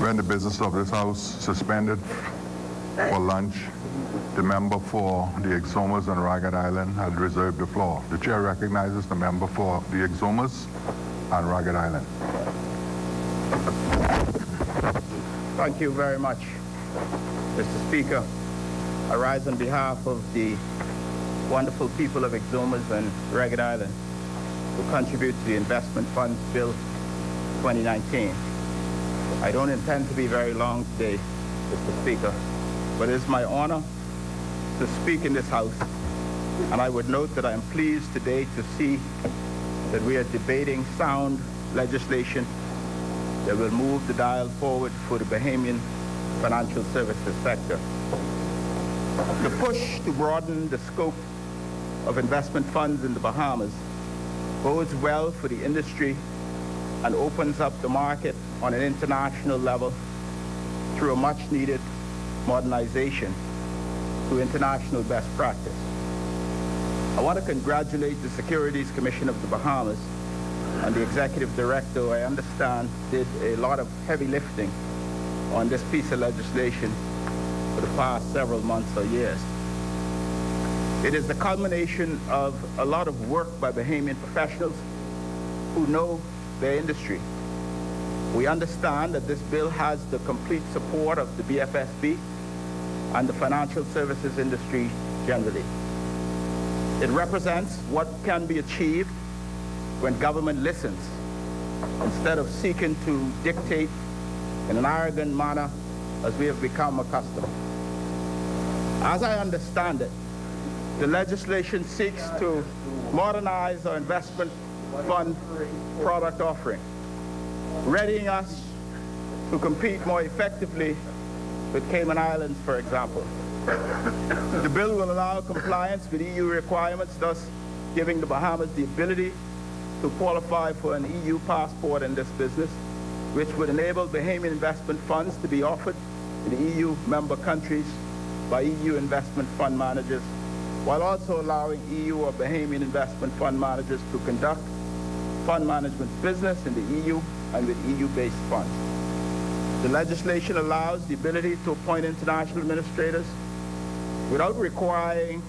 When the business of this House suspended for lunch, the member for the Exumas and Ragged Island had reserved the floor. The chair recognizes the member for the Exumas and Ragged Island. Thank you very much, Mr. Speaker. I rise on behalf of the wonderful people of Exumas and Ragged Island who contribute to the Investment Funds Bill 2019. I don't intend to be very long today, Mr. Speaker, but it is my honor to speak in this House, and I would note that I am pleased today to see that we are debating sound legislation that will move the dial forward for the Bahamian financial services sector. The push to broaden the scope of investment funds in the Bahamas bodes well for the industry and opens up the market on an international level through a much-needed modernization to international best practice. I want to congratulate the Securities Commission of the Bahamas and the Executive Director, who I understand did a lot of heavy lifting on this piece of legislation for the past several months or years. It is the culmination of a lot of work by Bahamian professionals who know their industry. We understand that this bill has the complete support of the BFSB and the financial services industry generally. It represents what can be achieved when government listens, instead of seeking to dictate in an arrogant manner as we have become accustomed. As I understand it, the legislation seeks to modernize our investment fund product offering, readying us to compete more effectively with Cayman Islands, for example. The bill will allow compliance with EU requirements, thus giving the Bahamas the ability to qualify for an EU passport in this business, which would enable Bahamian investment funds to be offered to the EU member countries by EU investment fund managers, while also allowing EU or Bahamian investment fund managers to conduct fund management business in the EU and with EU-based funds. The legislation allows the ability to appoint international administrators without requiring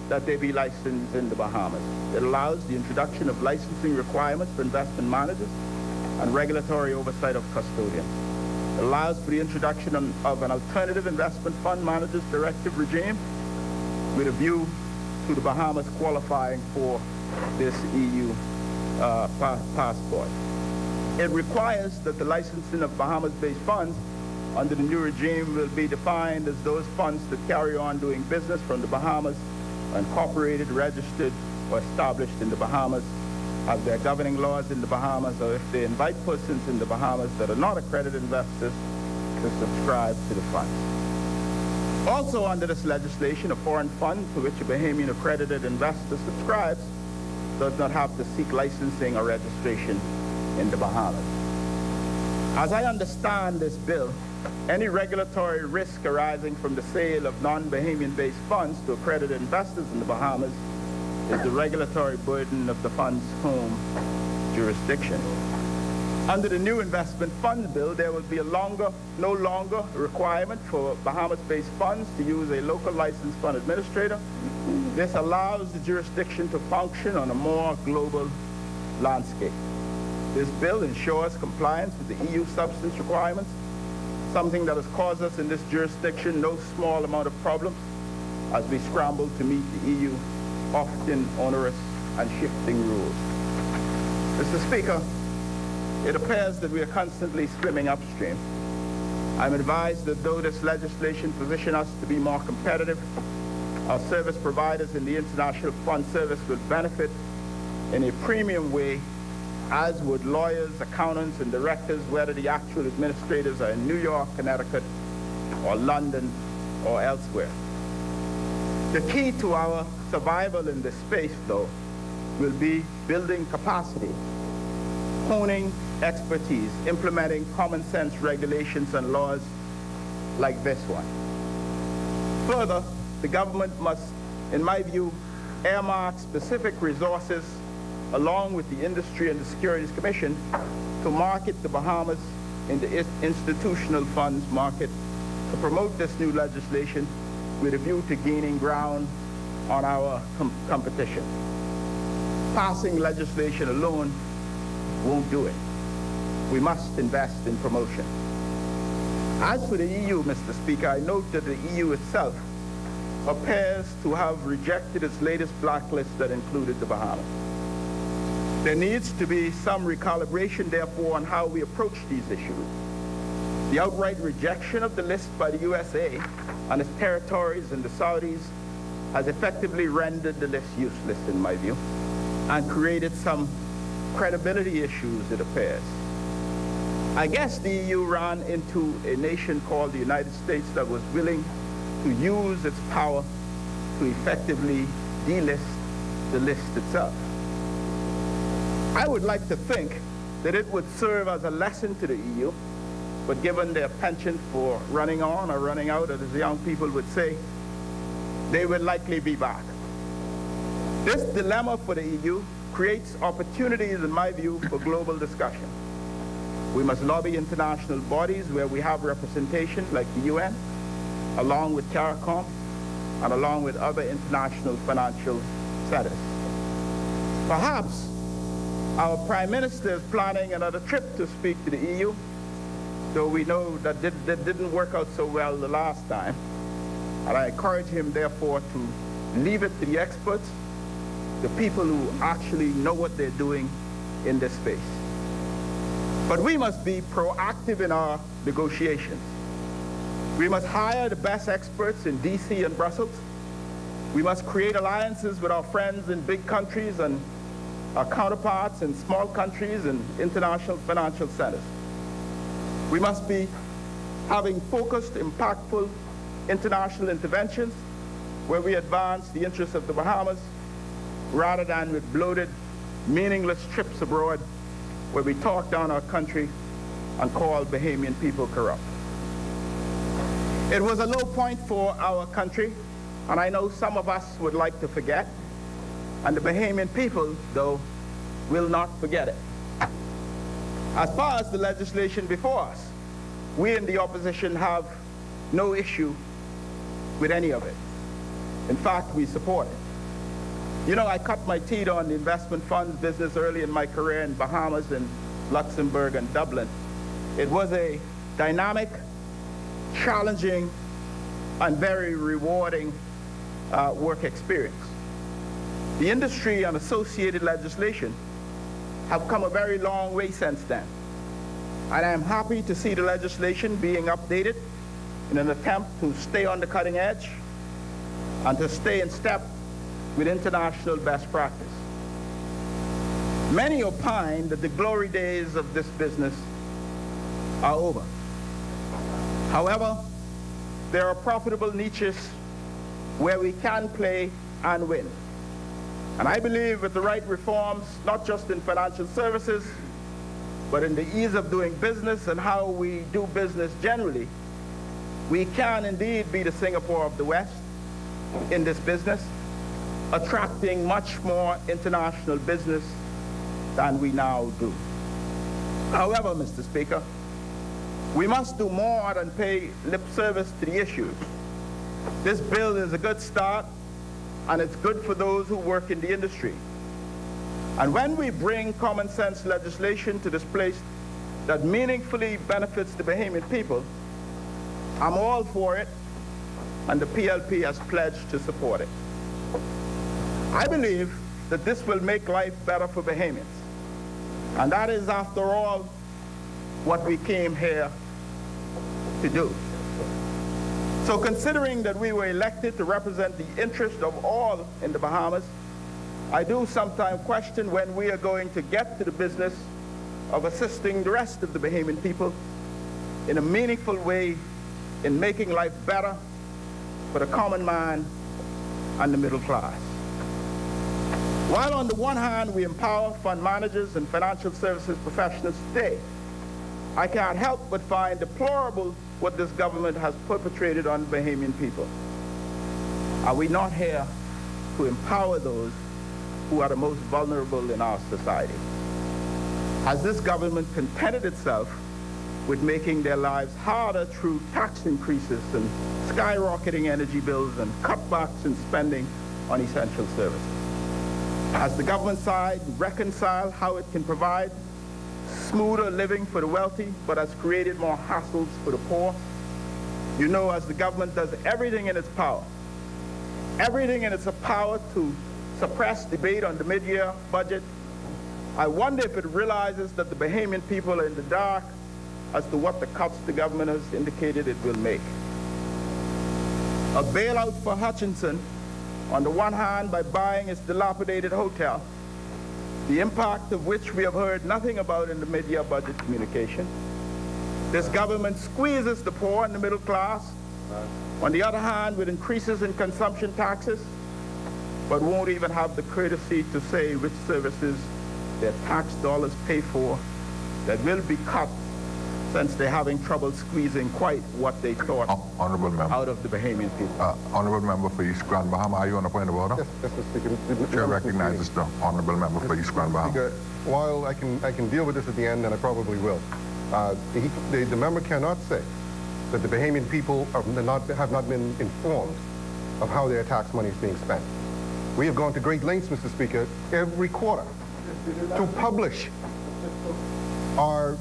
that they be licensed in the Bahamas. It allows the introduction of licensing requirements for investment managers and regulatory oversight of custodians. It allows for the introduction of an alternative investment fund managers directive regime with a view to the Bahamas qualifying for this EU passport. It requires that the licensing of Bahamas-based funds under the new regime will be defined as those funds that carry on doing business from the Bahamas, incorporated, registered, or established in the Bahamas, have their governing laws in the Bahamas, or if they invite persons in the Bahamas that are not accredited investors to subscribe to the funds. Also under this legislation, a foreign fund to which a Bahamian accredited investor subscribes does not have to seek licensing or registration in the Bahamas. As I understand this bill, any regulatory risk arising from the sale of non-Bahamian-based funds to accredited investors in the Bahamas is the regulatory burden of the fund's home jurisdiction. Under the new investment fund bill, there will be no longer a requirement for Bahamas-based funds to use a local licensed fund administrator. This allows the jurisdiction to function on a more global landscape. This bill ensures compliance with the EU substance requirements, something that has caused us in this jurisdiction no small amount of problems as we scramble to meet the EU often onerous and shifting rules. Mr. Speaker, it appears that we are constantly swimming upstream. I'm advised that though this legislation positions us to be more competitive, our service providers in the international fund service will benefit in a premium way, as would lawyers, accountants, and directors, whether the actual administrators are in New York, Connecticut, or London, or elsewhere. The key to our survival in this space, though, will be building capacity, honing expertise, implementing common sense regulations and laws like this one. Further, the government must, in my view, earmark specific resources along with the industry and the Securities Commission to market the Bahamas in the institutional funds market to promote this new legislation with a view to gaining ground on our competition. Passing legislation alone won't do it. We must invest in promotion. As for the EU, Mr. Speaker, I note that the EU itself appears to have rejected its latest blacklist that included the Bahamas. There needs to be some recalibration, therefore, on how we approach these issues. The outright rejection of the list by the USA and its territories and the Saudis has effectively rendered the list useless, in my view, and created some credibility issues, it appears. I guess the EU ran into a nation called the United States that was willing to use its power to effectively delist the list itself. I would like to think that it would serve as a lesson to the EU, but given their penchant for running on or running out, as the young people would say, they will likely be back. This dilemma for the EU creates opportunities, in my view, for global discussion. We must lobby international bodies where we have representation, like the UN, along with CARICOM, and along with other international financial centers. Perhaps our Prime Minister is planning another trip to speak to the EU, though we know that didn't work out so well the last time. And I encourage him, therefore, to leave it to the experts, the people who actually know what they're doing in this space. But we must be proactive in our negotiations. We must hire the best experts in DC and Brussels. We must create alliances with our friends in big countries and our counterparts in small countries and international financial centers. We must be having focused, impactful international interventions where we advance the interests of the Bahamas rather than with bloated, meaningless trips abroad where we talk down our country and call Bahamian people corrupt. It was a low point for our country, and I know some of us would like to forget, and the Bahamian people, though, will not forget it. As far as the legislation before us, we in the opposition have no issue with any of it. In fact, we support it. You know, I cut my teeth on the investment funds business early in my career in Bahamas and Luxembourg and Dublin. It was a dynamic, challenging, and very rewarding work experience. The industry and associated legislation have come a very long way since then. And I am happy to see the legislation being updated in an attempt to stay on the cutting edge and to stay in step with international best practice. Many opine that the glory days of this business are over. However, there are profitable niches where we can play and win. And I believe with the right reforms, not just in financial services, but in the ease of doing business and how we do business generally, we can indeed be the Singapore of the West in this business, attracting much more international business than we now do. However, Mr. Speaker, we must do more than pay lip service to the issues. This bill is a good start, and it's good for those who work in the industry. And when we bring common sense legislation to this place that meaningfully benefits the Bahamian people, I'm all for it, and the PLP has pledged to support it. I believe that this will make life better for Bahamians. And that is, after all, what we came here to do. So considering that we were elected to represent the interest of all in the Bahamas, I do sometimes question when we are going to get to the business of assisting the rest of the Bahamian people in a meaningful way in making life better for the common man and the middle class. While on the one hand we empower fund managers and financial services professionals today, I can't help but find deplorable what this government has perpetrated on Bahamian people. Are we not here to empower those who are the most vulnerable in our society? Has this government contented itself with making their lives harder through tax increases and skyrocketing energy bills and cutbacks in spending on essential services. As the government side reconcile how it can provide smoother living for the wealthy, but has created more hassles for the poor, you know, as the government does everything in its power to suppress debate on the mid-year budget, I wonder if it realizes that the Bahamian people are in the dark as to what the cuts the government has indicated it will make. A bailout for Hutchinson, on the one hand by buying its dilapidated hotel, the impact of which we have heard nothing about in the mid-year budget communication. This government squeezes the poor and the middle class, on the other hand with increases in consumption taxes, but won't even have the courtesy to say which services their tax dollars pay for that will be cut, since they're having trouble squeezing quite what they thought Honourable Member. Out of the Bahamian people. Honourable Member for East Grand Bahama, are you on a point of order? Yes, Mr. Speaker. The Chair recognizes the Honourable Member for East Grand Bahama. Speaker, while I can deal with this at the end, and I probably will, the member cannot say that the Bahamian people have not been informed of how their tax money is being spent. We have gone to great lengths, Mr. Speaker, every quarter to publish our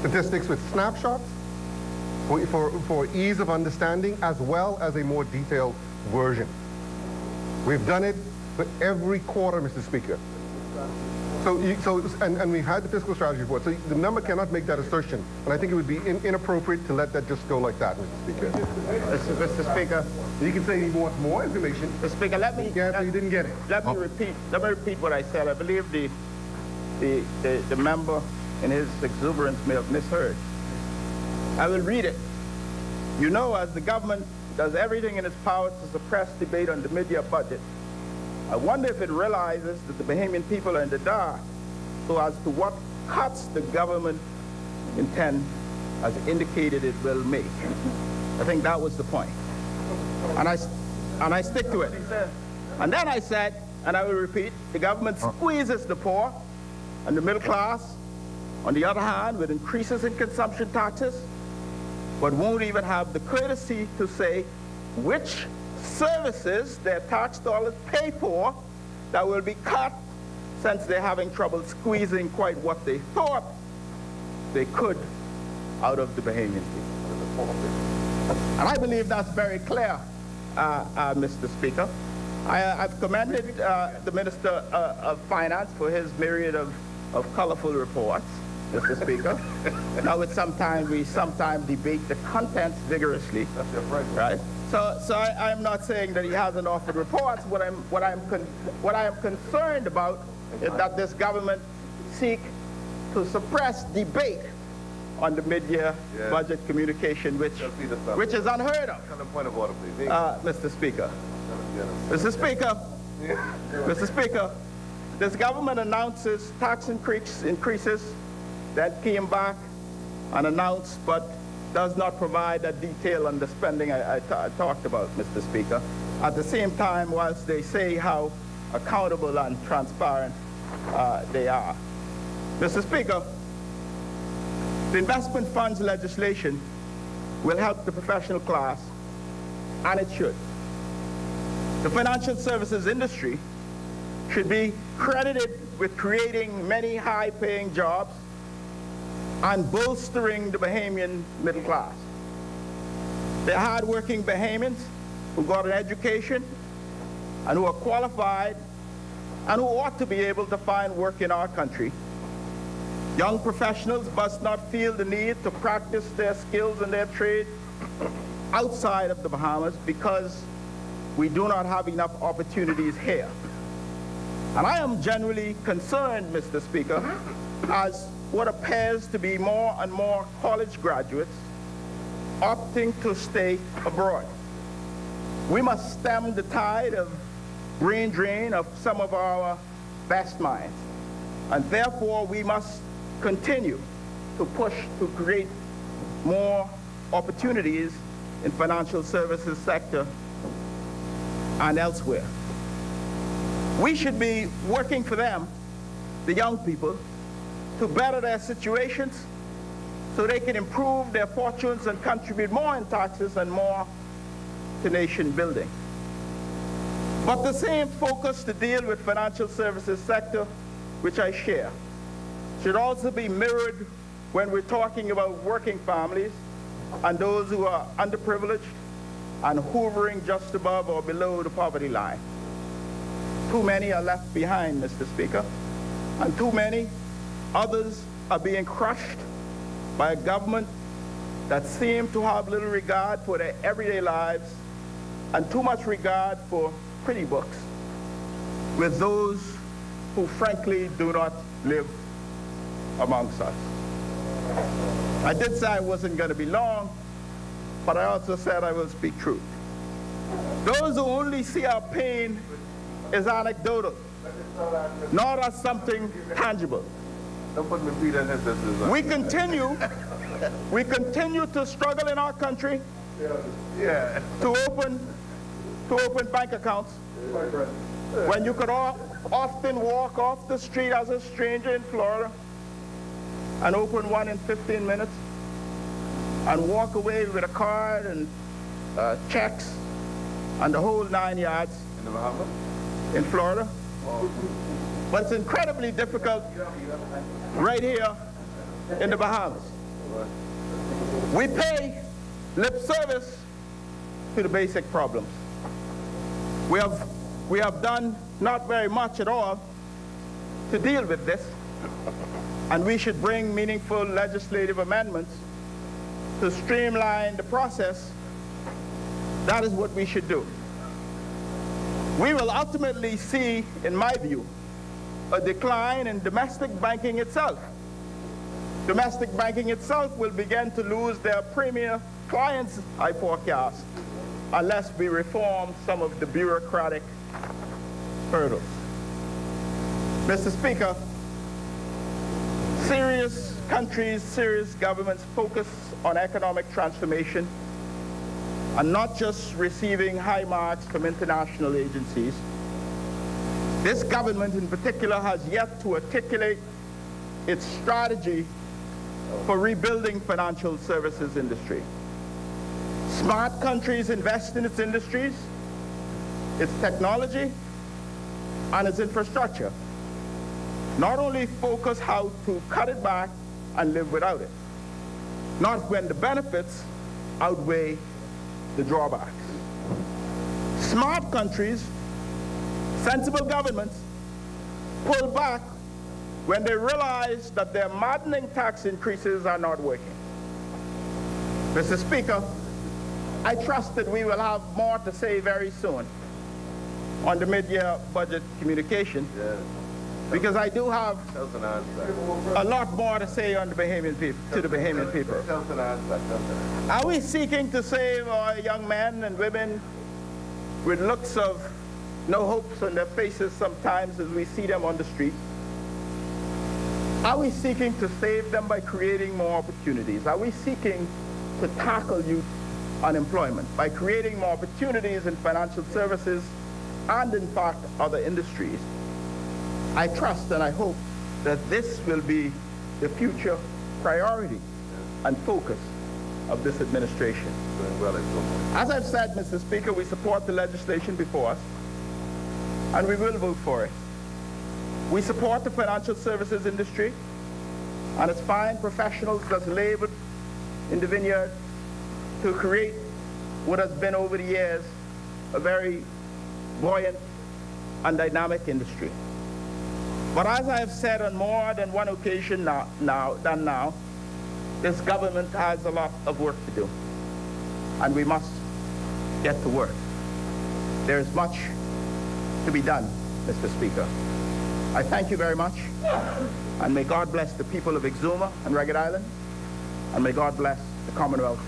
statistics with snapshots for ease of understanding, as well as a more detailed version. We've done it for every quarter, Mr. Speaker. And we've had the fiscal strategy report. So the member cannot make that assertion, and I think it would be inappropriate to let that just go like that, Mr. Speaker. Mr. Speaker, you can say he wants more information. Mr. Speaker, let me. You didn't get it. Let me repeat what I said. I believe the member in his exuberance may have misheard. I will read it. You know, as the government does everything in its power to suppress debate on the mid-year budget, I wonder if it realizes that the Bahamian people are in the dark so as to what cuts the government intend, as indicated it will make. I think that was the point. And I stick to it. And then I said, and I will repeat, the government squeezes the poor and the middle class, on the other hand, with increases in consumption taxes, but won't even have the courtesy to say which services their tax dollars pay for that will be cut, since they're having trouble squeezing quite what they thought they could out of the Bahamian people. And I believe that's very clear, Mr. Speaker. I've commended the Minister of Finance for his myriad of colorful reports, Mr. Speaker. Now, we sometimes debate the contents vigorously, right? So I'm not saying that he hasn't offered reports. What I am concerned about is that this government seek to suppress debate on the mid-year budget communication, which is unheard of. Point of order, please. Mr. Speaker. Mr. Speaker. Mr. Speaker. This government announces tax increases that came back and announced, but does not provide a detail on the spending I talked about, Mr. Speaker. At the same time, whilst they say how accountable and transparent they are. Mr. Speaker, the investment funds legislation will help the professional class, and it should. The financial services industry should be credited with creating many high-paying jobs and bolstering the Bahamian middle class. They're hard-working Bahamians who got an education and who are qualified and who ought to be able to find work in our country. Young professionals must not feel the need to practice their skills and their trade outside of the Bahamas because we do not have enough opportunities here. And I am genuinely concerned, Mr. Speaker, as what appears to be more and more college graduates opting to stay abroad. We must stem the tide of brain drain of some of our best minds, and therefore we must continue to push to create more opportunities in financial services sector and elsewhere. We should be working for them, the young people, to better their situations so they can improve their fortunes and contribute more in taxes and more to nation building. But the same focus to deal with financial services sector, which I share, should also be mirrored when we're talking about working families and those who are underprivileged and hovering just above or below the poverty line. Too many are left behind, Mr. Speaker, and too many others are being crushed by a government that seems to have little regard for their everyday lives and too much regard for pretty books with those who frankly do not live amongst us. I did say I wasn't going to be long, but I also said I will speak truth. Those who only see our pain as anecdotal, not as something tangible. We continue to struggle in our country to open bank accounts when you could often walk off the street as a stranger in Florida and open one in 15 minutes and walk away with a card and checks and the whole 9 yards. In the Bahamas? In Florida. But it's incredibly difficult right here in the Bahamas. We pay lip service to the basic problems. We have done not very much at all to deal with this, and we should bring meaningful legislative amendments to streamline the process. That is what we should do. We will ultimately see, in my view, a decline in domestic banking itself. Domestic banking itself will begin to lose their premier clients, I forecast, unless we reform some of the bureaucratic hurdles. Mr. Speaker, serious countries, serious governments focus on economic transformation and not just receiving high marks from international agencies. This government in particular has yet to articulate its strategy for rebuilding financial services industry. Smart countries invest in its industries, its technology, and its infrastructure. Not only focus how to cut it back and live without it, not when the benefits outweigh the drawbacks. Smart countries, sensible governments, pull back when they realize that their maddening tax increases are not working. Mr. Speaker, I trust that we will have more to say very soon on the mid-year budget communication, because I do have a lot more to say on the Bahamian people, to the Bahamian people. Are we seeking to save our young men and women with looks of no hopes on their faces sometimes as we see them on the street? Are we seeking to save them by creating more opportunities? Are we seeking to tackle youth unemployment by creating more opportunities in financial services and, in fact, other industries? I trust and I hope that this will be the future priority and focus of this administration. As I've said, Mr. Speaker, we support the legislation before us, and we will vote for it. We support the financial services industry and its fine professionals that's labored in the vineyard to create what has been over the years a very buoyant and dynamic industry. But as I have said on more than one occasion now, this government has a lot of work to do, and we must get to work. There is much to be done, Mr. Speaker. I thank you very much, and may God bless the people of Exuma and Ragged Island, and may God bless the Commonwealth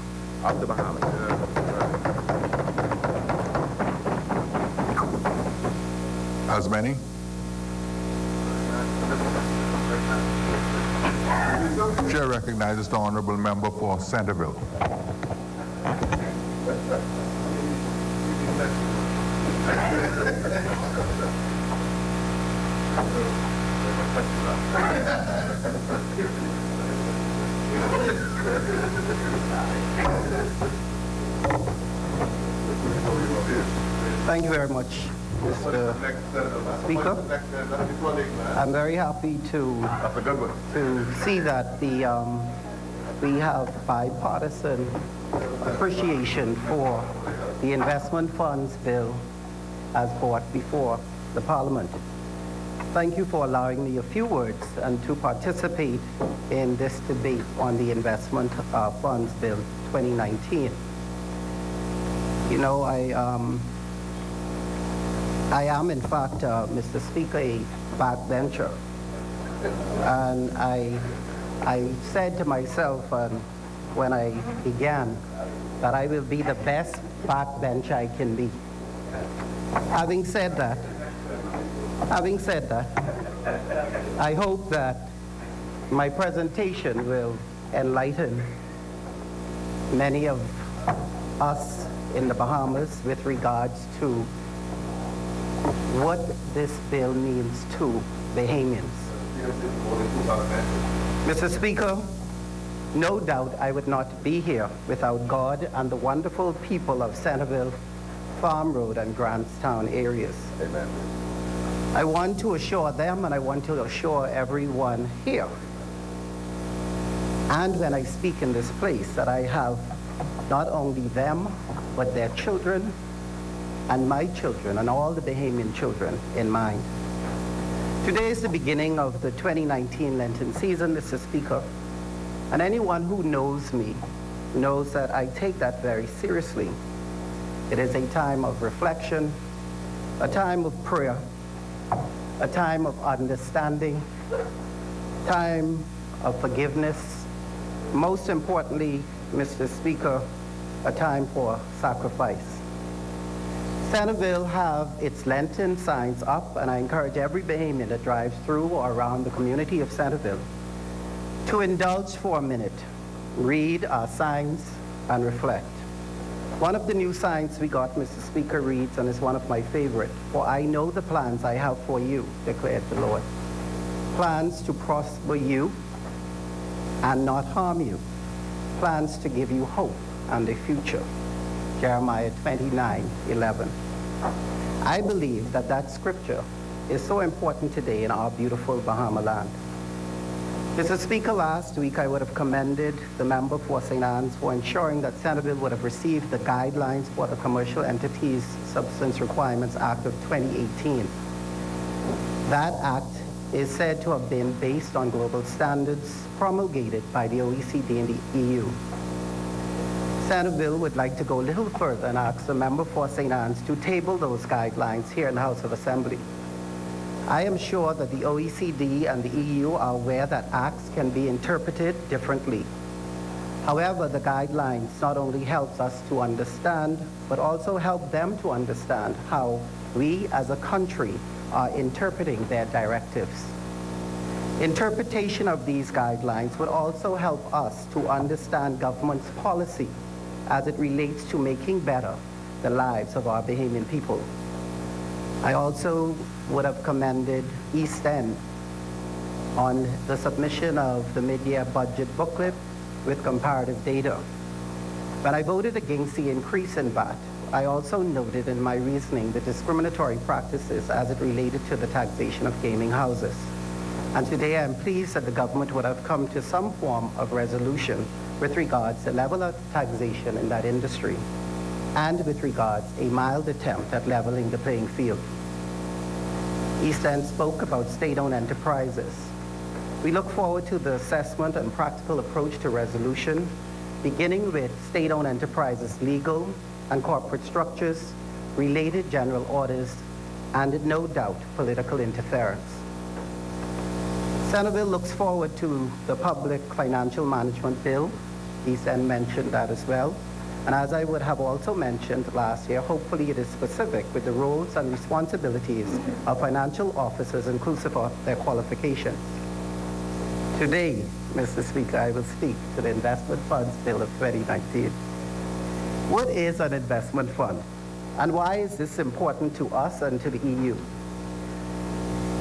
of the Bahamas. As many? Chair recognizes the honourable member for Centerville. Thank you very much, Mr. Speaker. I'm very happy to see that we have bipartisan appreciation for the investment funds bill as brought before the Parliament. Thank you for allowing me a few words and to participate in this debate on the investment funds bill 2019. You know, I am, in fact, Mr. Speaker, a backbencher. And I said to myself when I began that I will be the best backbencher I can be. Having said that, I hope that my presentation will enlighten many of us in the Bahamas with regards to what this bill means to Bahamians. Mr. Speaker, no doubt I would not be here without God and the wonderful people of Centerville, Farm Road, and Grantstown areas. Amen. I want to assure them, and I want to assure everyone here, and when I speak in this place, that I have not only them, but their children, and my children, and all the Bahamian children in mind. Today is the beginning of the 2019 Lenten season, Mr. Speaker, and anyone who knows me knows that I take that very seriously. It is a time of reflection, a time of prayer, a time of understanding, time of forgiveness, most importantly, Mr. Speaker, a time for sacrifice. Centerville have its Lenten signs up, and I encourage every Bahamian that drives through or around the community of Centerville to indulge for a minute, read our signs, and reflect. One of the new signs we got, Mr. Speaker, reads, and is one of my favorite, "For I know the plans I have for you, declared the Lord. Plans to prosper you and not harm you. Plans to give you hope and a future." Jeremiah 29:11. I believe that that scripture is so important today in our beautiful Bahama land. Mr. Speaker, last week I would have commended the member for St. Anne's for ensuring that Centerville would have received the guidelines for the Commercial Entities Substance Requirements Act of 2018. That act is said to have been based on global standards promulgated by the OECD and the EU. Centerville would like to go a little further and ask the member for St. Anne's to table those guidelines here in the House of Assembly. I am sure that the OECD and the EU are aware that acts can be interpreted differently. However, the guidelines not only helps us to understand, but also help them to understand how we as a country are interpreting their directives. Interpretation of these guidelines would also help us to understand government's policy as it relates to making better the lives of our Bahamian people. I also would have commended East End on the submission of the mid-year budget booklet with comparative data. When I voted against the increase in VAT, I also noted in my reasoning the discriminatory practices as it related to the taxation of gaming houses. And today I'm pleased that the government would have come to some form of resolution with regards to level of taxation in that industry, and with regards a mild attempt at leveling the playing field. East End spoke about state-owned enterprises. We look forward to the assessment and practical approach to resolution, beginning with state-owned enterprises' legal and corporate structures, related general orders, and no doubt political interference. Centerville looks forward to the Public Financial Management Bill. East End mentioned that as well. And as I would have also mentioned last year, hopefully it is specific with the roles and responsibilities of financial officers inclusive of their qualifications. Today, Mr. Speaker, I will speak to the Investment Funds Bill of 2019. What is an investment fund? And why is this important to us and to the EU?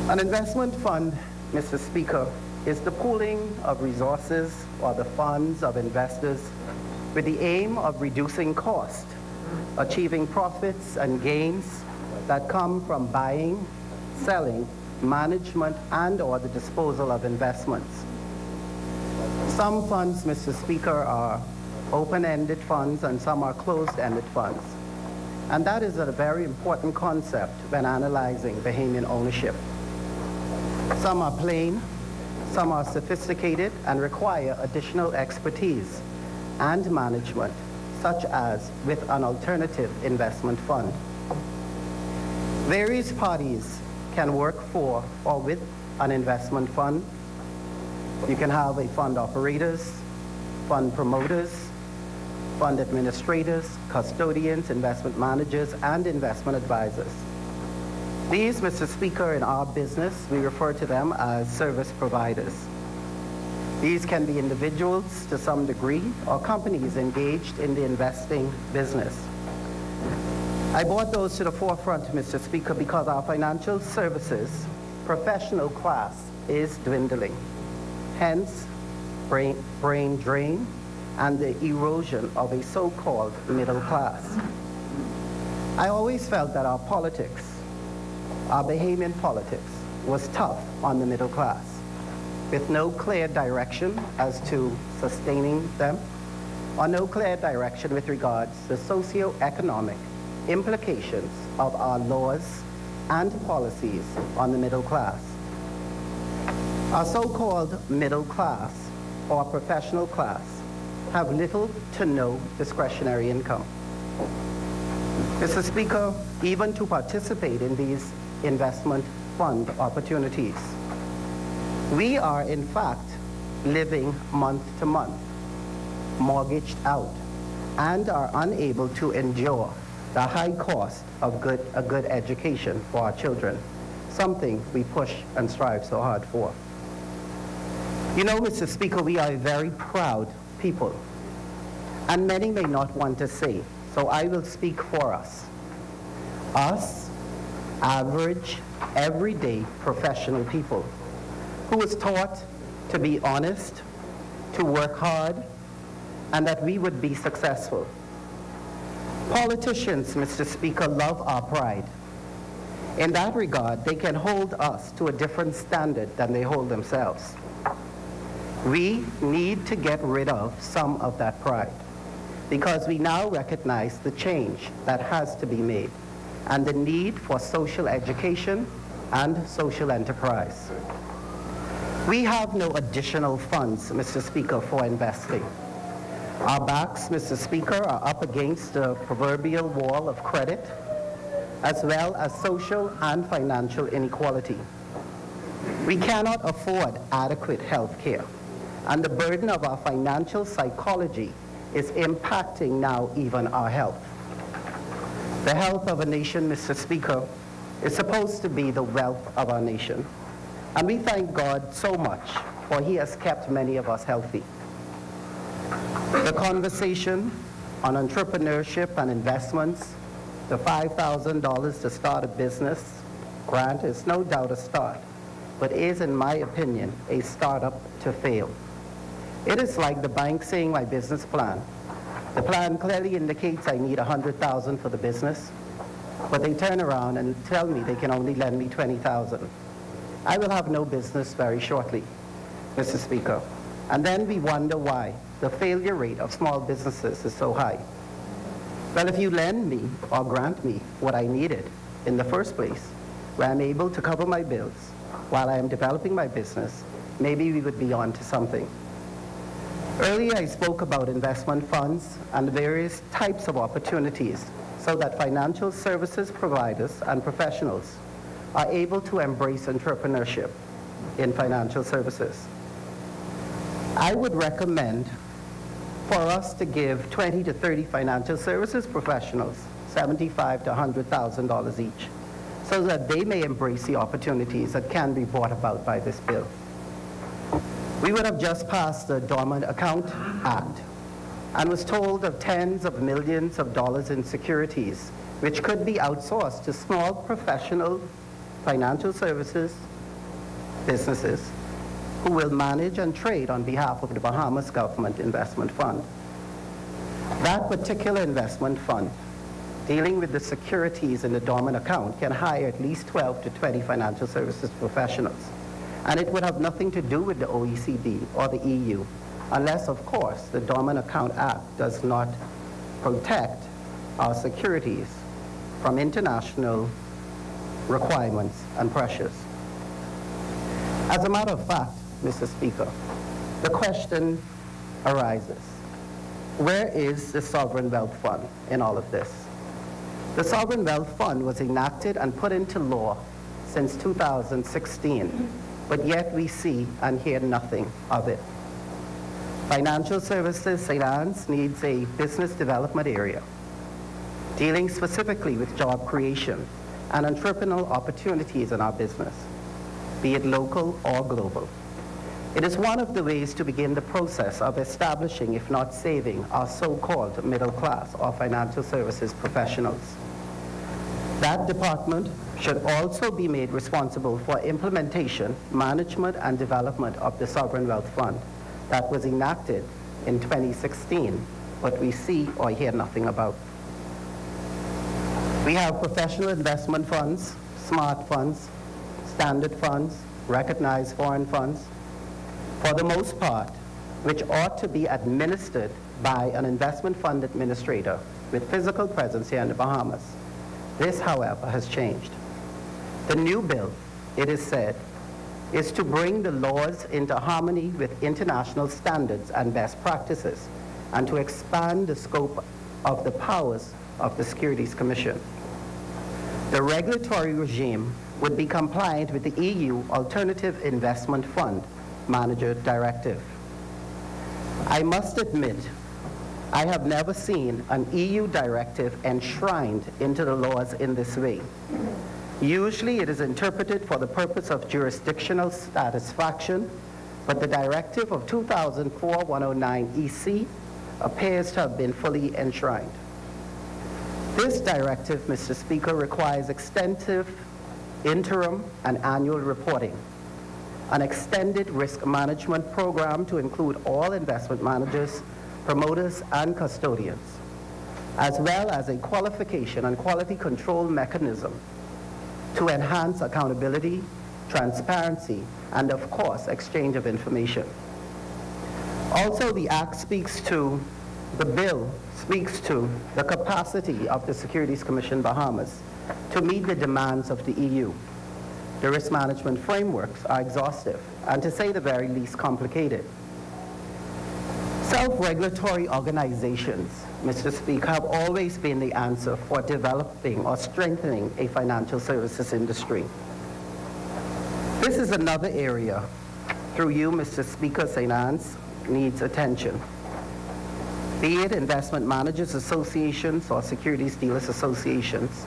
An investment fund, Mr. Speaker, is the pooling of resources or the funds of investors with the aim of reducing cost, achieving profits and gains that come from buying, selling, management, and/or the disposal of investments. Some funds, Mr. Speaker, are open-ended funds and some are closed-ended funds. And that is a very important concept when analyzing Bahamian ownership. Some are plain, some are sophisticated and require additional expertise and management, such as with an alternative investment fund. Various parties can work for or with an investment fund. You can have a fund operators, fund promoters, fund administrators, custodians, investment managers, and investment advisors. These, Mr. Speaker, in our business, we refer to them as service providers. These can be individuals to some degree or companies engaged in the investing business. I brought those to the forefront, Mr. Speaker, because our financial services professional class is dwindling. Hence, brain drain and the erosion of a so-called middle class. I always felt that our politics, our Bahamian politics, was tough on the middle class, with no clear direction as to sustaining them, or no clear direction with regards to socio-economic implications of our laws and policies on the middle class. Our so-called middle class, or professional class, have little to no discretionary income. Mr. Speaker, even to participate in these investment fund opportunities, we are in fact living month to month, mortgaged out, and are unable to endure the high cost of a good education for our children, something we push and strive so hard for. You know, Mr. Speaker, we are a very proud people, and many may not want to say, so I will speak for us. Us, average, everyday professional people, who was taught to be honest, to work hard, and that we would be successful. Politicians, Mr. Speaker, love our pride. In that regard, they can hold us to a different standard than they hold themselves. We need to get rid of some of that pride, because we now recognize the change that has to be made and the need for social education and social enterprise. We have no additional funds, Mr. Speaker, for investing. Our backs, Mr. Speaker, are up against the proverbial wall of credit, as well as social and financial inequality. We cannot afford adequate health care, and the burden of our financial psychology is impacting now even our health. The health of a nation, Mr. Speaker, is supposed to be the wealth of our nation. And we thank God so much, for He has kept many of us healthy. The conversation on entrepreneurship and investments, the $5,000 to start a business grant is no doubt a start, but is, in my opinion, a startup to fail. It is like the bank saying my business plan. The plan clearly indicates I need $100,000 for the business, but they turn around and tell me they can only lend me $20,000. I will have no business very shortly, Mr. Speaker. And then we wonder why the failure rate of small businesses is so high. Well, if you lend me or grant me what I needed in the first place, where I'm able to cover my bills while I am developing my business, maybe we would be on to something. Earlier, I spoke about investment funds and various types of opportunities so that financial services providers and professionals are able to embrace entrepreneurship in financial services. I would recommend for us to give 20 to 30 financial services professionals $75,000 to $100,000 each, so that they may embrace the opportunities that can be brought about by this bill. We would have just passed the Dormant Account Act and was told of tens of millions of dollars in securities, which could be outsourced to small professional financial services businesses who will manage and trade on behalf of the Bahamas Government Investment Fund. That particular investment fund, dealing with the securities in the dormant account, can hire at least 12 to 20 financial services professionals. And it would have nothing to do with the OECD or the EU, unless, of course, the Dormant Account Act does not protect our securities from international requirements and pressures. As a matter of fact, Mr. Speaker, the question arises, where is the Sovereign Wealth Fund in all of this? The Sovereign Wealth Fund was enacted and put into law since 2016, but yet we see and hear nothing of it. Financial Services Finance needs a business development area, dealing specifically with job creation and entrepreneurial opportunities in our business, be it local or global. It is one of the ways to begin the process of establishing, if not saving, our so-called middle class or financial services professionals. That department should also be made responsible for implementation, management, and development of the Sovereign Wealth Fund that was enacted in 2016, but we see or hear nothing about. We have professional investment funds, smart funds, standard funds, recognized foreign funds, for the most part, which ought to be administered by an investment fund administrator with physical presence here in the Bahamas. This, however, has changed. The new bill, it is said, is to bring the laws into harmony with international standards and best practices, and to expand the scope of the powers of the Securities Commission. The regulatory regime would be compliant with the EU Alternative Investment Fund Manager Directive. I must admit, I have never seen an EU directive enshrined into the laws in this way. Usually it is interpreted for the purpose of jurisdictional satisfaction, but the directive of 2004-109 EC appears to have been fully enshrined. This directive, Mr. Speaker, requires extensive interim and annual reporting, an extended risk management program to include all investment managers, promoters, and custodians, as well as a qualification and quality control mechanism to enhance accountability, transparency, and of course, exchange of information. Also, the Act speaks to, the bill speaks to the capacity of the Securities Commission Bahamas to meet the demands of the EU. The risk management frameworks are exhaustive and, to say the very least, complicated. Self-regulatory organizations, Mr. Speaker, have always been the answer for developing or strengthening a financial services industry. This is another area, through you, Mr. Speaker, St. Anne's needs attention. Be it investment managers associations or securities dealers associations,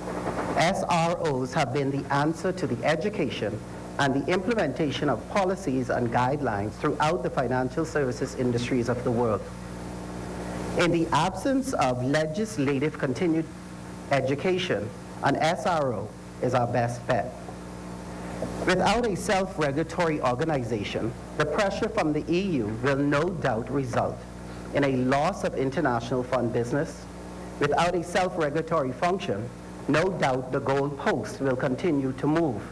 SROs have been the answer to the education and the implementation of policies and guidelines throughout the financial services industries of the world. In the absence of legislative continued education, an SRO is our best bet. Without a self-regulatory organization, the pressure from the EU will no doubt result in a loss of international fund business. Without a self-regulatory function, no doubt the goalposts will continue to move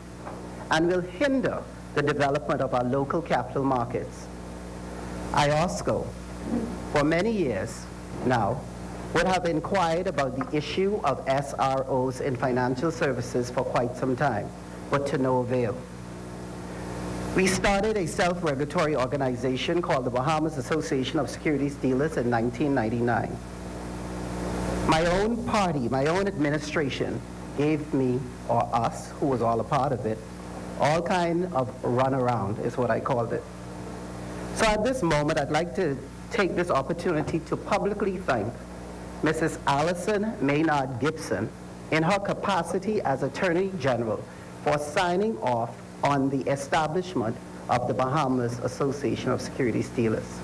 and will hinder the development of our local capital markets. IOSCO, for many years now, would have inquired about the issue of SROs in financial services for quite some time, but to no avail. We started a self-regulatory organization called the Bahamas Association of Securities Dealers in 1999. My own party, my own administration gave me, or us, who was all a part of it, all kind of runaround is what I called it. So at this moment, I'd like to take this opportunity to publicly thank Mrs. Allison Maynard Gibson in her capacity as Attorney General for signing off on the establishment of the Bahamas Association of Securities Dealers.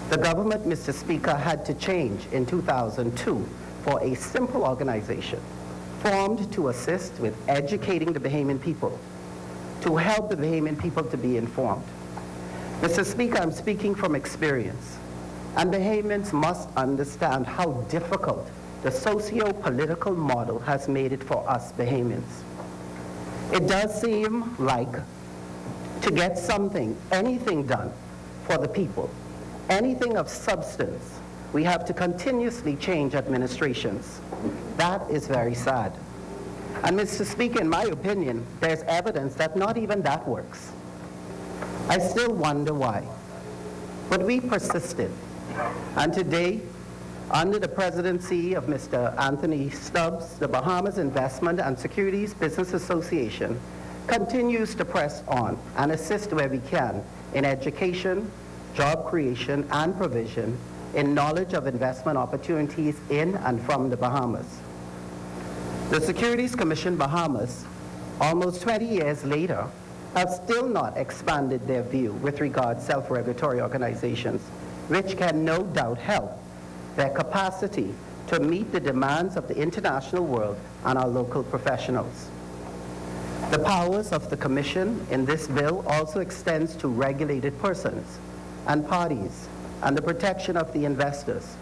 The government, Mr. Speaker, had to change in 2002 for a simple organization formed to assist with educating the Bahamian people, to help the Bahamian people to be informed. Mr. Speaker, I'm speaking from experience, and Bahamians must understand how difficult the socio-political model has made it for us Bahamians. It does seem like to get something, anything done for the people, anything of substance, we have to continuously change administrations. That is very sad. And Mr. Speaker, in my opinion, there's evidence that not even that works. I still wonder why. But we persisted. And today, under the presidency of Mr. Anthony Stubbs, the Bahamas Investment and Securities Business Association continues to press on and assist where we can in education, job creation, and provision in knowledge of investment opportunities in and from the Bahamas. The Securities Commission Bahamas, almost 20 years later, have still not expanded their view with regard to self-regulatory organizations, which can no doubt help their capacity to meet the demands of the international world and our local professionals. The powers of the Commission in this bill also extends to regulated persons and parties and the protection of the investors.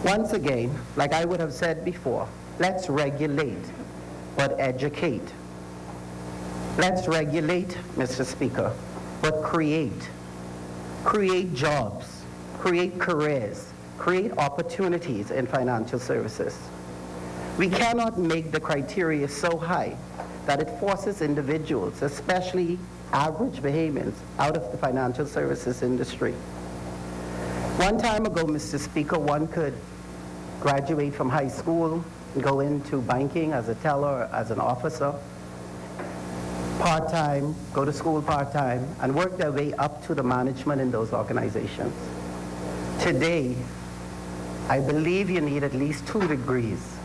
Once again, like I would have said before, let's regulate, but educate. Let's regulate, Mr. Speaker, but create. Create jobs, create careers, create opportunities in financial services. We cannot make the criteria so high that it forces individuals, especially average Bahamians, out of the financial services industry. One time ago, Mr. Speaker, one could graduate from high school, go into banking as a teller, as an officer, part-time, go to school part-time, and work their way up to the management in those organizations. Today, I believe you need at least 2 degrees,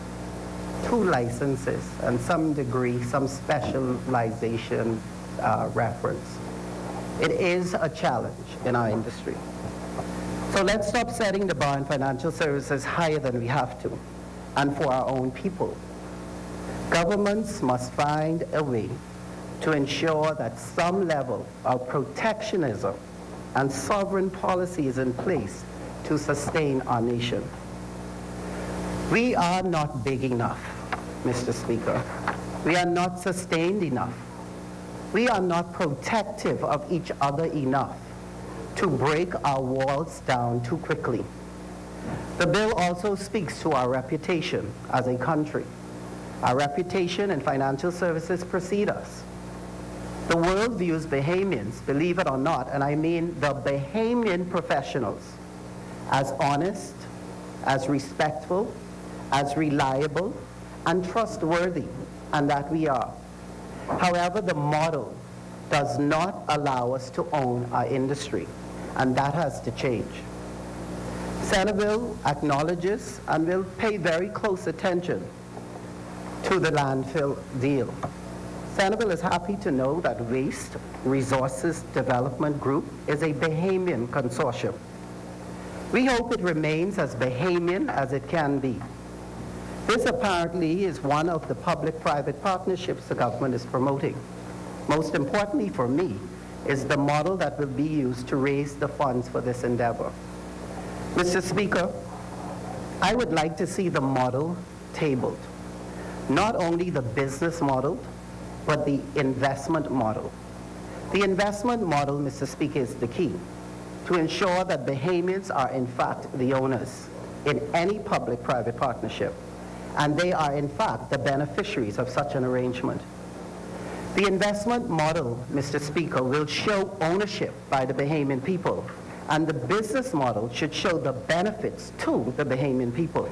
2 licenses, and some degree, some specialization reference. It is a challenge in our industry. So let's stop setting the bar in financial services higher than we have to, and for our own people. Governments must find a way to ensure that some level of protectionism and sovereign policy is in place to sustain our nation. We are not big enough, Mr. Speaker. We are not sustained enough. We are not protective of each other enough to break our walls down too quickly. The bill also speaks to our reputation as a country. Our reputation in financial services precedes us. The world views Bahamians, believe it or not, and I mean the Bahamian professionals, as honest, as respectful, as reliable, and trustworthy, and that we are. However, the model does not allow us to own our industry, and that has to change. Centerville acknowledges and will pay very close attention to the landfill deal. Centerville is happy to know that Waste Resources Development Group is a Bahamian consortium. We hope it remains as Bahamian as it can be. This apparently is one of the public-private partnerships the government is promoting. Most importantly for me is the model that will be used to raise the funds for this endeavor. Mr. Speaker, I would like to see the model tabled. Not only the business model, but the investment model. The investment model, Mr. Speaker, is the key to ensure that Bahamians are in fact the owners in any public-private partnership, and they are in fact the beneficiaries of such an arrangement. The investment model, Mr. Speaker, will show ownership by the Bahamian people, and the business model should show the benefits to the Bahamian people.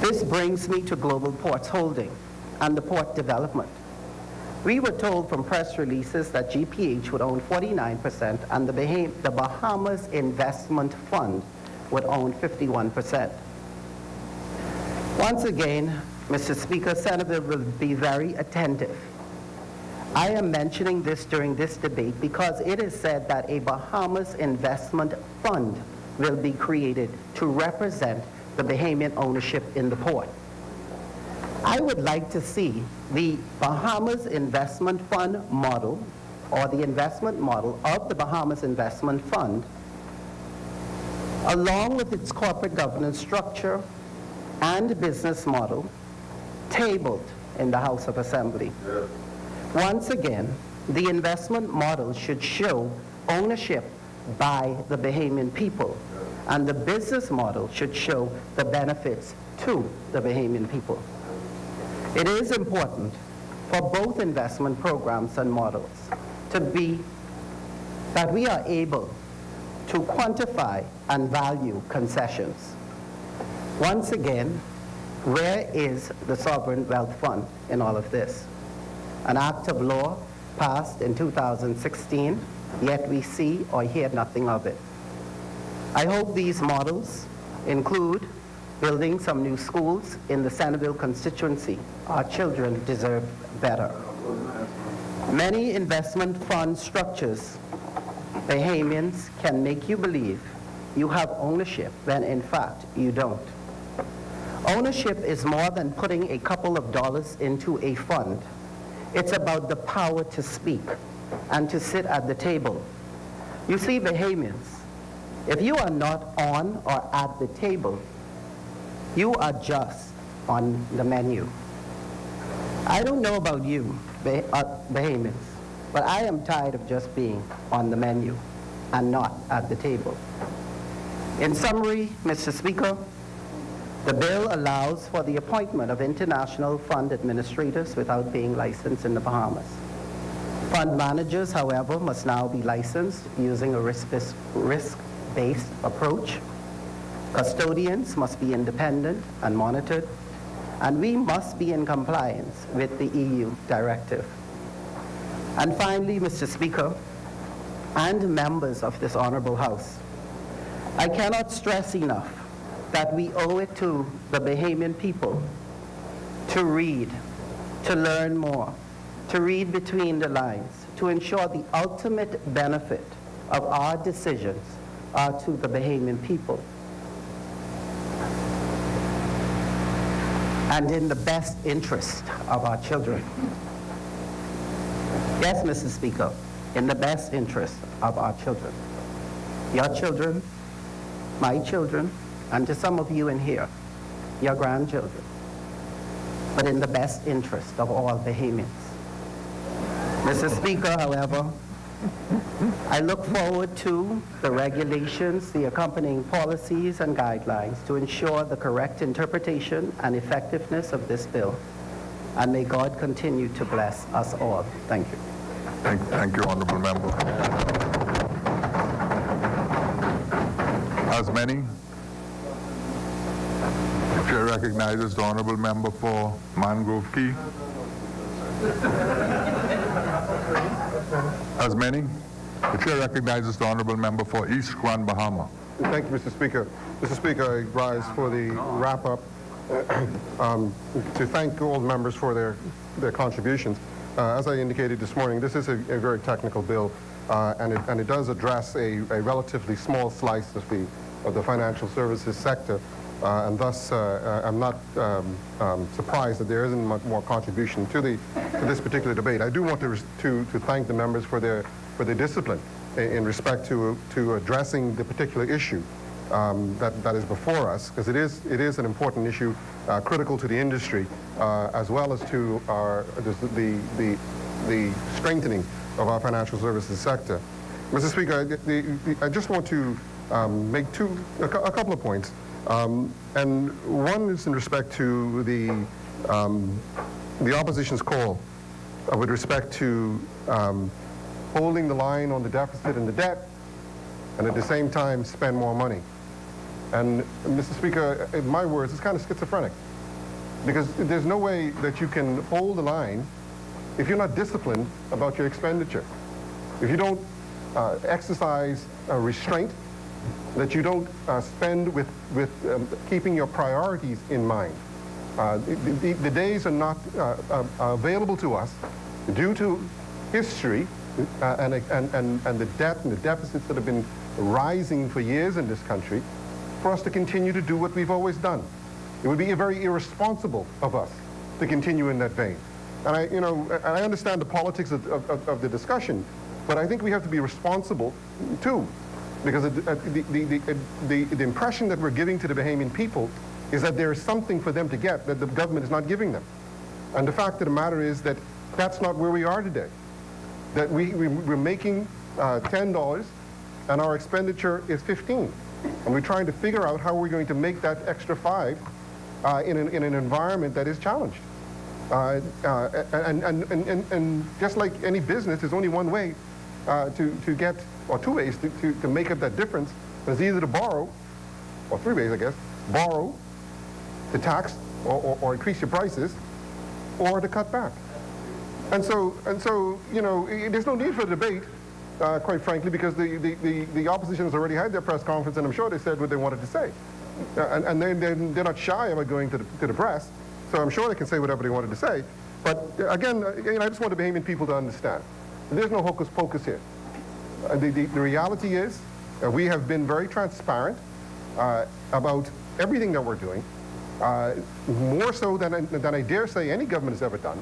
This brings me to Global Ports Holding and the port development. We were told from press releases that GPH would own 49% and the Bahamas Investment Fund would own 51%. Once again, Mr. Speaker, Centerville will be very attentive. I am mentioning this during this debate because it is said that a Bahamas Investment Fund will be created to represent the Bahamian ownership in the port. I would like to see the Bahamas Investment Fund model or the investment model of the Bahamas Investment Fund, along with its corporate governance structure and business model, tabled in the House of Assembly. Once again, the investment model should show ownership by the Bahamian people, and the business model should show the benefits to the Bahamian people. It is important for both investment programs and models that we are able to quantify and value concessions. Once again, where is the Sovereign Wealth Fund in all of this? An act of law passed in 2016, yet we see or hear nothing of it. I hope these models include building some new schools in the Centerville constituency. Our children deserve better. Many investment fund structures, Bahamians, can make you believe you have ownership when in fact you don't. Ownership is more than putting a couple of dollars into a fund. It's about the power to speak and to sit at the table. You see, Bahamians, if you are not on or at the table, you are just on the menu. I don't know about you, Bahamians, but I am tired of just being on the menu and not at the table. In summary, Mr. Speaker, the bill allows for the appointment of international fund administrators without being licensed in the Bahamas. Fund managers, however, must now be licensed using a risk-based approach. Custodians must be independent and monitored, and we must be in compliance with the EU directive. And finally, Mr. Speaker, and members of this honorable House, I cannot stress enough that we owe it to the Bahamian people to read, to learn more, to read between the lines, to ensure the ultimate benefit of our decisions are to the Bahamian people. And in the best interest of our children. Yes, Mr. Speaker, in the best interest of our children. Your children, my children, and to some of you in here, your grandchildren, but in the best interest of all Bahamians. Mr. Speaker, however, I look forward to the regulations, the accompanying policies and guidelines to ensure the correct interpretation and effectiveness of this bill. And may God continue to bless us all. Thank you. Thank you, Honourable Member. As many, the Chair recognizes the Honourable Member for Mangrove Key. As many, the Chair recognizes the Honourable Member for East Grand Bahama. Thank you, Mr. Speaker. Mr. Speaker, I rise for the wrap-up to thank all members for their contributions. As I indicated this morning, this is a very technical bill, and it does address a relatively small slice of the financial services sector, and thus I'm not surprised that there isn't much more contribution to this particular debate. I do want to thank the members for their discipline in respect to addressing the particular issue that is before us, because it is an important issue, critical to the industry, as well as to the strengthening of our financial services sector. Mr. Speaker, I just want to make a couple of points. And one is in respect to the opposition's call with respect to holding the line on the deficit and the debt, and at the same time spend more money. And Mr. Speaker, in my words, it's kind of schizophrenic, because there's no way that you can hold the line if you're not disciplined about your expenditure. If you don't exercise restraint, that you don't spend with keeping your priorities in mind. The days are not available to us due to history and the debt and the deficits that have been rising for years in this country for us to continue to do what we've always done. It would be very irresponsible of us to continue in that vein. And I understand the politics of the discussion, But I think we have to be responsible too, because the impression that we're giving to the Bahamian people is that there is something for them to get that the government is not giving them. And the fact of the matter is that that's not where we are today. That we're making $10 and our expenditure is 15. And we're trying to figure out how we're going to make that extra 5 in an environment that is challenged. And just like any business, there's only one way to get, or 2 ways to make up that difference. It's either to borrow, or 3 ways, I guess, borrow, to tax or increase your prices, or to cut back. And so you know, there's no need for the debate, quite frankly, because the opposition has already had their press conference, and I'm sure they said what they wanted to say. And they're not shy about going to the press, so I'm sure they can say whatever they wanted to say. But again, I just want the Bahamian people to understand, there's no hocus pocus here. The reality is, we have been very transparent about everything that we're doing, more so than I dare say any government has ever done.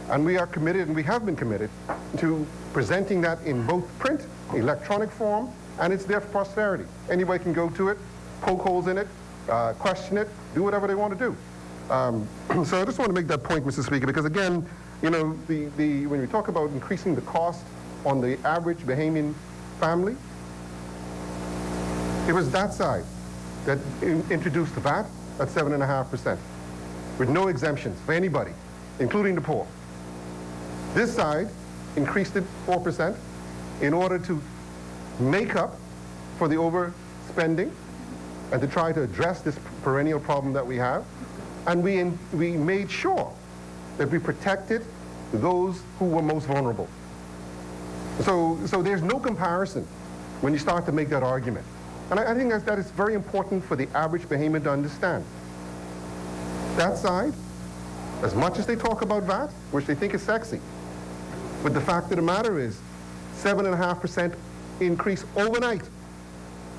And we are committed, and we have been committed, to presenting that in both print, electronic form, and it's there for posterity. Anybody can go to it, poke holes in it, question it, do whatever they want to do. So I just want to make that point, Mr. Speaker, because again, you know, when we talk about increasing the cost on the average Bahamian family, it was that side that introduced the VAT at 7.5%, with no exemptions for anybody, including the poor. This side increased it 4% in order to make up for the overspending and to try to address this perennial problem that we have. And we made sure that we protected those who were most vulnerable. So there's no comparison when you start to make that argument. And I think that is very important for the average Bahamian to understand. That side, as much as they talk about VAT, which they think is sexy, but the fact of the matter is 7.5% increase overnight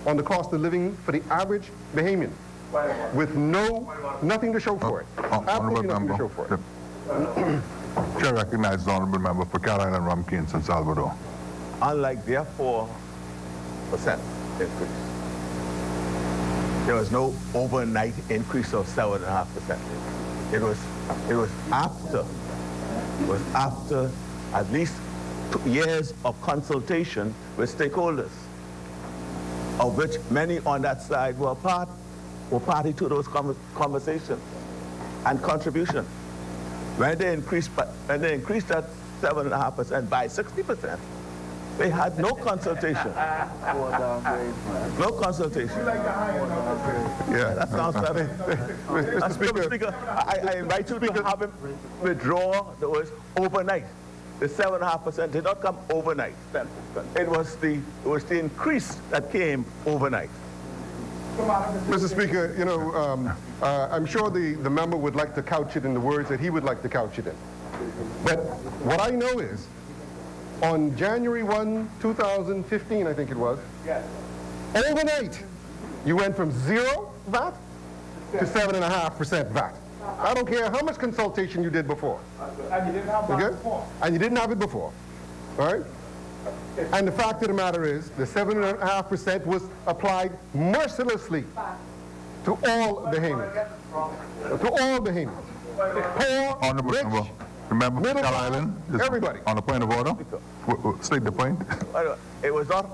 on the cost of living for the average Bahamian, with nothing to show for it. Absolutely nothing to show for it. Chair recognizes the honourable member for Cat Island, Rumpke, and San Salvador. Unlike their 4% increase, there was no overnight increase of 7.5%. It was after at least 2 years of consultation with stakeholders, of which many on that side were party to those conversations and contribution. When they increased that 7.5% by 60%, they had no consultation. No consultation. Yeah, that sounds better. Mr. Speaker, I invite you to have him withdraw the words overnight. The 7.5% did not come overnight. It was the increase that came overnight. Mr. Speaker, you know, I'm sure the member would like to couch it in the words that he would like to couch it in. But what I know is, on January 1, 2015, I think it was, yes, overnight, you went from 0 VAT to 7.5% VAT. I don't care how much consultation you did before. And you didn't have that before. And you didn't have it before. All right? And the fact of the matter is, the 7.5% was applied mercilessly to all Bahamians. To all Bahamians. Poor, Honourable rich, member, remember middle Cat class, Island? everybody. On a point of order? State the point. It was not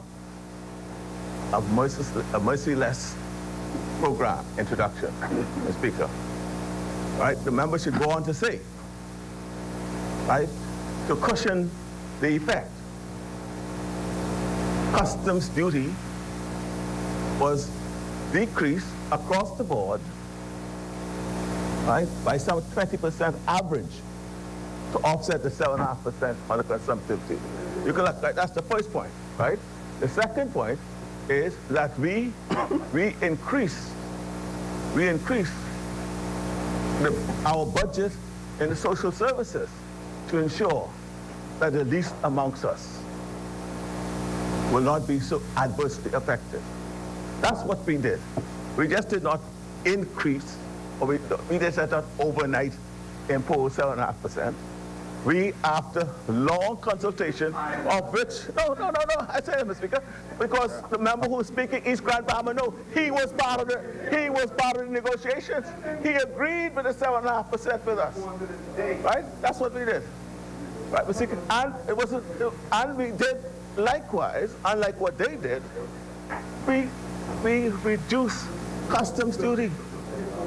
a merciless program introduction, Mr. Speaker. Right? The member should go on to say, right, to cushion the effect, customs duty was decreased across the board, right, by some 20% average to offset the 7.5% on the consumptive duty. You can look, that's the first point, right? The second point is that we increased our budget in the social services to ensure that the least amongst us will not be so adversely affected. That's what we did. We just did not increase, or we just did not overnight impose 7.5%. we, after long consultation, of which, no, I say it, Mr. Speaker, because the member who's speaking, East Grand Palmer, no, he was part of the negotiations. He agreed with the 7.5% with us, right? That's what we did, right, Mr. Speaker? And we did likewise, unlike what they did, we reduced customs duty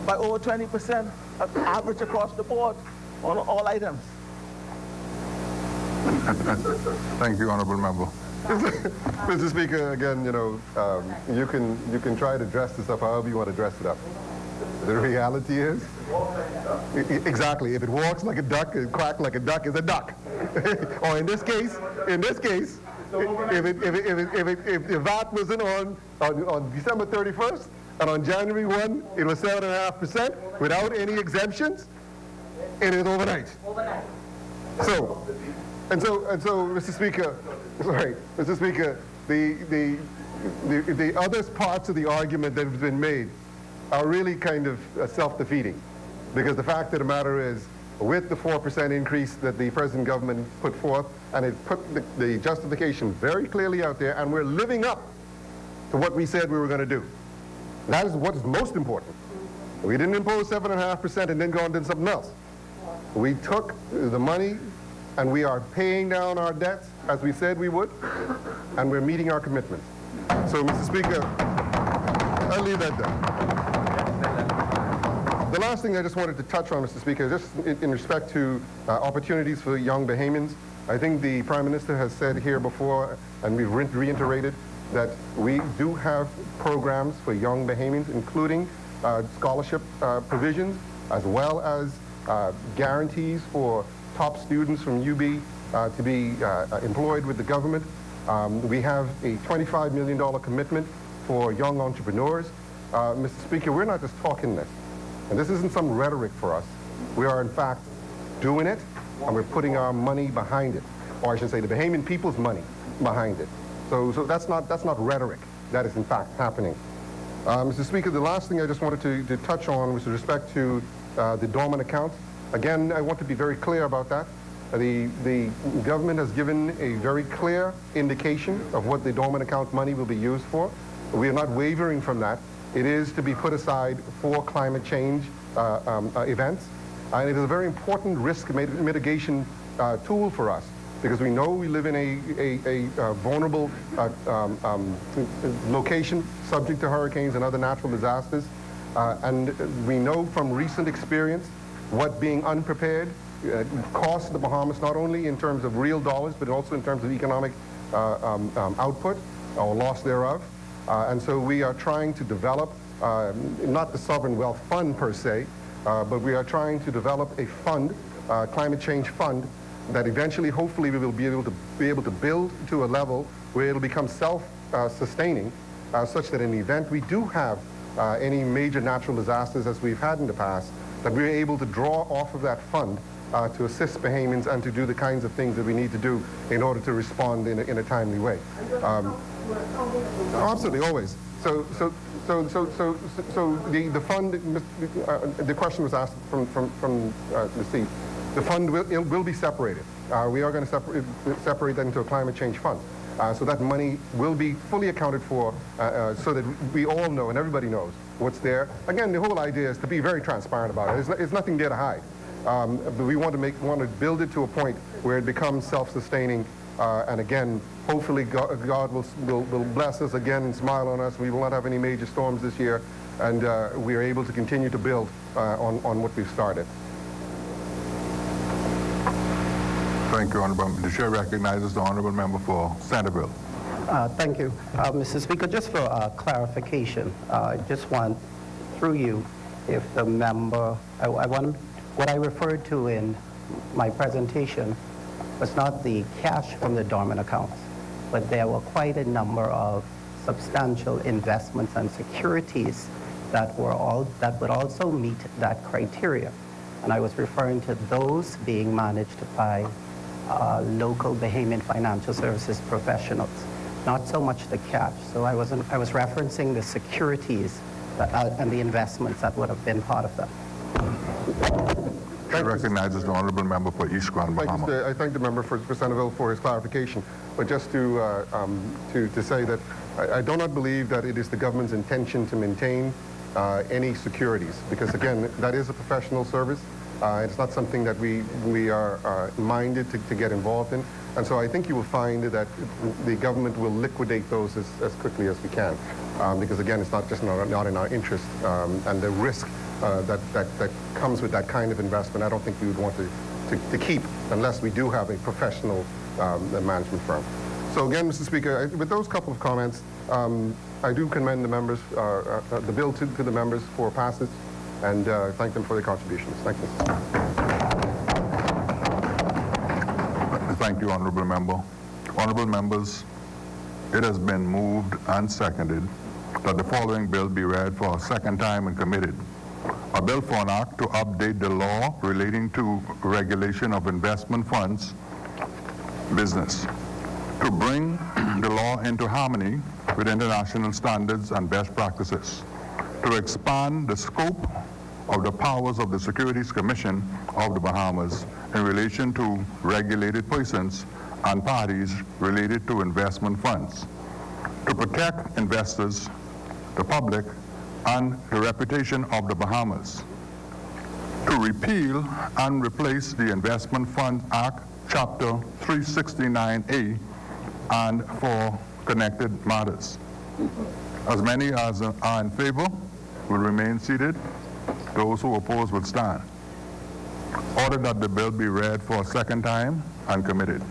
by over 20%, average across the board on all items. Thank you, Honourable Member. Mr. Speaker, again, you can try to dress this up however you want to dress it up. The reality is, exactly, if it walks like a duck and quacks like a duck, it's a duck. Or in this case, if the VAT wasn't on December 31st, and on January 1, it was 7.5% without any exemptions, it is overnight. So, Mr. Speaker, sorry, Mr. Speaker, the other parts of the argument that have been made are really kind of self-defeating, because the fact of the matter is, with the 4% increase that the present government put forth, and it put the justification very clearly out there, and we're living up to what we said we were going to do. That is what is most important. We didn't impose 7.5% and then go and do something else. We took the money and we are paying down our debts as we said we would, and we're meeting our commitments. So, Mr. Speaker, I'll leave that there. The last thing I just wanted to touch on, Mr. Speaker, just in respect to opportunities for young Bahamians, I think the Prime Minister has said here before, and we've reiterated, that we do have programs for young Bahamians, including scholarship provisions, as well as guarantees for top students from UB to be employed with the government. We have a $25 million commitment for young entrepreneurs. Mr. Speaker, we're not just talking this, and this isn't some rhetoric for us. We are, in fact, doing it, and we're putting our money behind it, or I should say the Bahamian people's money behind it. So that's not rhetoric. That is, in fact, happening. Mr. Speaker, the last thing I just wanted to touch on was with respect to the dormant account. Again, I want to be very clear about that. The government has given a very clear indication of what the dormant account money will be used for. We are not wavering from that. It is to be put aside for climate change events. And it is a very important risk mitigation tool for us, because we know we live in a vulnerable location subject to hurricanes and other natural disasters. And we know from recent experience what being unprepared costs the Bahamas, not only in terms of real dollars, but also in terms of economic output or loss thereof. And so we are trying to develop, not the Sovereign Wealth Fund per se, but we are trying to develop a fund, climate change fund, that eventually, hopefully, we will be able to build to a level where it'll become self-sustaining, such that in the event we do have any major natural disasters as we've had in the past, that we're able to draw off of that fund to assist Bahamians and to do the kinds of things that we need to do in order to respond in a timely way. Absolutely, always. So the fund, the question was asked from the seat. The fund will be separated. We are going to separate that into a climate change fund. So that money will be fully accounted for so that we all know and everybody knows what's there. Again, the whole idea is to be very transparent about it. It's nothing there to hide. But we want to build it to a point where it becomes self-sustaining. And again, hopefully God will bless us again and smile on us. We will not have any major storms this year. And we are able to continue to build on what we've started. Thank you, Honourable Member. The Chair recognizes the Honourable Member for Centerville. Thank you. Mr. Speaker, just for clarification, I just want, through you, if the member, what I referred to in my presentation was not the cash from the dormant accounts, but there were quite a number of substantial investments and securities that would also meet that criteria. And I was referring to those being managed by local Bahamian financial services professionals, not so much the cash. So I was referencing the securities and the investments that would have been part of that. Chair recognizes the honourable member for East Grand Bahama. I thank the member for Centerville for his clarification. But just to say that I do not believe that it is the government's intention to maintain any securities, because again, that is a professional service. It's not something that we are minded to get involved in. And so I think you will find that the government will liquidate those as quickly as we can. Because again, it's not in our interest. And the risk that comes with that kind of investment, I don't think we would want to keep unless we do have a professional management firm. So again, Mr. Speaker, with those couple of comments, I do commend the members, the bill to the members for passage, and thank them for their contributions. Thank you. Thank you, honourable member. Honourable members, it has been moved and seconded that the following bill be read for a second time and committed. A bill for an act to update the law relating to regulation of investment funds business, to bring the law into harmony with international standards and best practices, to expand the scope of the powers of the Securities Commission of the Bahamas in relation to regulated persons and parties related to investment funds, to protect investors, the public, and the reputation of the Bahamas, to repeal and replace the Investment Fund Act, Chapter 369A, and for connected matters. As many as are in favor will remain seated. Those who oppose will stand. Order that the bill be read for a second time and committed.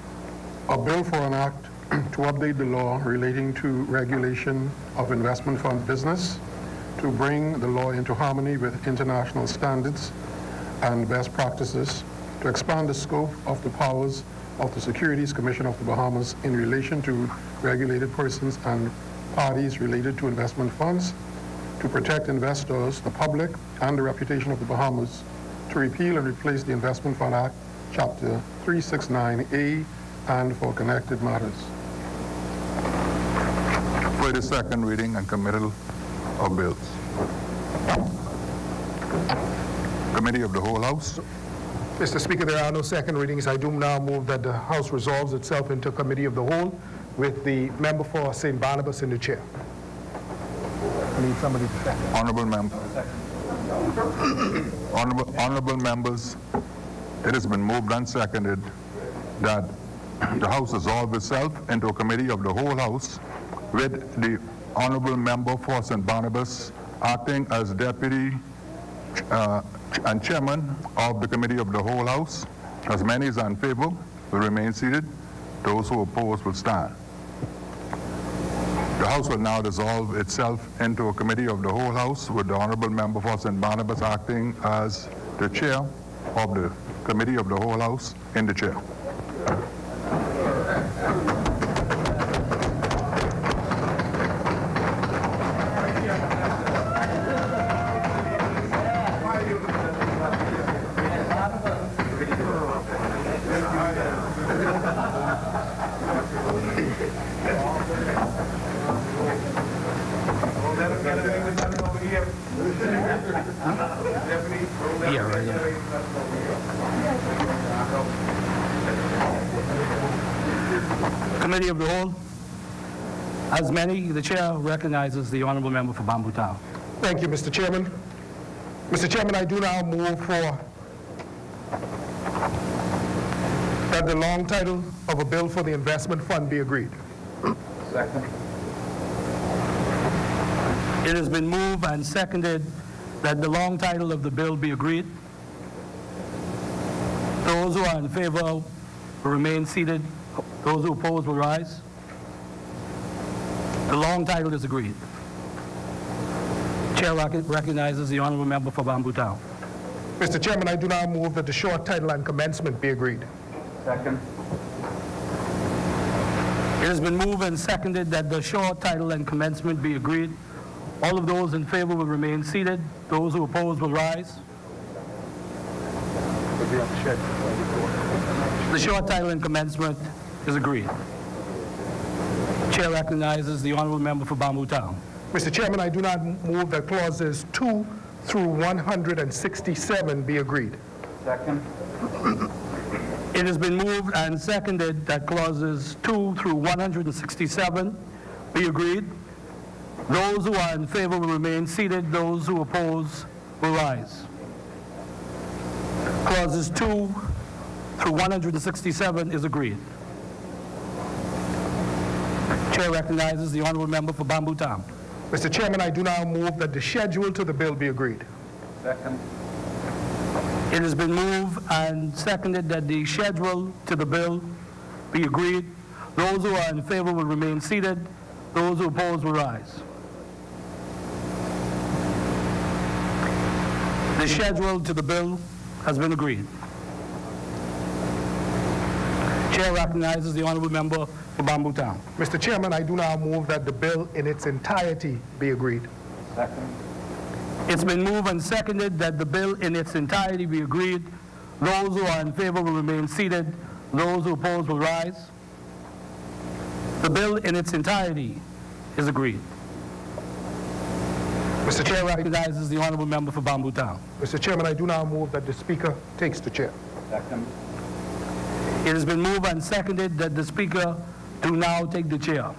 A bill for an act to update the law relating to regulation of investment fund business, to bring the law into harmony with international standards and best practices, to expand the scope of the powers of the Securities Commission of the Bahamas in relation to regulated persons and parties related to investment funds, to protect investors, the public, and the reputation of the Bahamas, to repeal and replace the Investment Fund Act, Chapter 369A, and for connected matters. For the second reading and committal of bills. Committee of the whole House. Mr. Speaker, there are no second readings. I do now move that the House resolves itself into Committee of the Whole with the member for St. Barnabas in the chair. I need somebody to second. Honourable member. Honourable members, it has been moved and seconded that the House resolve itself into a Committee of the whole House with the Honourable member for St. Barnabas acting as Deputy and Chairman of the Committee of the whole House. As many as are in favour will remain seated. Those who oppose will stand. The House will now dissolve itself into a Committee of the whole House with the Honourable member for St. Barnabas acting as the Chair of the Committee of the whole House in the chair. Committee of the Whole. As many, the Chair recognizes the Honourable Member for Bamboo Town. Thank you, Mr. Chairman. Mr. Chairman, I do now move for that the long title of a bill for the investment fund be agreed. Second. It has been moved and seconded that the long title of the bill be agreed. Those who are in favor will remain seated. Those who oppose will rise. The long title is agreed. Chair recognizes the Honourable Member for Bamboo Town. Mr. Chairman, I do now move that the short title and commencement be agreed. Second. It has been moved and seconded that the short title and commencement be agreed. All of those in favor will remain seated. Those who oppose will rise. The short title and commencement is agreed. Chair recognizes the Honourable Member for Bamboo Town. Mr. Chairman, I do not move that clauses 2 through 167 be agreed. Second. It has been moved and seconded that clauses 2 through 167 be agreed. Those who are in favor will remain seated. Those who oppose will rise. Clauses 2 through 167 is agreed. Chair recognizes the honorable member for Bamboo Town. Mr. Chairman, I do now move that the schedule to the bill be agreed. Second. It has been moved and seconded that the schedule to the bill be agreed. Those who are in favor will remain seated. Those who oppose will rise. The schedule to the bill has been agreed. Chair recognizes the honorable member for Bamboo Town. Mr. Chairman, I do now move that the bill in its entirety be agreed. Second. It's been moved and seconded that the bill in its entirety be agreed. Those who are in favor will remain seated. Those who oppose will rise. The bill in its entirety is agreed. Mr. Chair Chairman, recognizes the honorable member for Bamboo Town. Mr. Chairman, I do now move that the Speaker takes the chair. Second. It has been moved and seconded that the Speaker do now take the chair.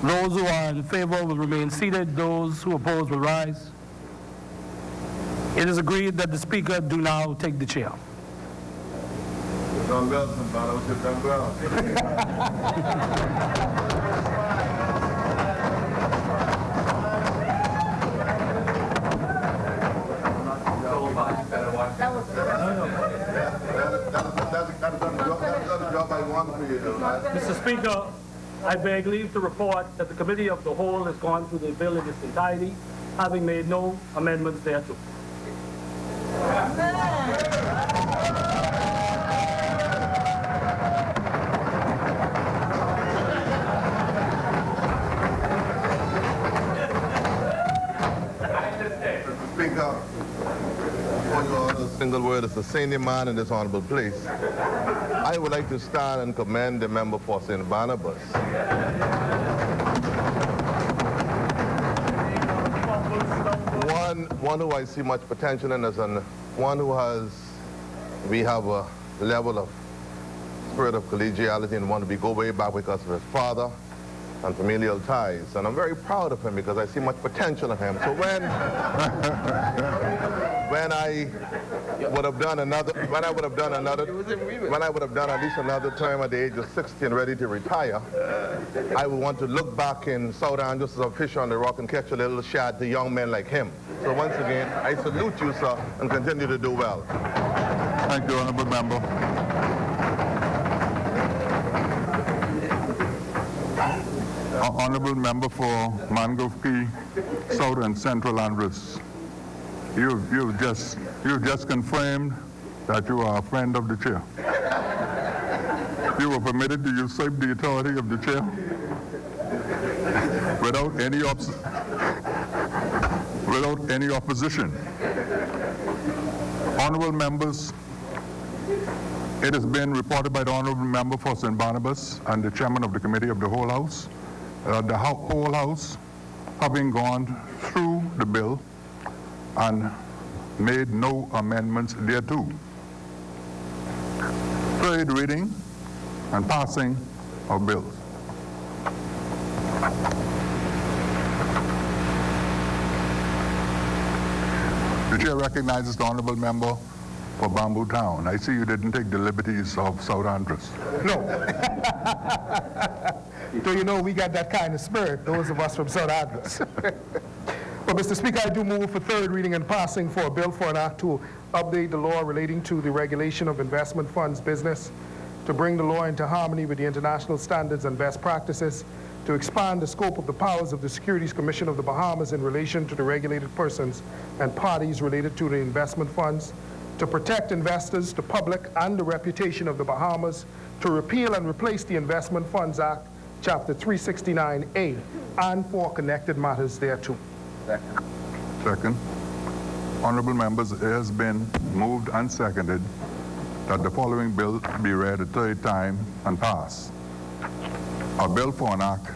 Those who are in favor will remain seated. Those who oppose will rise. It is agreed that the Speaker do now take the chair. Mr. Speaker, I beg leave to report that the Committee of the Whole has gone through the bill in its entirety, having made no amendments thereto. Speaker, before you order a single word as a senior man in this honorable place, I would like to start and commend the member for St. Barnabas. One who I see much potential in is one who we have a level of spirit of collegiality and one we go way back because of his father and familial ties. And I'm very proud of him because I see much potential in him. So when I would have done at least another term at the age of 60 and ready to retire, I would want to look back in South Angeles as a fish on the rock and catch a little shad to young men like him. So once again, I salute you, sir, and continue to do well. Thank you, honorable member. Honorable member for Mangrove Key, South and Central Andres. You've just confirmed that you are a friend of the chair. You were permitted to usurp the authority of the chair without any opposition. Honorable members, it has been reported by the honorable member for St. Barnabas and the chairman of the Committee of the Whole House, the whole House, having gone through the bill and made no amendments thereto. Third reading and passing of bills. The chair recognizes the honorable member for Bamboo Town. I see you didn't take the liberties of South Andres. No. So you know we got that kind of spirit, those of us from South Andres. But Mr. Speaker, I do move for third reading and passing for a bill for an act to update the law relating to the regulation of investment funds business, to bring the law into harmony with the international standards and best practices, to expand the scope of the powers of the Securities Commission of the Bahamas in relation to the regulated persons and parties related to the investment funds, to protect investors, the public, and the reputation of the Bahamas, to repeal and replace the Investment Funds Act, Chapter 369A, and for connected matters thereto. Second. Honorable members, it has been moved and seconded that the following bill be read a third time and passed. A bill for an act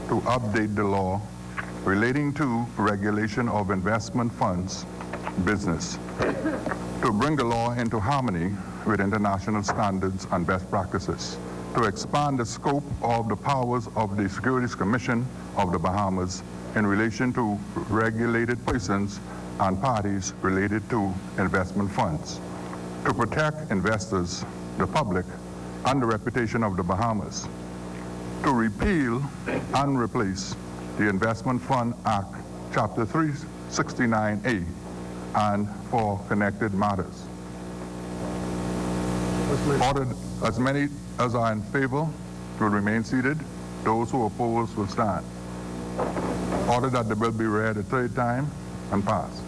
to update the law relating to regulation of investment funds business, to bring the law into harmony with international standards and best practices, to expand the scope of the powers of the Securities Commission of the Bahamas in relation to regulated persons and parties related to investment funds, to protect investors, the public, and the reputation of the Bahamas, to repeal and replace the Investment Fund Act, Chapter 369A, and for connected matters. Ordered, as many as are in favor will remain seated. Those who oppose will stand. Ordered that the bill be read a third time and passed.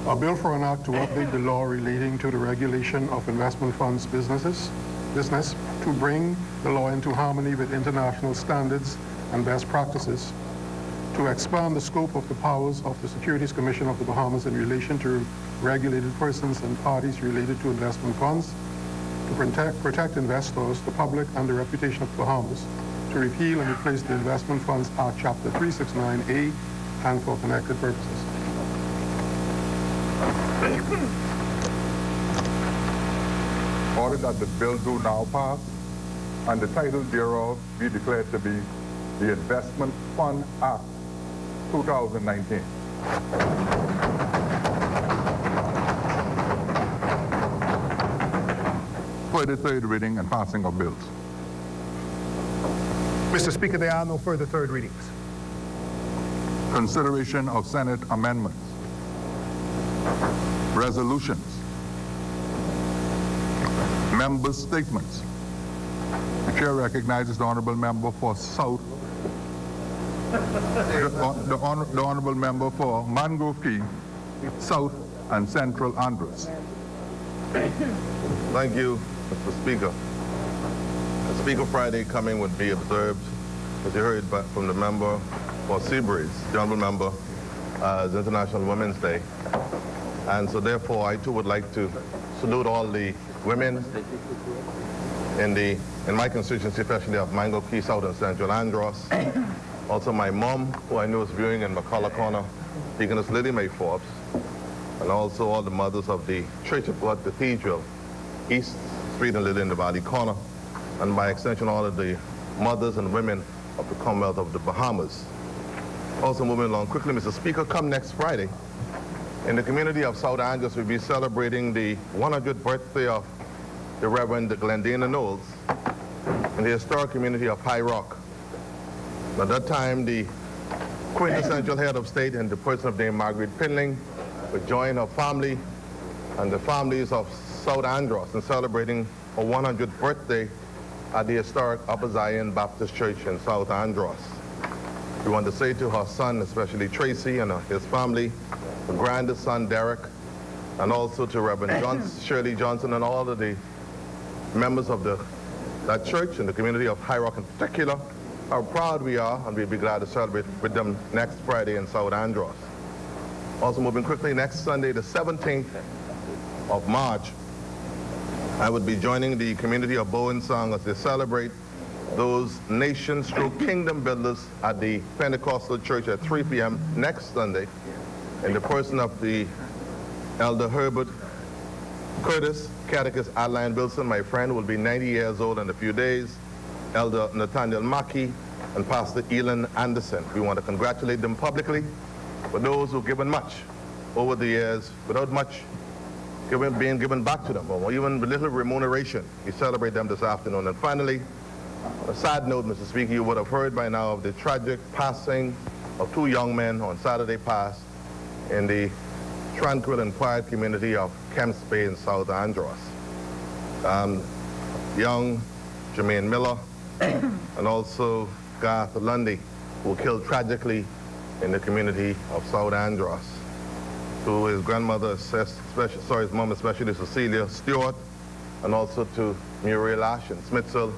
A bill for an act to update the law relating to the regulation of investment funds business to bring the law into harmony with international standards and best practices, to expand the scope of the powers of the Securities Commission of the Bahamas in relation to regulated persons and parties related to investment funds, to protect investors, the public, and the reputation of the Bahamas, to repeal and replace the Investment Funds Act, Chapter 369A, and for connected purposes. Ordered that the bill do now pass, and the title thereof be declared to be the Investment Fund Act, 2019. For the third reading and passing of bills. Mr. Speaker, there are no further third readings. Consideration of Senate amendments, resolutions, member statements. The chair recognizes the honorable member for South, the honorable member for Mangrove Key, South and Central Andros. Thank you, Mr. Speaker. The Speaker Friday coming would be observed, as you heard from the member for Seabreeze, the honorable member, as International Women's Day. And so therefore, I too would like to salute all the women in my constituency, especially of Mango Key, South and Central Andros. Also my mom, who I know is viewing in McCullough Corner, Deaconess Lily Mae Forbes, and also all the mothers of the Church of God Cathedral, East Street and Lily in the Valley Corner, and by extension all of the mothers and women of the Commonwealth of the Bahamas. Also moving along quickly, Mr. Speaker, come next Friday, in the community of South Andros, we'll be celebrating the 100th birthday of the Reverend Glendina Knowles in the historic community of High Rock. At that time, the quintessential head of state and the person of Dame Margaret Pinling would join her family and the families of South Andros in celebrating her 100th birthday at the historic Upper Zion Baptist Church in South Andros. We want to say to her son, especially Tracy and his family, her grandest son Derek, and also to Reverend Shirley Johnson and all of the members of that church and the community of High Rock in particular, how proud we are, and we'll be glad to celebrate with them next Friday in South Andros. Also moving quickly, next Sunday, the 17th of March, I would be joining the community of Bowen Song as they celebrate those nation-kingdom builders at the Pentecostal Church at 3 p.m. next Sunday, in the person of the Elder Herbert Curtis, Catechist Adeline Wilson, my friend, will be 90 years old in a few days, Elder Nathaniel Mackey, and Pastor Elon Anderson. We want to congratulate them publicly for those who've given much over the years without much being given back to them, or even little remuneration. We celebrate them this afternoon. And finally, on a sad note, Mr. Speaker, you would have heard by now of the tragic passing of two young men on Saturday past in the tranquil and quiet community of Kemps Bay in South Andros. Young Jermaine Miller and also Garth Lundy, who were killed tragically in the community of South Andros. To his grandmother, his mom, especially Cecilia Stewart, and also to Muriel Ash and Smitzel.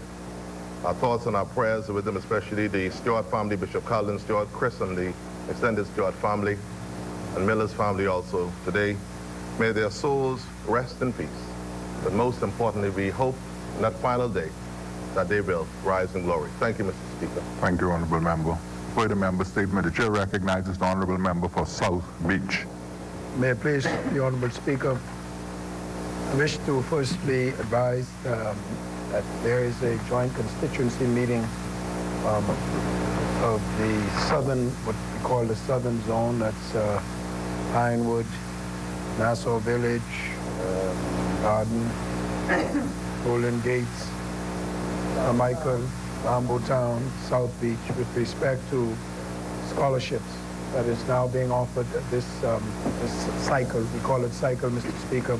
Our thoughts and our prayers are with them, especially the Stewart family, Bishop Calvin Stewart, Chris, and the extended Stewart family, and Miller's family also today. May their souls rest in peace. But most importantly, we hope in that final day that they will rise in glory. Thank you, Mr. Speaker. Thank you, honorable member. For the member statement, the chair recognizes the honorable member for South Beach. May it please the Honorable Speaker, I wish to firstly advise that there is a joint constituency meeting of the southern, what we call the southern zone, that's Pinewood, Nassau Village, Garden, Golden Gates, Michael, Lambeau Town, South Beach, with respect to scholarships that is now being offered this cycle. We call it cycle, Mr. Speaker.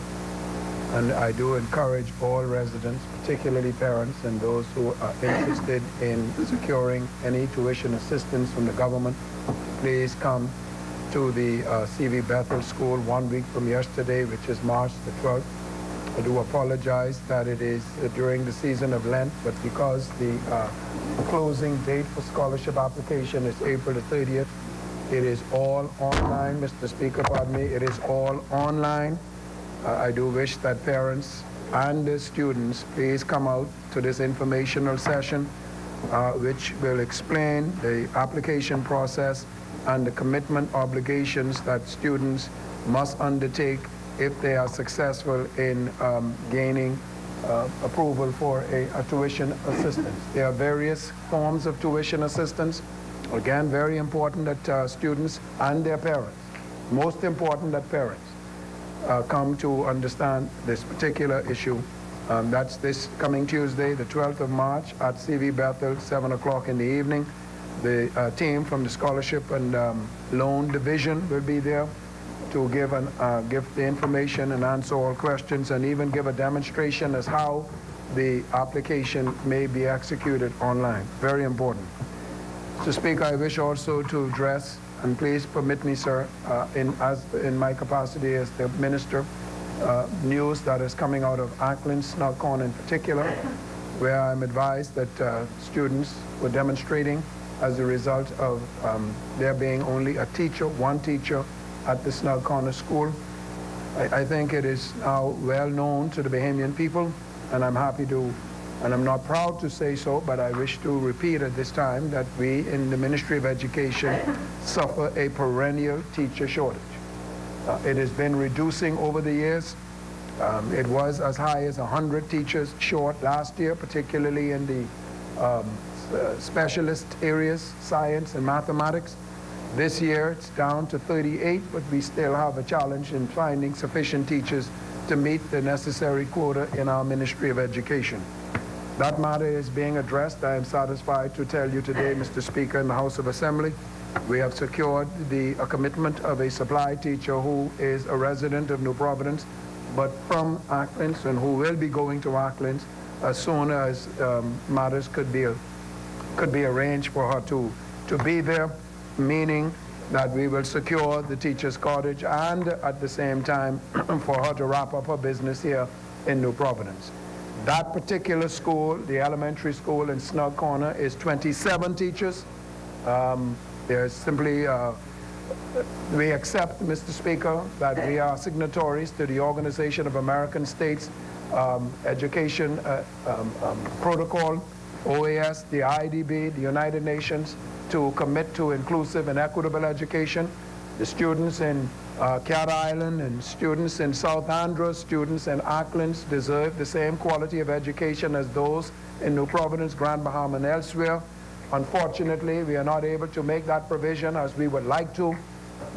And I do encourage all residents, particularly parents and those who are interested in securing any tuition assistance from the government, please come to the C.V. Bethel School 1 week from yesterday, which is March the 12th. I do apologize that it is during the season of Lent, but because the closing date for scholarship application is April the 30th, it is all online, Mr. Speaker, pardon me, it is all online. I do wish that parents and the students please come out to this informational session, which will explain the application process and the commitment obligations that students must undertake if they are successful in gaining approval for a tuition assistance. There are various forms of tuition assistance. Again, very important that students and their parents, most important that parents, come to understand this particular issue. That's this coming Tuesday, the 12th of March at C.V. Bethel, 7 o'clock in the evening. The team from the Scholarship and Loan Division will be there to give the information and answer all questions, and even give a demonstration as how the application may be executed online. Very important. Mr. Speaker, I wish also to address, and please permit me, sir, in my capacity as the minister, news that is coming out of Ackland, Snug Corner in particular, where I'm advised that students were demonstrating as a result of there being only a teacher, one teacher at the Snug Corner School. I think it is now well known to the Bahamian people, and I'm happy to, and I'm not proud to say so, but I wish to repeat at this time that we in the Ministry of Education suffer a perennial teacher shortage. It has been reducing over the years. It was as high as 100 teachers short last year, particularly in the specialist areas, science and mathematics. This year it's down to 38, but we still have a challenge in finding sufficient teachers to meet the necessary quota in our Ministry of Education. That matter is being addressed. I am satisfied to tell you today, Mr. Speaker, in the House of Assembly, we have secured a commitment of a supply teacher who is a resident of New Providence, but from Acklands, and who will be going to Acklands as soon as matters could be arranged for her to be there, meaning that we will secure the teacher's cottage and at the same time for her to wrap up her business here in New Providence. That particular school, the elementary school in Snug Corner, is 27 teachers. There's simply, we accept, Mr. Speaker, that we are signatories to the Organization of American States Education Protocol, OAS, the IDB, the United Nations, to commit to inclusive and equitable education. The students in Cat Island and students in South Andros, students in Acklands deserve the same quality of education as those in New Providence, Grand Bahama, and elsewhere. Unfortunately, we are not able to make that provision as we would like to.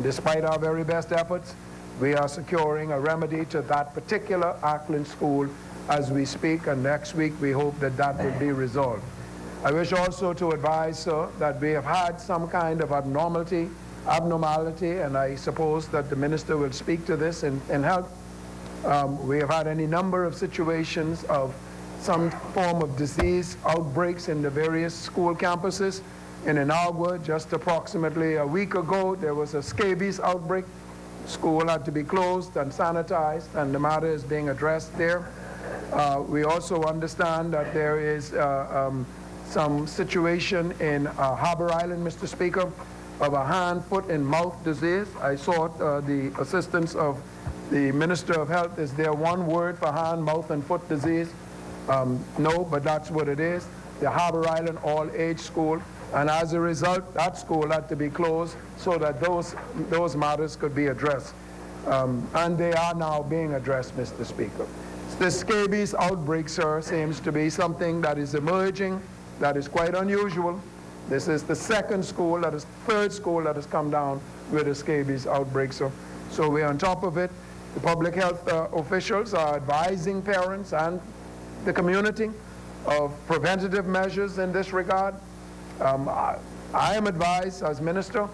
Despite our very best efforts, we are securing a remedy to that particular Ackland school as we speak, and next week we hope that that will be resolved. I wish also to advise, sir, that we have had some kind of abnormality, and I suppose that the minister will speak to this in help. We have had any number of situations of some form of disease outbreaks in the various school campuses. In Inagua, just approximately a week ago, there was a scabies outbreak. School had to be closed and sanitized, and the matter is being addressed there. We also understand that there is some situation in Harbor Island, Mr. Speaker, of a hand, foot, and mouth disease. I sought the assistance of the Minister of Health. Is there one word for hand, mouth, and foot disease? No, but that's what it is. The Harbor Island all-age school, and as a result, that school had to be closed so that those matters could be addressed. and they are now being addressed, Mr. Speaker. The scabies outbreak, sir, seems to be something that is emerging, that is quite unusual. This is the third school that has come down with a scabies outbreak, so we're on top of it. The public health officials are advising parents and the community of preventative measures in this regard. I am advised as minister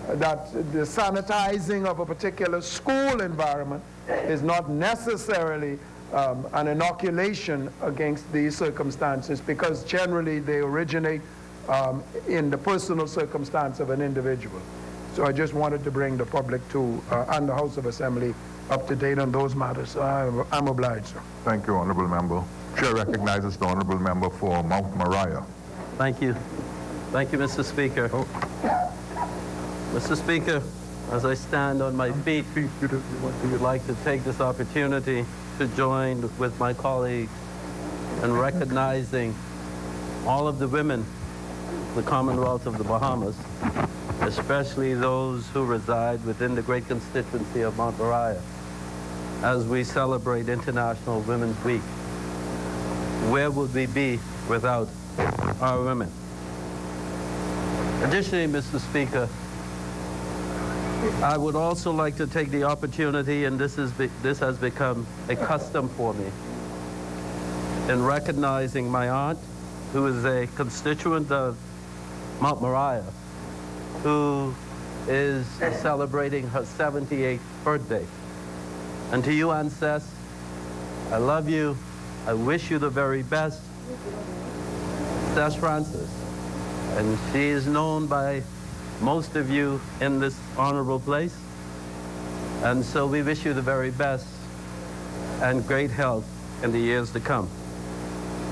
that the sanitizing of a particular school environment is not necessarily an inoculation against these circumstances, because generally they originate in the personal circumstance of an individual. So I just wanted to bring the public to and the House of Assembly up to date on those matters. I'm obliged, sir. Thank you, Honourable Member. Chair recognizes the Honourable Member for Mount Moriah. Thank you. Thank you, Mr. Speaker. Mr. Speaker, as I stand on my feet, I would like to take this opportunity to join with my colleagues in recognizing all of the women in the Commonwealth of the Bahamas, especially those who reside within the great constituency of Mount Moriah, as we celebrate International Women's Week. Where would we be without our women? Additionally, Mr. Speaker, I would also like to take the opportunity, and this has become a custom for me, in recognizing my aunt, who is a constituent of Mount Moriah, who is celebrating her 78th birthday. And to you, Aunt Cess, I love you. I wish you the very best. Cess Francis. And she is known by most of you in this honorable place. And so we wish you the very best and great health in the years to come.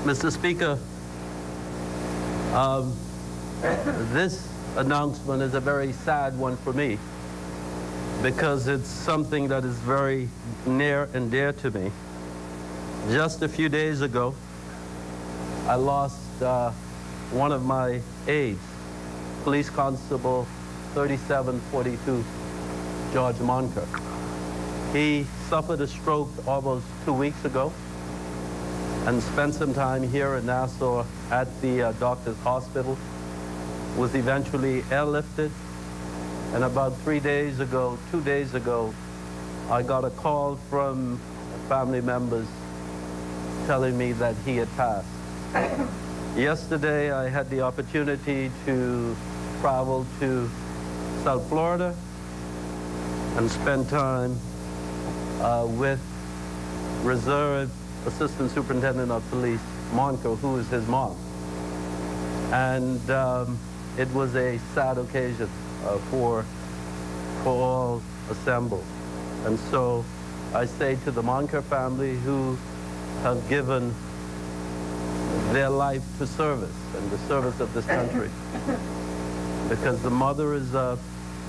Mr. Speaker, this announcement is a very sad one for me, because it's something that is very near and dear to me. Just a few days ago, I lost one of my aides, Police Constable 3742 George Monker. He suffered a stroke almost 2 weeks ago and spent some time here in Nassau at the doctor's hospital, was eventually airlifted, and about 2 days ago, I got a call from family members telling me that he had passed. Yesterday, I had the opportunity to travel to South Florida and spend time with Reserve Assistant Superintendent of Police Monker, who is his mom. And it was a sad occasion for all assembled. And so I say to the Monker family, who have given their life to service and the service of this country, because the mother is a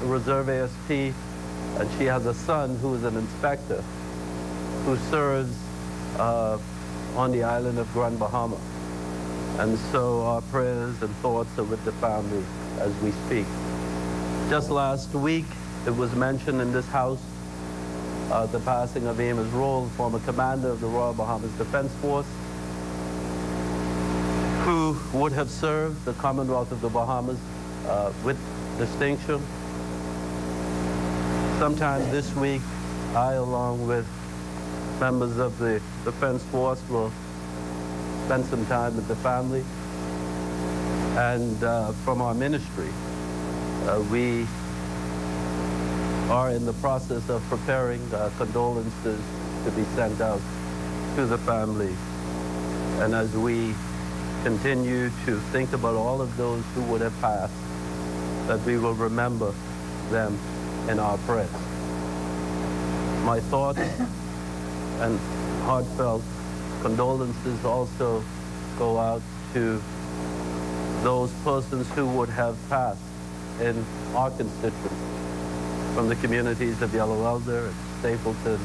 Reserve ASP, and she has a son who is an inspector who serves on the island of Grand Bahama. And so our prayers and thoughts are with the family as we speak. Just last week, it was mentioned in this house the passing of Amos Roll, former commander of the Royal Bahamas Defense Force, who would have served the Commonwealth of the Bahamas with distinction. Sometime this week, I, along with members of the Defense Force, will spend some time with the family. And from our ministry, we are in the process of preparing condolences to be sent out to the family. And as we continue to think about all of those who would have passed, that we will remember them in our prayers. My thoughts and heartfelt condolences also go out to those persons who would have passed in our constituency, from the communities of Yellow Elder, Stapleton,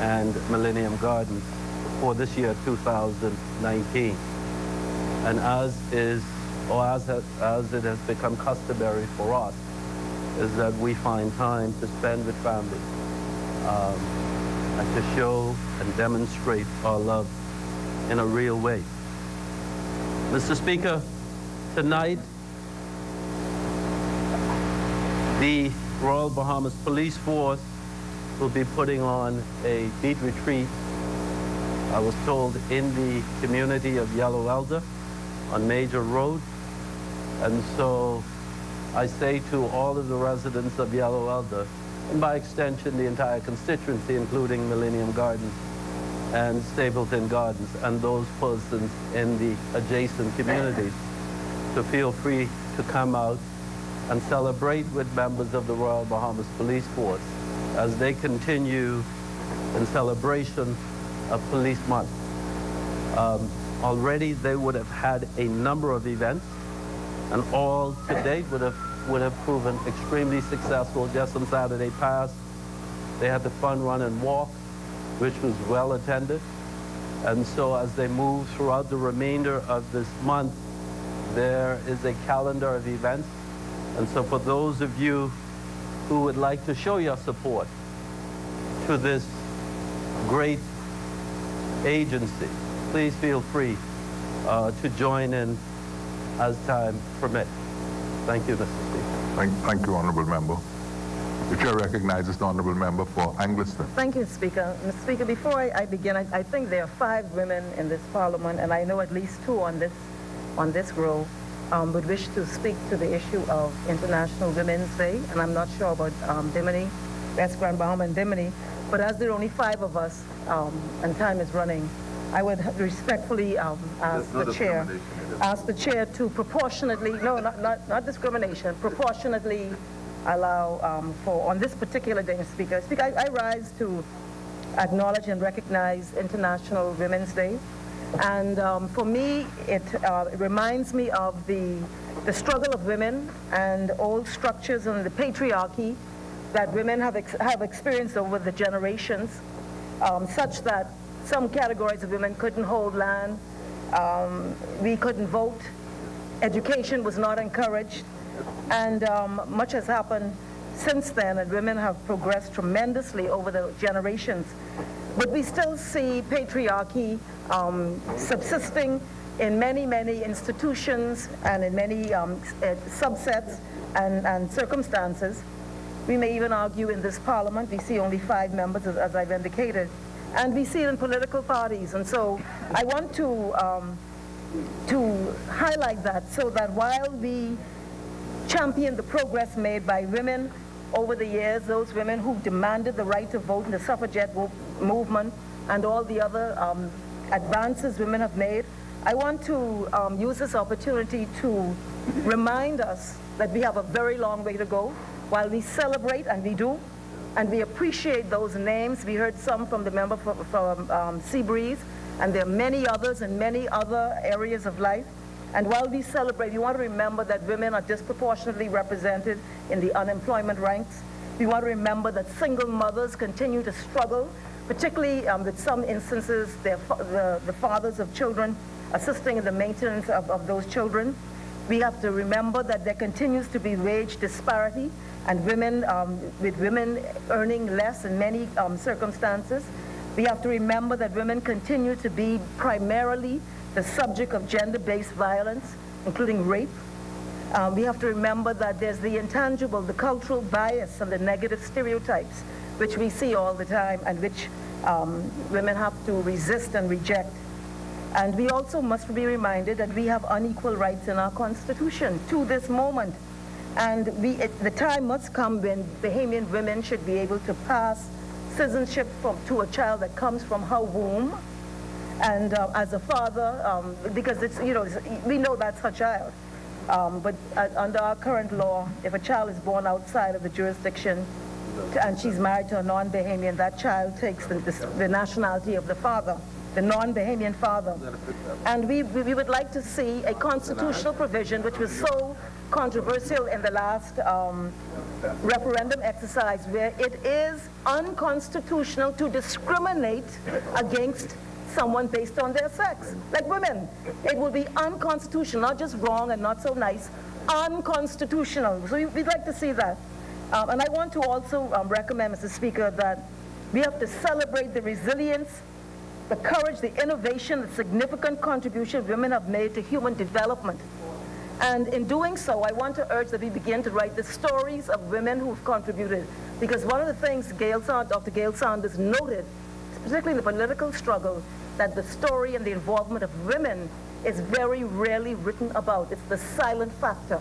and Millennium Gardens for this year, 2019. And as it has become customary for us, is that we find time to spend with family and to show and demonstrate our love in a real way. Mr. Speaker, tonight, the Royal Bahamas Police Force will be putting on a beat retreat, I was told, in the community of Yellow Elder on Major Road. And so I say to all of the residents of Yellow Elder, and by extension the entire constituency, including Millennium Gardens and Stapleton Gardens, and those persons in the adjacent communities, to feel free to come out and celebrate with members of the Royal Bahamas Police Force as they continue in celebration of Police Month. Already they would have had a number of events, and all to date would have proven extremely successful. Just on Saturday past, they had the fun run and walk, which was well attended. And so as they move throughout the remainder of this month, there is a calendar of events. And so for those of you who would like to show your support to this great agency, please feel free to join in as time permits. Thank you, Mr. Speaker. Thank you, Honourable Member. The Chair recognizes the Honourable Member for Angliston. Thank you, Speaker. Mr. Speaker, before I begin, I think there are 5 women in this Parliament, and I know at least 2 on this row would wish to speak to the issue of International Women's Day, and I'm not sure about Bimini, West Grand Bahama and Bimini, but as there are only 5 of us and time is running, I would respectfully ask the chair to proportionately, no, not discrimination, proportionately allow for, on this particular day, Mr. Speaker. Speaker, I rise to acknowledge and recognize International Women's Day. And for me, it reminds me of the struggle of women and old structures and the patriarchy that women have experienced over the generations, such that some categories of women couldn't hold land, we couldn't vote, education was not encouraged, and much has happened since then, and women have progressed tremendously over the generations. But we still see patriarchy subsisting in many, many institutions and in many subsets and circumstances. We may even argue in this Parliament, we see only 5 members, as I've indicated, and we see it in political parties. And so I want to highlight that, so that while we champion the progress made by women over the years, those women who demanded the right to vote in the suffragette movement and all the other advances women have made, I want to use this opportunity to remind us that we have a very long way to go. While we celebrate, and we do, and we appreciate those names, we heard some from the member from Seabreeze, and there are many others in many other areas of life. And while we celebrate, we want to remember that women are disproportionately represented in the unemployment ranks. We want to remember that single mothers continue to struggle, particularly with some instances, the fathers of children assisting in the maintenance of those children. We have to remember that there continues to be wage disparity, and women, with women earning less in many circumstances. We have to remember that women continue to be primarily the subject of gender-based violence, including rape. We have to remember that there's the intangible, the cultural bias and the negative stereotypes, which we see all the time and which women have to resist and reject. And we also must be reminded that we have unequal rights in our Constitution to this moment. And the time must come when Bahamian women should be able to pass citizenship to a child that comes from her womb. And as a father, because it's, we know that's her child. But under our current law, if a child is born outside of the jurisdiction and she's married to a non-Bahamian, that child takes the nationality of the father, the non-Bahamian father. And we would like to see a constitutional provision, which was so controversial in the last referendum exercise, where it is unconstitutional to discriminate against someone based on their sex, like women. It will be unconstitutional, not just wrong and not so nice, unconstitutional. So we'd like to see that. And I want to also recommend, Mr. Speaker, that We have to celebrate the resilience, the courage, the innovation, the significant contribution women have made to human development. And in doing so, I want to urge that we begin to write the stories of women who've contributed. Because one of the things Dr. Gail Sanders noted, particularly in the political struggle, that the story and the involvement of women is very rarely written about. It's the silent factor.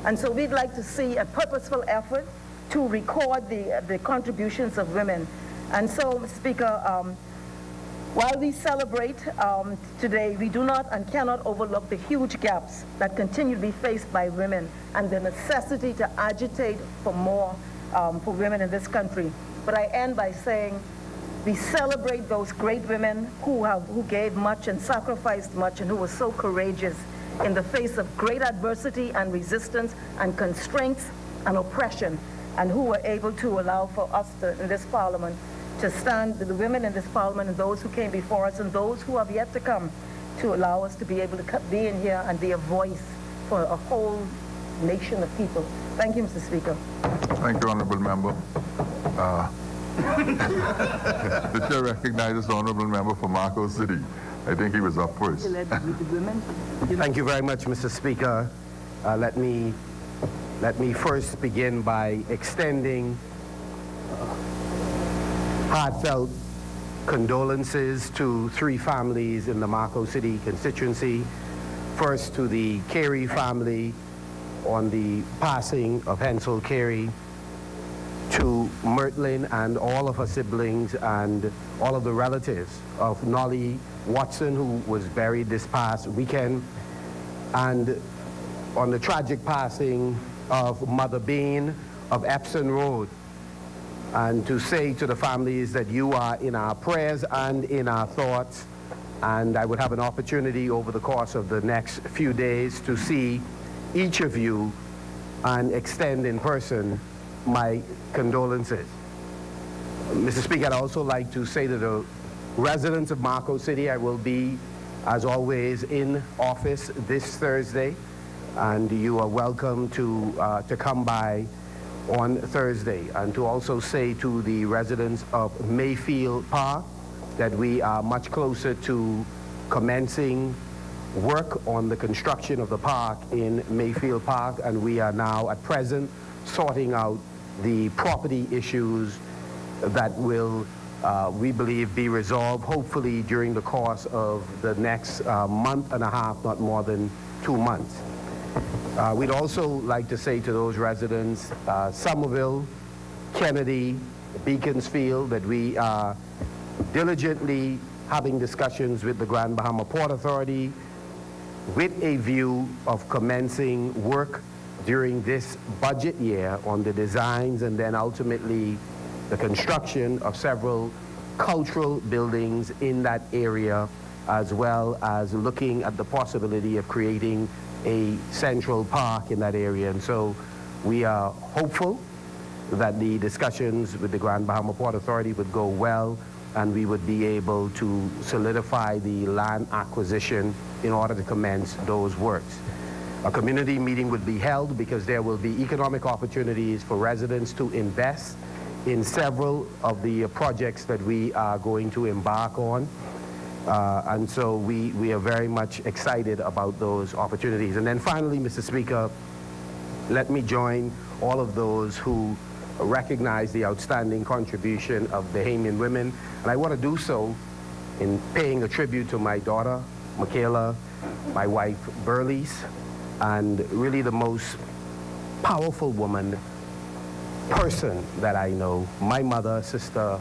And so we'd like to see a purposeful effort to record the contributions of women. And so, Mr. Speaker, while we celebrate today, we do not and cannot overlook the huge gaps that continue to be faced by women and the necessity to agitate for more for women in this country. But I end by saying we celebrate those great women who gave much and sacrificed much and who were so courageous in the face of great adversity and resistance and constraints and oppression, and who were able to allow for us in this Parliament to stand, the women in this Parliament and those who came before us and those who have yet to come, to allow us to be able to be in here and be a voice for a whole nation of people. Thank you, Mr. Speaker. Thank you, Honourable Member. The chair recognizes the Honourable Member for Marco City. I think he was up first. Thank you very much, Mr. Speaker. Let me first begin by extending heartfelt condolences to 3 families in the Marco City constituency. First, to the Carey family on the passing of Hensel Carey, to Mertlin and all of her siblings and all of the relatives of Nolly Watson, who was buried this past weekend, and on the tragic passing of Mother Bean of Epsom Road. And to say to the families that you are in our prayers and in our thoughts, and I would have an opportunity over the course of the next few days to see each of you and extend in person my condolences. Mr. Speaker, I'd also like to say to the residents of Marco City, I will be, as always, in office this Thursday, and you are welcome to come by on Thursday. And to also say to the residents of Mayfield Park that we are much closer to commencing work on the construction of the park in Mayfield Park, and we are now at present sorting out the property issues that will, we believe, be resolved hopefully during the course of the next month and a half, not more than 2 months. We'd also like to say to those residents, Somerville, Kennedy, Beaconsfield, that we are diligently having discussions with the Grand Bahama Port Authority with a view of commencing work during this budget year on the designs and then ultimately the construction of several cultural buildings in that area, as well as looking at the possibility of creating a central park in that area. And so we are hopeful that the discussions with the Grand Bahama Port Authority would go well and we would be able to solidify the land acquisition in order to commence those works. A community meeting would be held because there will be economic opportunities for residents to invest in several of the projects that we are going to embark on. And so we are very much excited about those opportunities. And then finally, Mr. Speaker, let me join all of those who recognize the outstanding contribution of Bahamian women. And I want to do so in paying a tribute to my daughter, Michaela, my wife, Burleys, and really the most powerful person that I know, my mother, Sister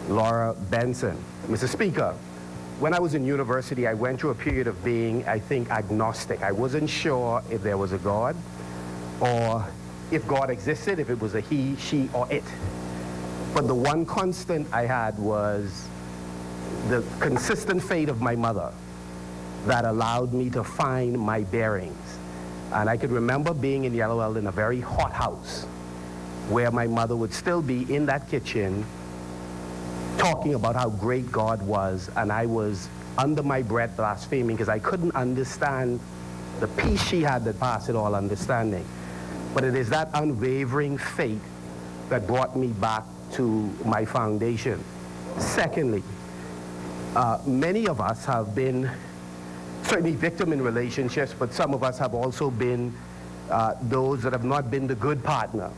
Laura Benson. Mr. Speaker, when I was in university, I went through a period of being, I think, agnostic. I wasn't sure if there was a God or if God existed, if it was a he, she, or it. But the one constant I had was the consistent faith of my mother that allowed me to find my bearings. And I could remember being in Yellowell in a very hot house where my mother would still be in that kitchen talking about how great God was, and I was under my breath blaspheming because I couldn't understand the peace she had that passed all understanding. But it is that unwavering faith that brought me back to my foundation. Secondly, many of us have been certainly victim in relationships, but some of us have also been those that have not been the good partner.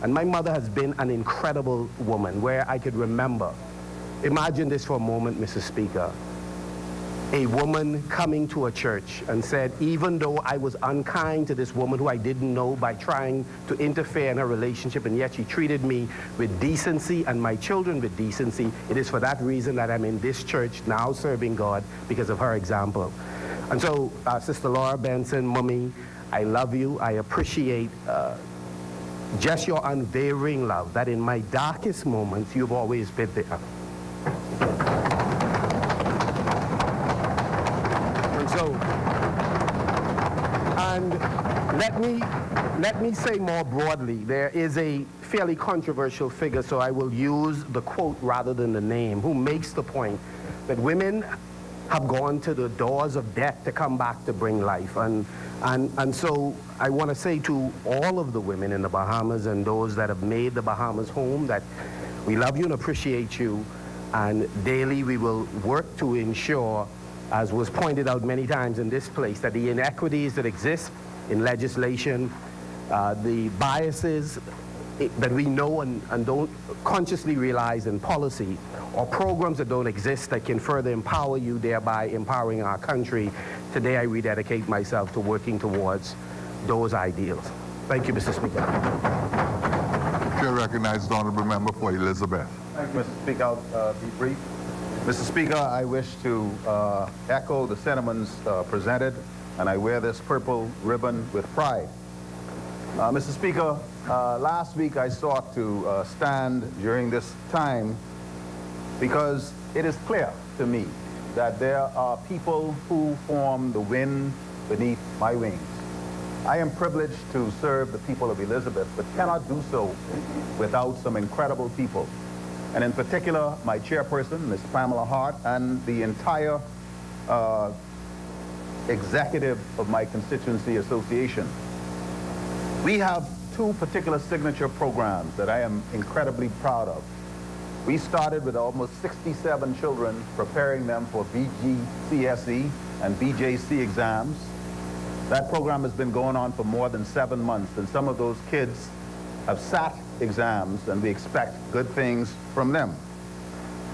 And my mother has been an incredible woman, where I could remember. Imagine this for a moment, Mr. Speaker. A woman coming to a church and said, even though I was unkind to this woman who I didn't know by trying to interfere in her relationship, and yet she treated me with decency and my children with decency, it is for that reason that I'm in this church now serving God, because of her example. And so, Sister Laura Benson, Mummy, I love you. I appreciate just your unwavering love, that in my darkest moments, you've always been there. And let me say more broadly, there is a fairly controversial figure, so I will use the quote rather than the name, who makes the point that women have gone to the doors of death to come back to bring life. And so I want to say to all of the women in the Bahamas and those that have made the Bahamas home that we love you and appreciate you, and daily we will work to ensure, as was pointed out many times in this place, that the inequities that exist in legislation, the biases that we know and don't consciously realize in policy, or programs that don't exist that can further empower you, thereby empowering our country. Today I rededicate myself to working towards those ideals. Thank you, Mr. Speaker. The chair recognizes the honourable member for Elizabeth. Thank you, Mr. Speaker. I'll be brief. Mr. Speaker, I wish to echo the sentiments presented, and I wear this purple ribbon with pride. Mr. Speaker, last week I sought to stand during this time because it is clear to me that there are people who form the wind beneath my wings. I am privileged to serve the people of Elizabeth, but cannot do so without some incredible people. And in particular, my chairperson, Ms. Pamela Hart, and the entire executive of my constituency association. We have two particular signature programs that I am incredibly proud of. We started with almost 67 children, preparing them for BGCSE and BJC exams. That program has been going on for more than 7 months, and some of those kids have sat exams, and we expect good things from them.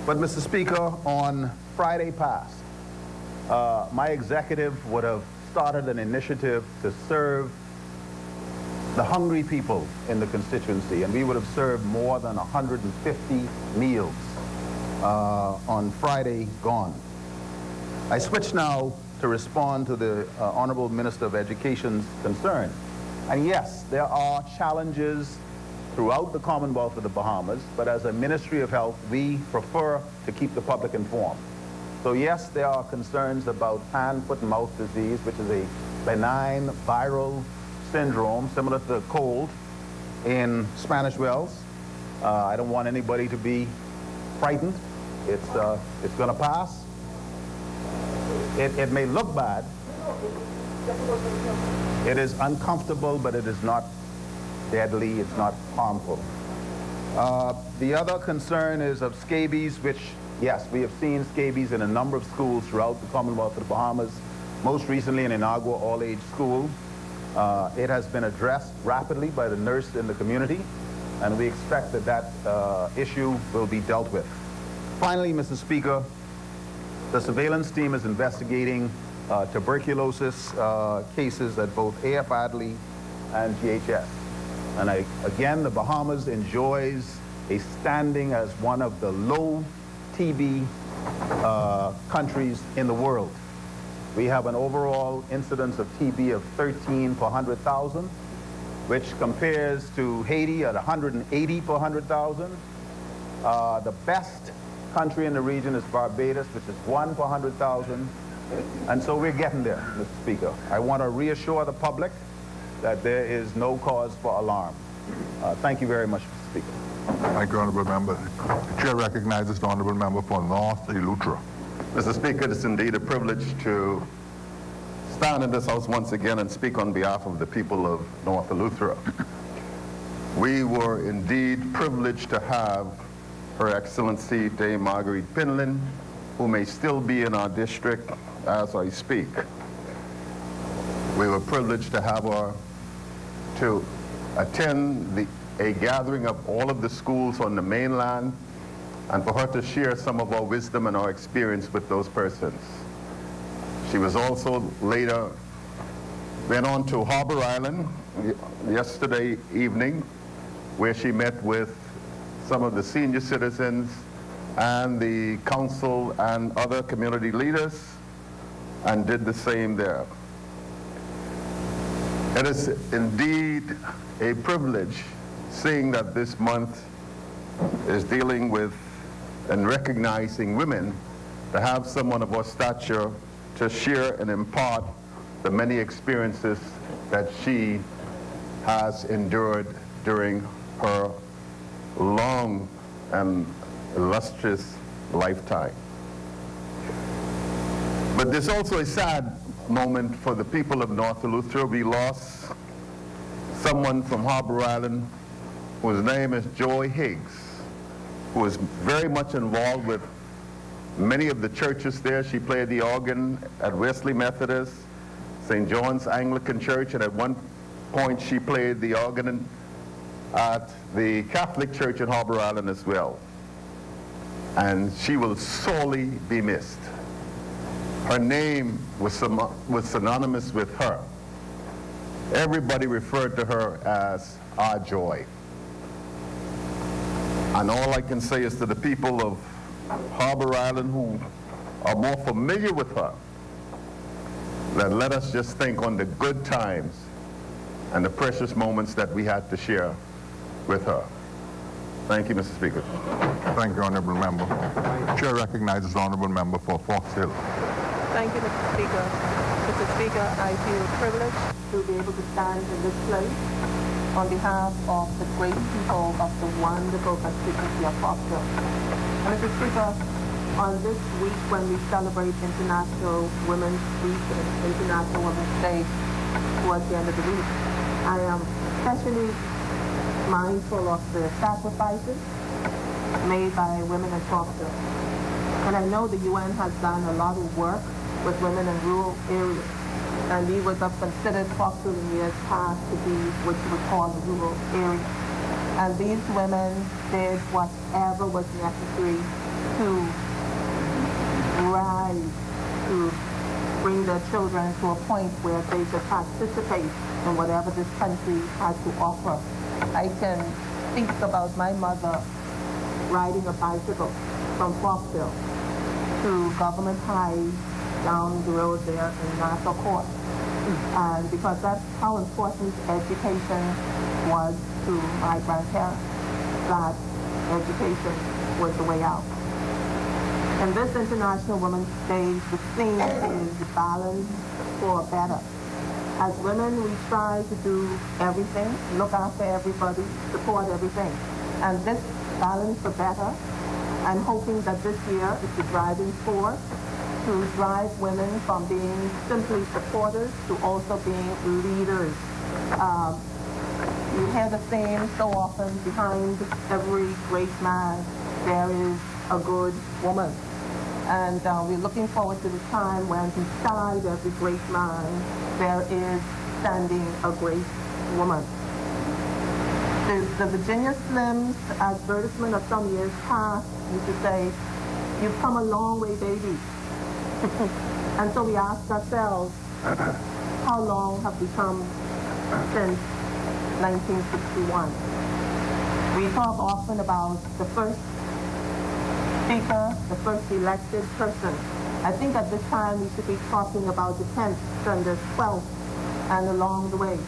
But, Mr. Speaker, on Friday past, my executive would have started an initiative to serve the hungry people in the constituency, and we would have served more than 150 meals on Friday gone. I switch now to respond to the Honorable Minister of Education's concern. And yes, there are challenges throughout the Commonwealth of the Bahamas, but as a Ministry of Health, we prefer to keep the public informed. So yes, there are concerns about hand, foot, and mouth disease, which is a benign viral syndrome similar to the cold in Spanish Wells. I don't want anybody to be frightened. It's going to pass. It may look bad. It is uncomfortable, but it is not deadly. It's not harmful. The other concern is of scabies, which, yes, we have seen scabies in a number of schools throughout the Commonwealth of the Bahamas, most recently in Inagua all-age school. It has been addressed rapidly by the nurse in the community, and we expect that that issue will be dealt with. Finally, Mr. Speaker, the surveillance team is investigating tuberculosis cases at both A.F. Adley and GHS. And again, the Bahamas enjoys a standing as one of the low TB countries in the world. We have an overall incidence of TB of 13 per 100,000, which compares to Haiti at 180 per 100,000. The best country in the region is Barbados, which is 1 per 100,000. And so we're getting there, Mr. Speaker. I want to reassure the public that there is no cause for alarm. Thank you very much, Mr. Speaker. Thank you, Honourable Member. The Chair recognizes the Honourable Member for North Eleuthera. Mr. Speaker, it is indeed a privilege to stand in this House once again and speak on behalf of the people of North Eleuthera. We were indeed privileged to have Her Excellency Dame Marguerite Pinlan, who may still be in our district as I speak. We were privileged to have her to attend a gathering of all of the schools on the mainland and for her to share some of our wisdom and our experience with those persons. She was also later went on to Harbor Island yesterday evening, where she met with some of the senior citizens and the council and other community leaders, and did the same there. It is indeed a privilege, seeing that this month is dealing with and recognizing women, to have someone of our stature to share and impart the many experiences that she has endured during her long and illustrious lifetime. But there's also a sad moment for the people of North Eleuthera. We lost someone from Harbor Island whose name is Joy Higgs, who was very much involved with many of the churches there. She played the organ at Wesley Methodist, St. John's Anglican Church, and at one point she played the organ at the Catholic Church in Harbor Island as well. And she will sorely be missed. Her name was synonymous with her. Everybody referred to her as our Joy. And all I can say is to the people of Harbor Island who are more familiar with her, that let us just think on the good times and the precious moments that we had to share with her. Thank you, Mr. Speaker. Thank you, Honorable Member. Chair recognizes the Honorable Member for Fox Hill. Thank you, Mr. Speaker. Mr. Speaker, I feel privileged to be able to stand in this place on behalf of the great people of the wonderful constituency of Fox Hill. And Mr. Speaker, on this week when we celebrate International Women's Week and International Women's Day towards the end of the week, I am especially mindful of the sacrifices made by women in Fox Hill. And I know the UN has done a lot of work with women in rural areas. And we would have considered Fox Hill in years past to be what you would call a rural area. And these women did whatever was necessary to rise, to bring their children to a point where they could participate in whatever this country had to offer. I can think about my mother riding a bicycle from Fox Hill to Government High down the road there in Nassau Court. And because that's how important education was to my grandparents, that education was the way out. And this International Women's Day, the theme is balance for better. As women, we try to do everything, look after everybody, support everything. And this balance for better, I'm hoping that this year is the driving force to drive women from being simply supporters to also being leaders. You hear the saying so often, behind every great man, there is a good woman. And we're looking forward to the time when beside every great man, there is standing a great woman. The Virginia Slims advertisement of some years past used to say, "You've come a long way, baby." And so we asked ourselves, how long have we come since 1961? We talk often about the first speaker, the first elected person. I think at this time we should be talking about the 10th and the 12th, and along the way.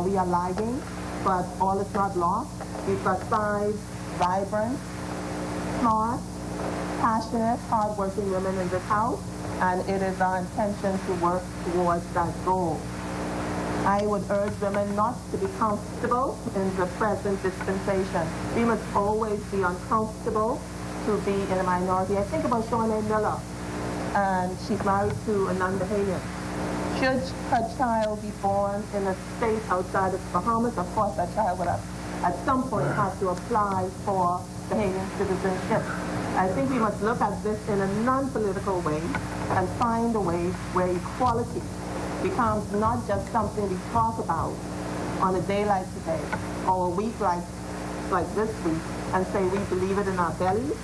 We are lagging, but all is not lost. We've got 5 vibrant, smart, passionate, hardworking women in this House, and it is our intention to work towards that goal. I would urge women not to be comfortable in the present dispensation. We must always be uncomfortable to be in a minority. I think about Shawnee Miller, and she's married to a non-Bahamian. Should her child be born in a state outside of the Bahamas, of course that child would have at some point have to apply for Bahamian citizenship. I think we must look at this in a non-political way and find a way where equality becomes not just something we talk about on a day like today or a week like this week and say we believe it in our bellies,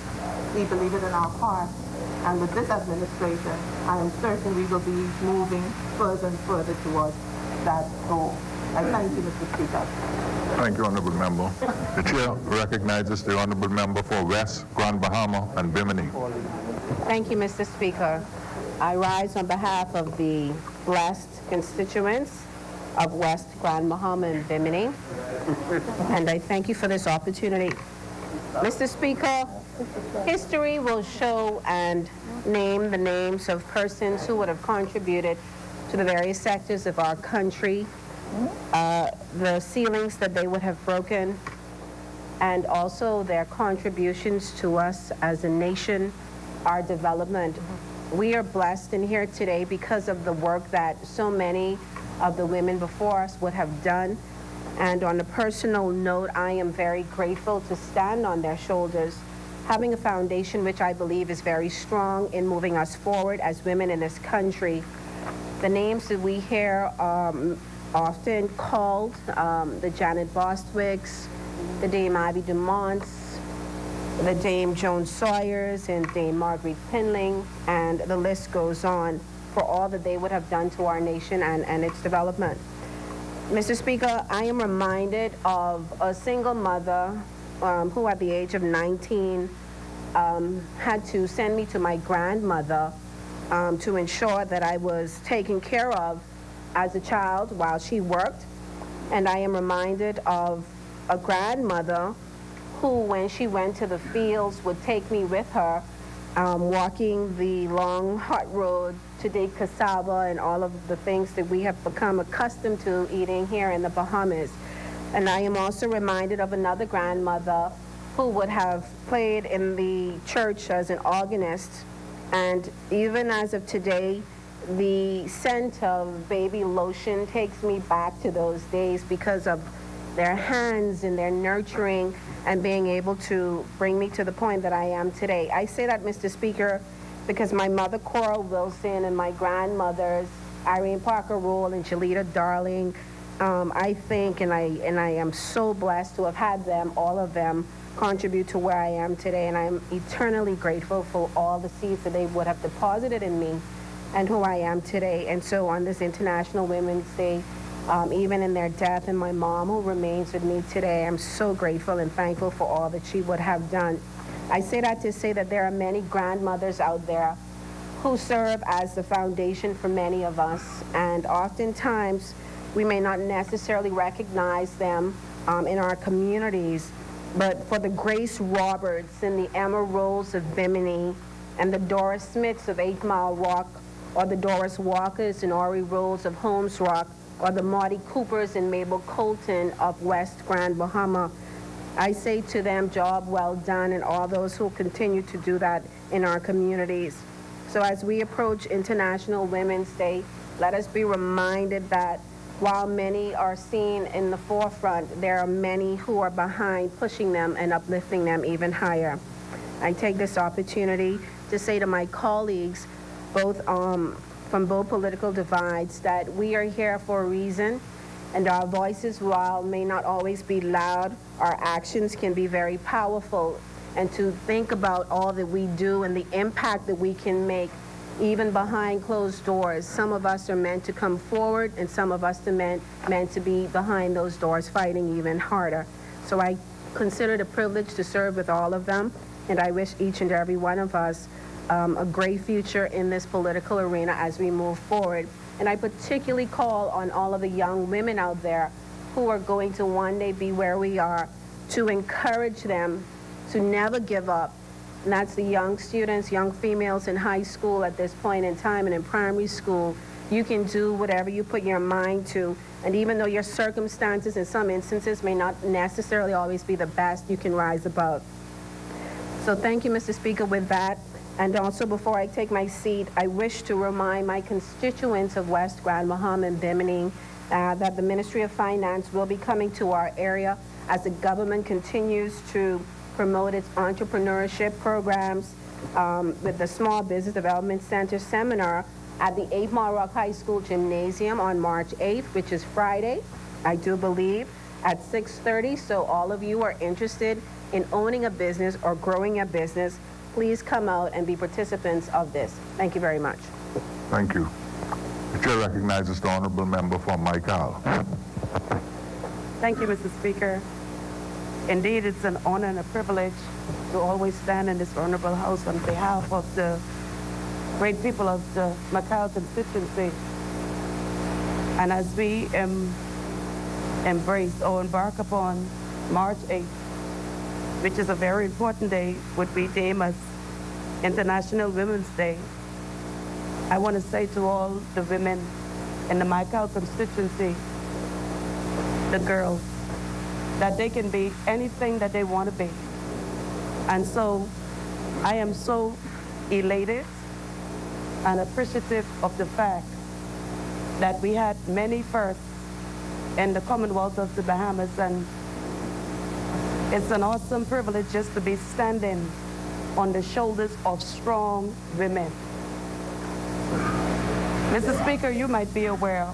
we believe it in our hearts. And with this administration, I am certain we will be moving further and further towards that goal. I thank you, Mr. Speaker. Thank you, Honourable Member. The Chair recognizes the Honourable Member for West, Grand Bahama, and Bimini. Thank you, Mr. Speaker. I rise on behalf of the blessed constituents of West, Grand Bahama, and Bimini, and I thank you for this opportunity. Mr. Speaker, history will show and name the names of persons who would have contributed to the various sectors of our country, the ceilings that they would have broken, and also their contributions to us as a nation, our development. We are blessed in here today because of the work that so many of the women before us would have done. And on a personal note, I am very grateful to stand on their shoulders, having a foundation which I believe is very strong in moving us forward as women in this country. The names that we hear often called, the Janet Bostwicks, the Dame Ivy Dumonts, the Dame Joan Sawyers, and Dame Marguerite Pinling, and the list goes on for all that they would have done to our nation and its development. Mr. Speaker, I am reminded of a single mother who at the age of 19 had to send me to my grandmother to ensure that I was taken care of as a child while she worked. And I am reminded of a grandmother who, when she went to the fields, would take me with her, walking the long, hot road to dig cassava and all of the things that we have become accustomed to eating here in the Bahamas. And I am also reminded of another grandmother who would have played in the church as an organist. And even as of today, the scent of baby lotion takes me back to those days because of their hands and their nurturing and being able to bring me to the point that I am today. I say that, Mr. Speaker, because my mother, Cora Wilson, and my grandmothers, Irene Parker Rule and Jalita Darling, I think, and I am so blessed to have had them, all of them, contribute to where I am today, and I am eternally grateful for all the seeds that they would have deposited in me and who I am today. And so on this International Women's Day, even in their death, and my mom who remains with me today, I'm so grateful and thankful for all that she would have done. I say that to say that there are many grandmothers out there who serve as the foundation for many of us, and oftentimes we may not necessarily recognize them in our communities, but for the Grace Roberts and the Emma Rolls of Bimini and the Doris Smiths of 8 Mile Rock, or the Doris Walkers and Ori Rolls of Holmes Rock, or the Marty Coopers and Mabel Colton of West Grand Bahama, I say to them, job well done, and all those who continue to do that in our communities. So as we approach International Women's Day, let us be reminded that while many are seen in the forefront, there are many who are behind, pushing them and uplifting them even higher. I take this opportunity to say to my colleagues, both from both political divides, that we are here for a reason, and our voices, while may not always be loud, our actions can be very powerful. And to think about all that we do and the impact that we can make, even behind closed doors. Some of us are meant to come forward, and some of us are meant to be behind those doors fighting even harder. So I consider it a privilege to serve with all of them, and I wish each and every one of us a great future in this political arena as we move forward. And I particularly call on all of the young women out there who are going to one day be where we are, to encourage them to never give up. And that's the young students, young females in high school at this point in time, and in primary school. You can do whatever you put your mind to. And even though your circumstances in some instances may not necessarily always be the best, you can rise above. So thank you, Mr. Speaker, with that. And also, before I take my seat, I wish to remind my constituents of West Grand Bahama and Bimini that the Ministry of Finance will be coming to our area as the government continues to promote its entrepreneurship programs with the Small Business Development Center seminar at the 8 Mile Rock High School Gymnasium on March 8th, which is Friday, I do believe, at 6:30. So all of you are interested in owning a business or growing a business, please come out and be participants of this. Thank you very much. Thank you. The chair recognizes the honorable member for Mike Hall. Thank you, Mr. Speaker. Indeed, it's an honor and a privilege to always stand in this honorable house on behalf of the great people of the Macau constituency. And as we embrace or embark upon March 8th, which is a very important day, would be deemed as International Women's Day, I want to say to all the women in the Macau constituency, the girls, that they can be anything that they want to be. And so I am so elated and appreciative of the fact that we had many firsts in the Commonwealth of the Bahamas, and it's an awesome privilege just to be standing on the shoulders of strong women. Mr. Speaker, you might be aware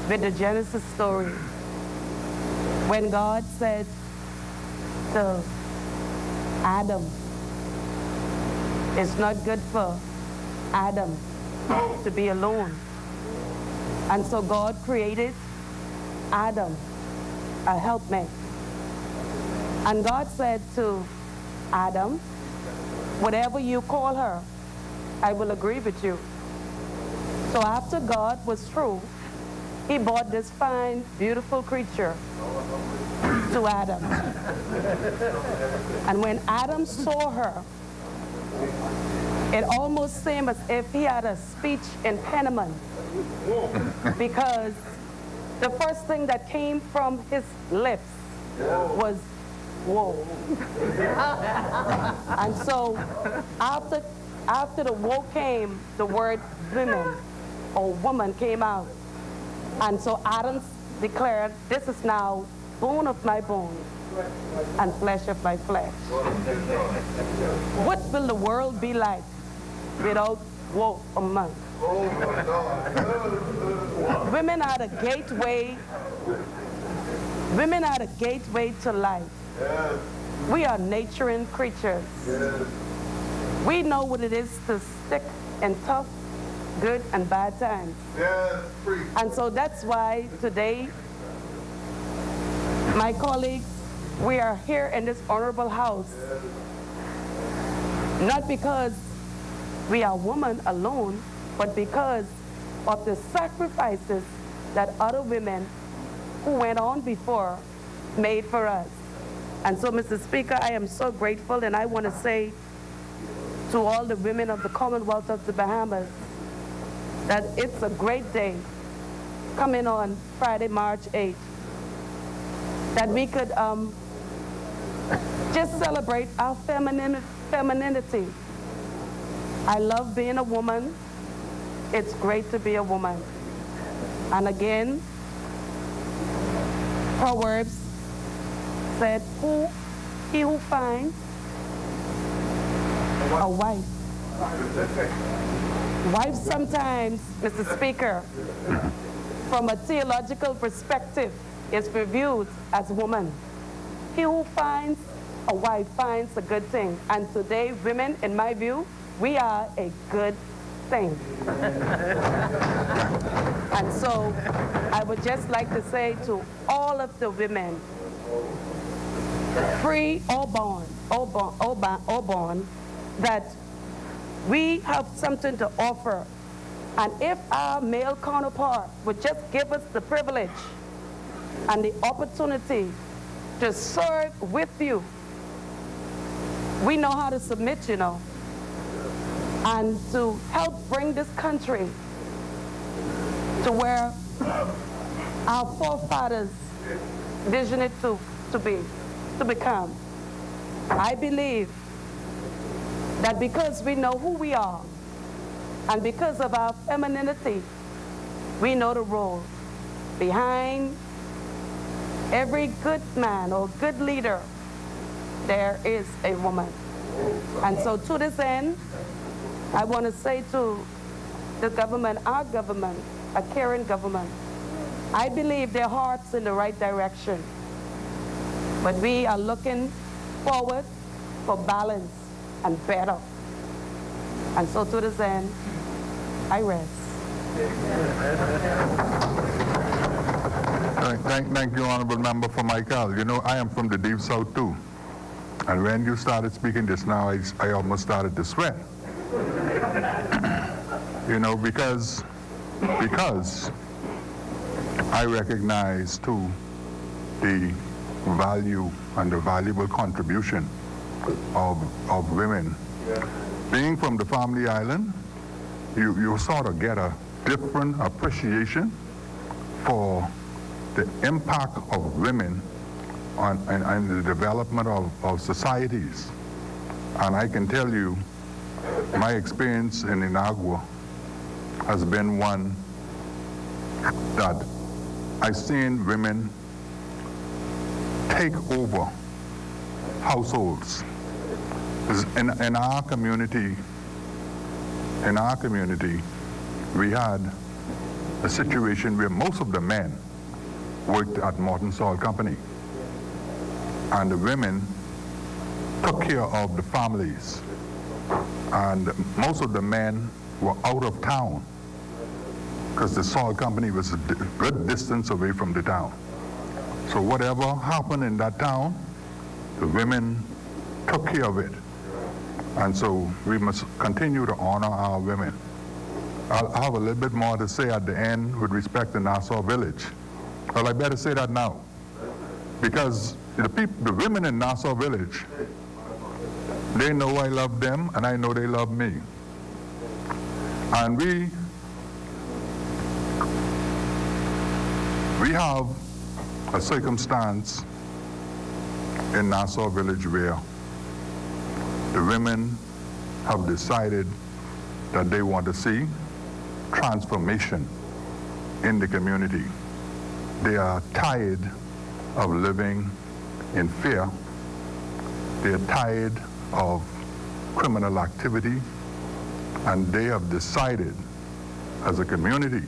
with the Genesis story, when God said to Adam, it's not good for Adam to be alone. And so God created Adam, a helpmate. And God said to Adam, whatever you call her, I will agree with you. So after God was through, he brought this fine, beautiful creature to Adam. And when Adam saw her, it almost seemed as if he had a speech impediment, because the first thing that came from his lips was, whoa. And so after the whoa came, the word women or woman came out. And so Adam declared, this is now bone of my bone and flesh of my flesh. What will the world be like without woe or monk? Women are the gateway. Women are the gateway to life. We are nurturing creatures. We know what it is to stick in tough, good and bad times. And so that's why today, my colleagues, we are here in this honorable house, not because we are women alone, but because of the sacrifices that other women who went on before made for us. And so, Mr. Speaker, I am so grateful, and I want to say to all the women of the Commonwealth of the Bahamas that it's a great day coming on Friday, March 8th, that we could just celebrate our femininity. I love being a woman. It's great to be a woman. And again, Proverbs said, he who finds a wife. Wives sometimes, Mr. Speaker, from a theological perspective, is reviewed as woman. He who finds a wife finds a good thing. And today, women, in my view, we are a good thing. And so I would just like to say to all of the women, free or born, that we have something to offer. And if our male counterpart would just give us the privilege and the opportunity to serve with you, we know how to submit, you know, and to help bring this country to where our forefathers visioned it to become. I believe that because we know who we are and because of our femininity, we know the role behind Every good man or good leader, there is a woman. And so to this end, I want to say to the government, our government, a caring government, I believe their heart's in the right direction. But we are looking forward for balance and better. And so to this end, I rest. Thank you, Honorable Member for Michael. You know, I am from the Deep South too. And when you started speaking just now, I almost started to sweat. You know, because I recognize too the value and the valuable contribution of women. Being from the family island, you sort of get a different appreciation for the impact of women on the development of societies. And I can tell you, my experience in Inagua has been one that I've seen women take over households. In our community, we had a situation where most of the men worked at Morton Salt Company, and the women took care of the families, and most of the men were out of town because the salt company was a good distance away from the town. So whatever happened in that town, the women took care of it. And so we must continue to honor our women. I'll have a little bit more to say at the end with respect to Nassau Village. Well, I better say that now, because the women in Nassau Village, they know I love them, and I know they love me. And we have a circumstance in Nassau Village where the women have decided that they want to see transformation in the community. They are tired of living in fear. They are tired of criminal activity, and they have decided as a community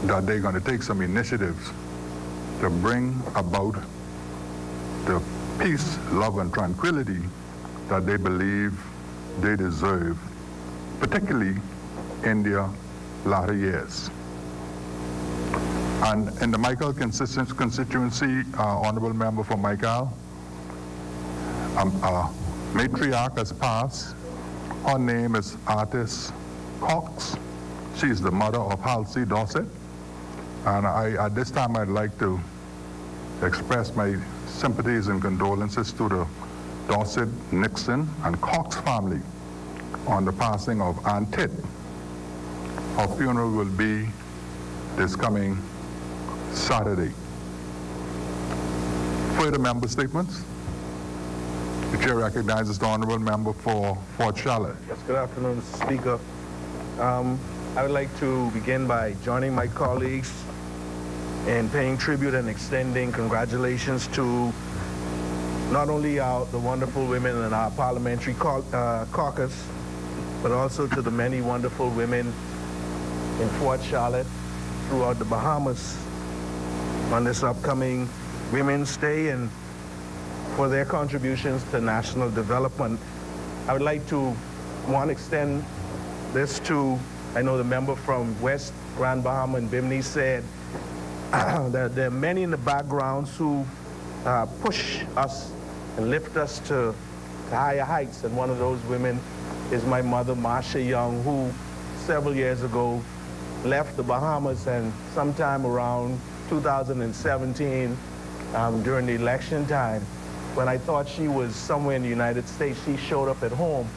that they're going to take some initiatives to bring about the peace, love, and tranquility that they believe they deserve, particularly in their latter years. And in the Michael constituency, Honorable Member for Michael, a matriarch has passed. Her name is Artis Cox. She's the mother of Halsey Dorset. And at this time, I'd like to express my sympathies and condolences to the Dorset, Nixon, and Cox family on the passing of Aunt Tit. Her funeral will be this coming Saturday. Further member statements? The chair recognizes the honorable member for Fort Charlotte. Yes, good afternoon, Mr. Speaker. I would like to begin by joining my colleagues in paying tribute and extending congratulations to not only the wonderful women in our parliamentary caucus, but also to the many wonderful women in Fort Charlotte, throughout the Bahamas, on this upcoming Women's Day, and for their contributions to national development. I would like to extend this to, I know the member from West Grand Bahama and Bimini said that there are many in the backgrounds who push us and lift us to higher heights, and one of those women is my mother, Marcia Young, who several years ago left the Bahamas, and sometime around 2017, during the election time, when I thought she was somewhere in the United States, she showed up at home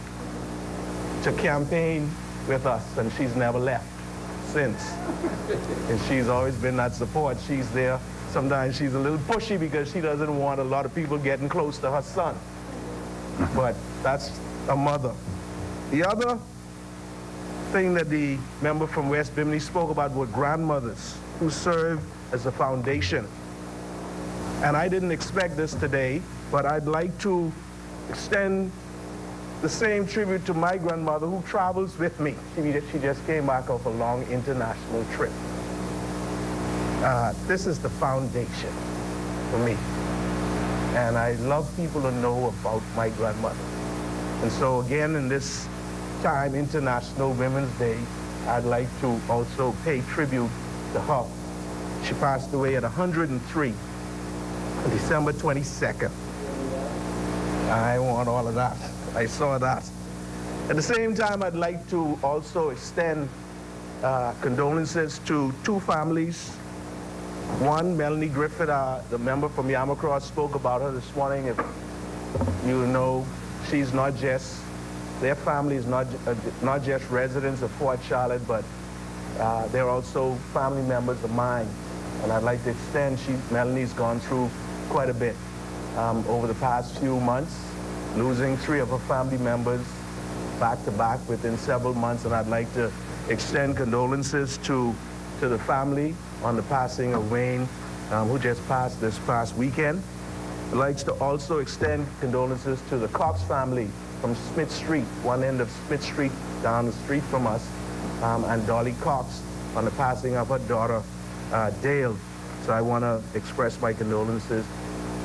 to campaign with us, and she's never left since. And she's always been that support. She's there. Sometimes she's a little pushy because she doesn't want a lot of people getting close to her son. But that's a mother. The other thing that the member from West Bimini spoke about were grandmothers who serve as a foundation And I didn't expect this today, but I'd like to extend the same tribute to my grandmother who travels with me. She just came back off a long international trip. This is the foundation for me. And I love people to know about my grandmother. And so again, in this time, International Women's Day, I'd like to also pay tribute to her. She passed away at 103 on December 22nd. I want all of that. I saw that. At the same time, I'd like to also extend condolences to two families. One, Melanie Griffith, the member from Yamacross, spoke about her this morning. If you know, she's not just, their family is not just residents of Fort Charlotte, but they're also family members of mine. And I'd like to extend, Melanie's gone through quite a bit over the past few months, losing 3 of her family members back to back within several months, and I'd like to extend condolences to the family on the passing of Wayne, who just passed this past weekend. I'd like to also extend condolences to the Cox family from Smith Street, one end of Smith Street down the street from us, and Dolly Cox on the passing of her daughter, Dale. So I want to express my condolences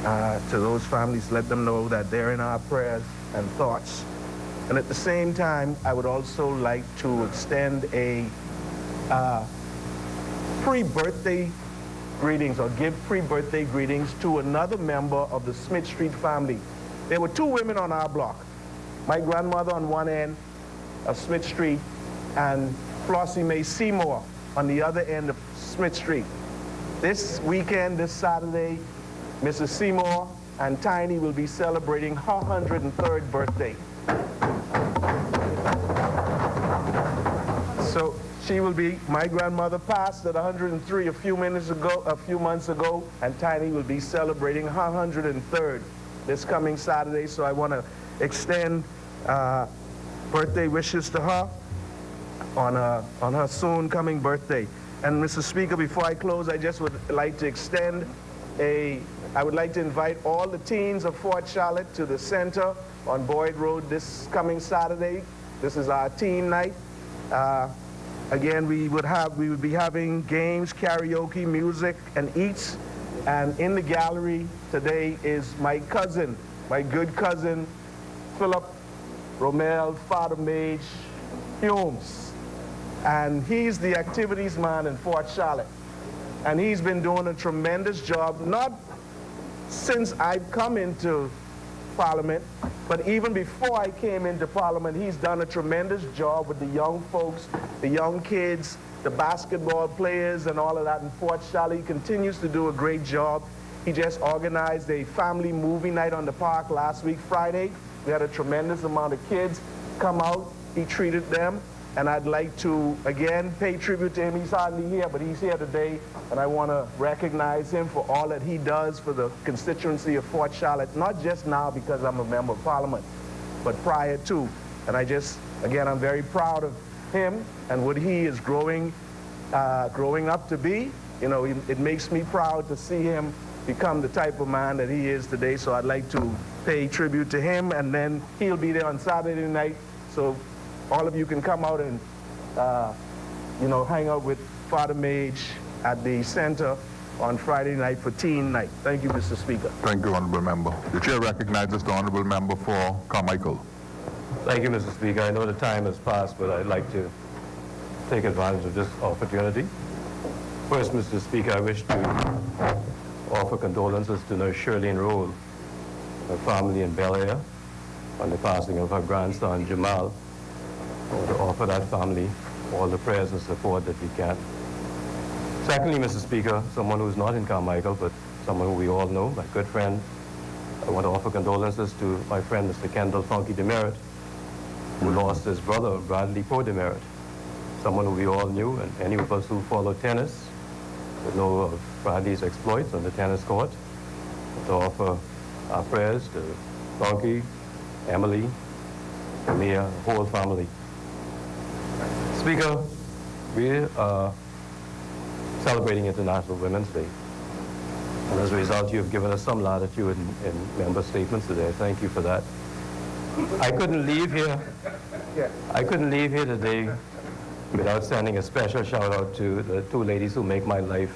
to those families, let them know that they're in our prayers and thoughts. And at the same time, I would also like to extend a pre-birthday greetings, or give pre-birthday greetings to another member of the Smith Street family. There were 2 women on our block. My grandmother on one end of Smith Street and Flossie Mae Seymour on the other end of Smith Street. This weekend, this Saturday, Mrs. Seymour and Tiny will be celebrating her 103rd birthday. So she will be, my grandmother passed at 103 a few months ago, and Tiny will be celebrating her 103rd this coming Saturday. So I want to extend birthday wishes to her on her soon coming birthday. And Mr. Speaker, before I close, I just would like to extend I would like to invite all the teens of Fort Charlotte to the center on Boyd Road this coming Saturday. This is our teen night. Again, we would be having games, karaoke, music, and eats. And in the gallery today is my cousin, my good cousin, Philip Romel Fadamage Humes. And he's the activities man in Fort Charlotte. And he's been doing a tremendous job, not since I've come into Parliament, but even before I came into Parliament, he's done a tremendous job with the young folks, the young kids, the basketball players, and all of that in Fort Charlotte. He continues to do a great job. He just organized a family movie night on the park last week, Friday. We had a tremendous amount of kids come out. He treated them. And I'd like to, again, pay tribute to him. He's hardly here, but he's here today. And I want to recognize him for all that he does for the constituency of Fort Charlotte, not just now because I'm a member of Parliament, but prior to. And I just, again, I'm very proud of him and what he is growing up to be. You know, it makes me proud to see him become the type of man that he is today. So I'd like to pay tribute to him, and then he'll be there on Saturday night. So all of you can come out and, you know, hang out with Father Mage at the center on Friday night for teen night. Thank you, Mr. Speaker. Thank you, Honorable Member. The Chair recognizes the Honorable Member for Carmichael. Thank you, Mr. Speaker. I know the time has passed, but I'd like to take advantage of this opportunity. First, Mr. Speaker, I wish to offer condolences to Nurse Shirlene Roll, her family in Bel Air, on the passing of her grandson, Jamal. I want to offer that family all the prayers and support that we can. Secondly, Mr. Speaker, someone who's not in Carmichael, but someone who we all know, my good friend, I want to offer condolences to my friend, Mr. Kendall Funky Demerit, who lost his brother, Bradley Poe Demerit, someone who we all knew, and any of us who follow tennis would know of Bradley's exploits on the tennis court. To offer our prayers to Funky, Emily, Mia, the whole family. Speaker, we are celebrating International Women's Day. And as a result, you've given us some latitude in member statements today. Thank you for that. I couldn't leave here today without sending a special shout out to the two ladies who make my life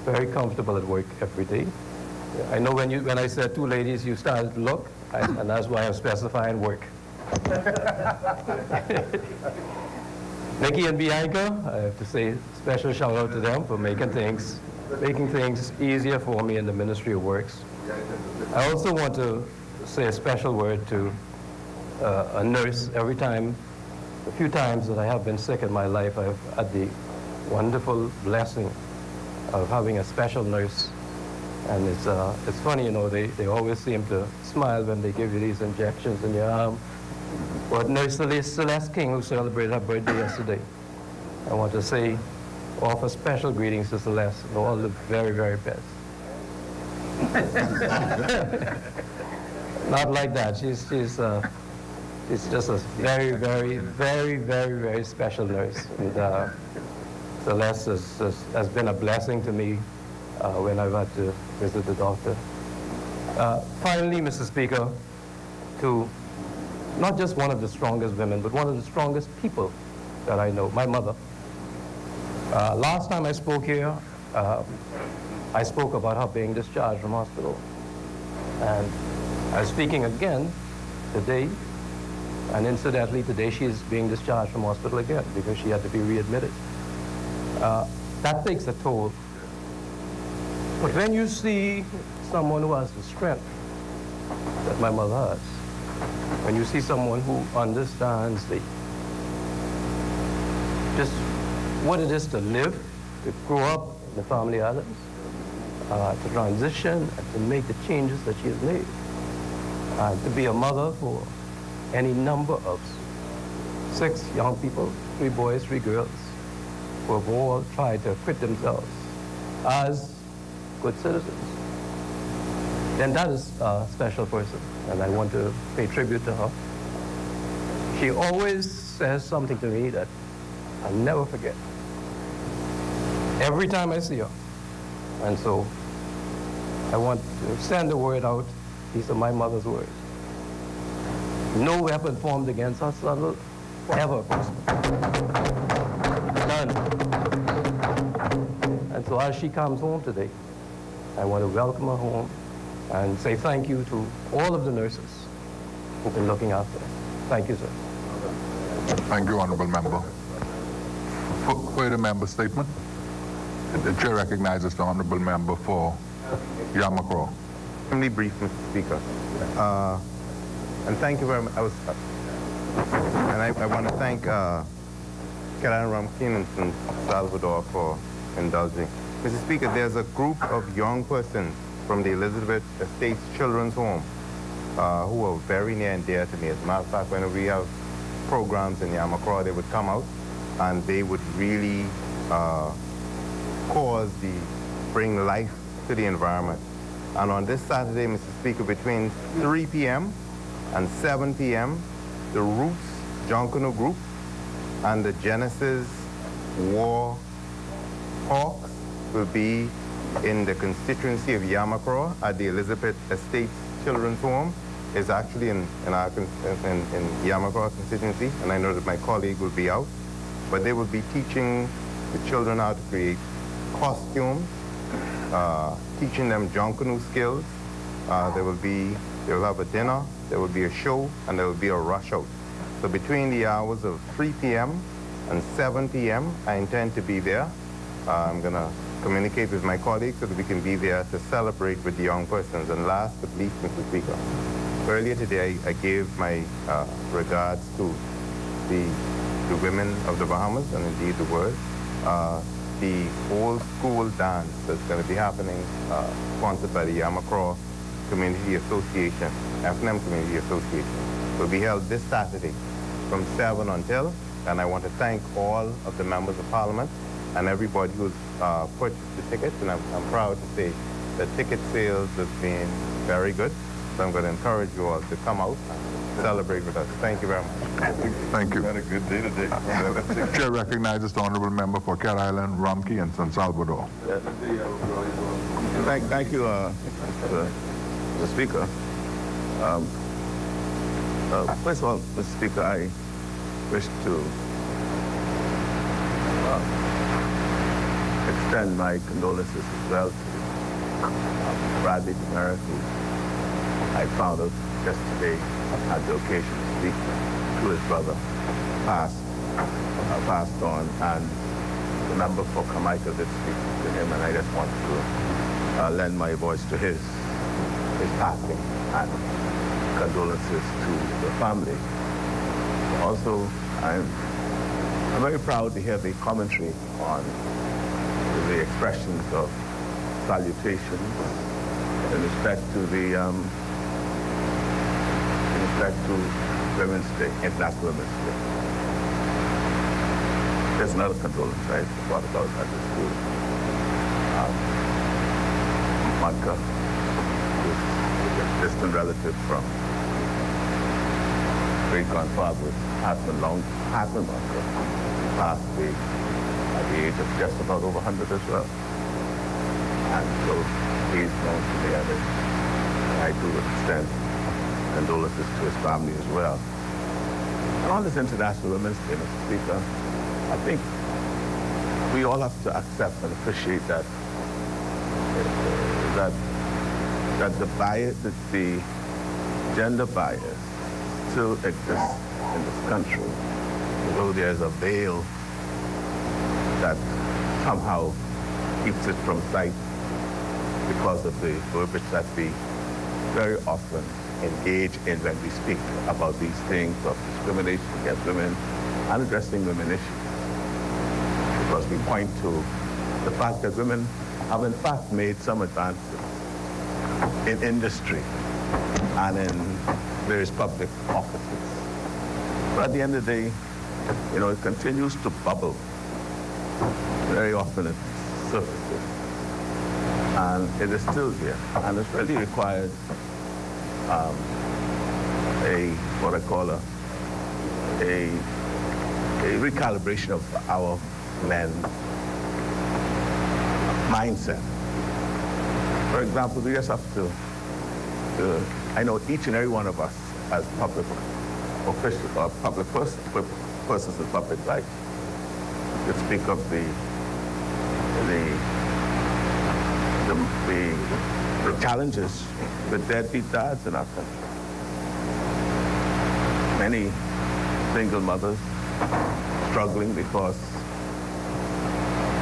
very comfortable at work every day. I know when I said two ladies, you started to look, and that's why I'm specifying work. Nikki and Bianca, I have to say special shout out to them for making things easier for me in the Ministry of Works. I also want to say a special word to a nurse. A few times that I have been sick in my life, I've had the wonderful blessing of having a special nurse. And it's funny, you know, they always seem to smile when they give you these injections in your arm. But Nurse Celeste King, who celebrated her birthday yesterday, I want to offer special greetings to Celeste and all the very, very best. Not like that. She's just a very, very, very, very, very special nurse. And Celeste has been a blessing to me when I've had to visit the doctor. Finally, Mr. Speaker, to not just one of the strongest women, but one of the strongest people that I know, my mother. Last time I spoke here, I spoke about her being discharged from hospital. And I'm speaking again today, and incidentally today she is being discharged from hospital again because she had to be readmitted. That takes a toll. But when you see someone who has the strength that my mother has, when you see someone who understands just what it is to live, to grow up in the family islands, to transition and to make the changes that she has made, to be a mother for any number of 6 young people, 3 boys, 3 girls, who have all tried to acquit themselves as good citizens, then that is a special person, and I want to pay tribute to her. She always says something to me that I'll never forget, every time I see her. And so I want to send a word out. These are my mother's words. No weapon formed against us will ever prosper. None. And so as she comes home today, I want to welcome her home and say thank you to all of the nurses who've been looking after her. Thank you, sir. Thank you, Honourable Member. Further member statement. The chair recognizes the Honourable Member for Yamacraw. Extremely brief, Mr. Speaker. And thank you very much. I want to thank Caroline Rumkin and Salvador for indulging. Mr. Speaker, there's a group of young persons from the Elizabeth Estates Children's Home who are very near and dear to me. As a matter of fact, when we have programs in Yamacraw, they would come out and they would really bring life to the environment. And on this Saturday, Mr. Speaker, between 3 p.m. and 7 p.m., the Roots Jonkano Group and the Genesis War Hawks will be in the constituency of Yamacraw at the Elizabeth Estates Children's Home. It's actually in Yamacraw constituency, and I know that my colleague will be out. But they will be teaching the children how to create costumes, teaching them Jonkano skills. They will have a dinner, there will be a show, and there will be a rush out. So between the hours of 3 p.m. and 7 p.m., I intend to be there. I'm going to communicate with my colleagues so that we can be there to celebrate with the young persons. And last but least, Mr. Speaker, earlier today I gave my regards to the women of the Bahamas, and indeed the world. The old school dance that's going to be happening, sponsored by the Yamacraw Community Association, F&M Community Association, will be held this Saturday from 7 until, and I want to thank all of the members of Parliament and everybody who's purchased the tickets, and I'm proud to say that ticket sales have been very good. So I'm going to encourage you all to come out and celebrate with us. Thank you very much. Thank you. Had a good day today. Chair recognizes the Honourable Member for Cat Island, Rumkey, and San Salvador. Thank you, Mr. Speaker. First of all, Mr. Speaker, I wish to extend my condolences as well to Bradley Demerick, who I found out yesterday had the occasion to speak to his brother, passed on, and the member for Jamaica did speak to him, and I just want to lend my voice to his passing and condolences to the family. Also, I'm very proud to hear the commentary on the expressions of salutation in respect to Women's Day, International Women's Day. There's another condolence I thought about at the school. Monica, who's a distant relative from great-grandfather's husband, Monica, passed away at the age of just about over 100 as well. And so he's known to me, and I do extend condolences to his family as well. And on this International Women's Day, Mr. Speaker, I think we all have to accept and appreciate that the bias, that the gender bias still exists in this country, although there's a veil that somehow keeps it from sight because of the verbiage that we very often engage in when we speak about these things of discrimination against women and addressing women issues. Because we point to the fact that women have in fact made some advances in industry and in various public offices. But at the end of the day, you know, it continues to bubble. Very often it surfaces. And it is still there. And it really requires what I call a recalibration of our men's mindset. For example, we just have to I know each and every one of us as public officials or public persons in public life could speak of the challenges with deadbeat dads in our country. Many single mothers struggling because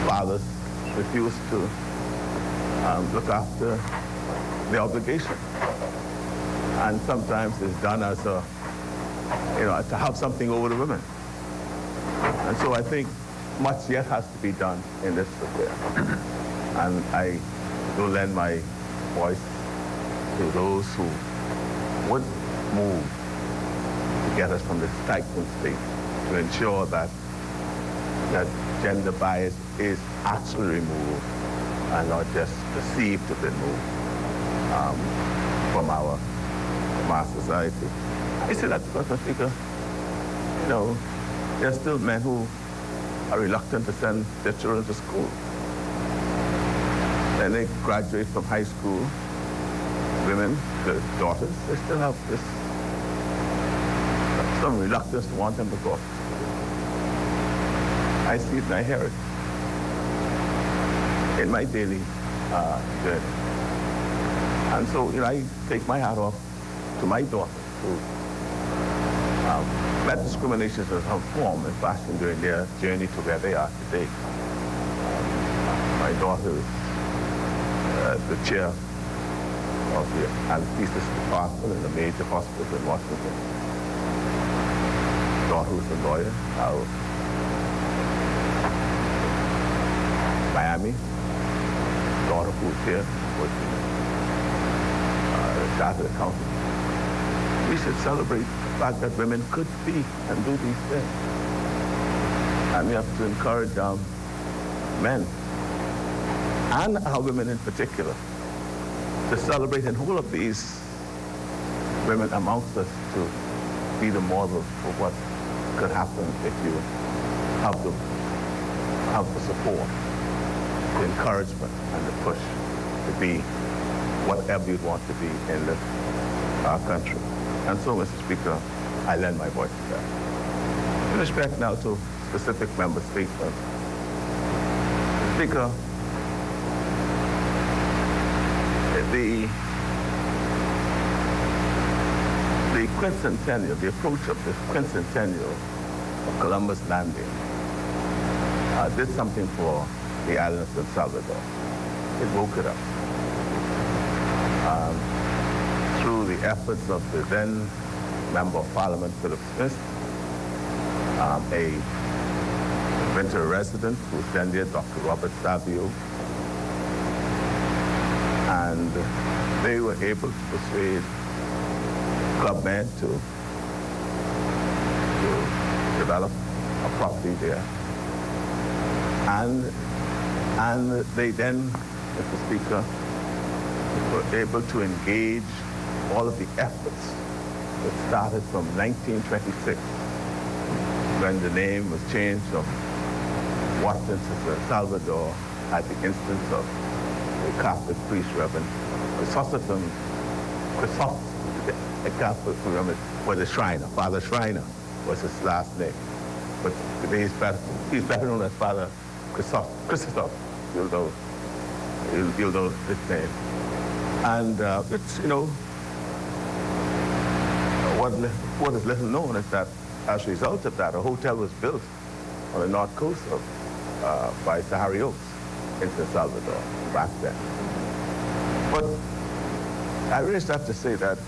fathers refuse to look after the obligation. And sometimes it's done as a, to have something over the women. And so I think much yet has to be done in this affair. And I do lend my voice to those who would move to get us from this stagnant state, to ensure that gender bias is actually removed and not just perceived to be removed from our society. I say that because, Mr. Speaker, there are still men who are reluctant to send their children to school. Then they graduate from high school, women, the daughters, they still have some reluctance to want them to go. I see it and I hear it in my daily journey. And so, I take my hat off to my daughters who met discrimination in some form and fashion during their journey to where they are today. My daughter is the chair of the anesthesia department in a major hospital in Washington. Daughter who's a lawyer out of Miami. Daughter who's here working chartered accountant. We should celebrate the fact that women could speak and do these things. And we have to encourage men and our women in particular to celebrate and hold up these women amongst us to be the model for what could happen if you have the support, the encouragement, and the push to be whatever you'd want to be in our country. And so, Mr. Speaker, I lend my voice to that. In respect now to specific member statements, Speaker, the quincentennial, the approach of the quincentennial of Columbus landing did something for the island of San Salvador. It woke it up. Through the efforts of the then Member of Parliament, Philip Smith, a winter resident who was then there, Dr. Robert Savio, and they were able to persuade clubmen to develop a property there. And they then, Mr. Speaker, were able to engage all of the efforts that started from 1926, when the name was changed from Washington to San Salvador at the instance of the Catholic priest, Reverend Chrysostom, a Catholic Reverend, was a Shriner. Father Shriner was his last name. But today he's better known as Father Chrysostom. You'll know his name. And it's, you know, what is little known is that as a result of that, a hotel was built on the north coast of by Sahari Oaks in San Salvador back then. But I raise that to say that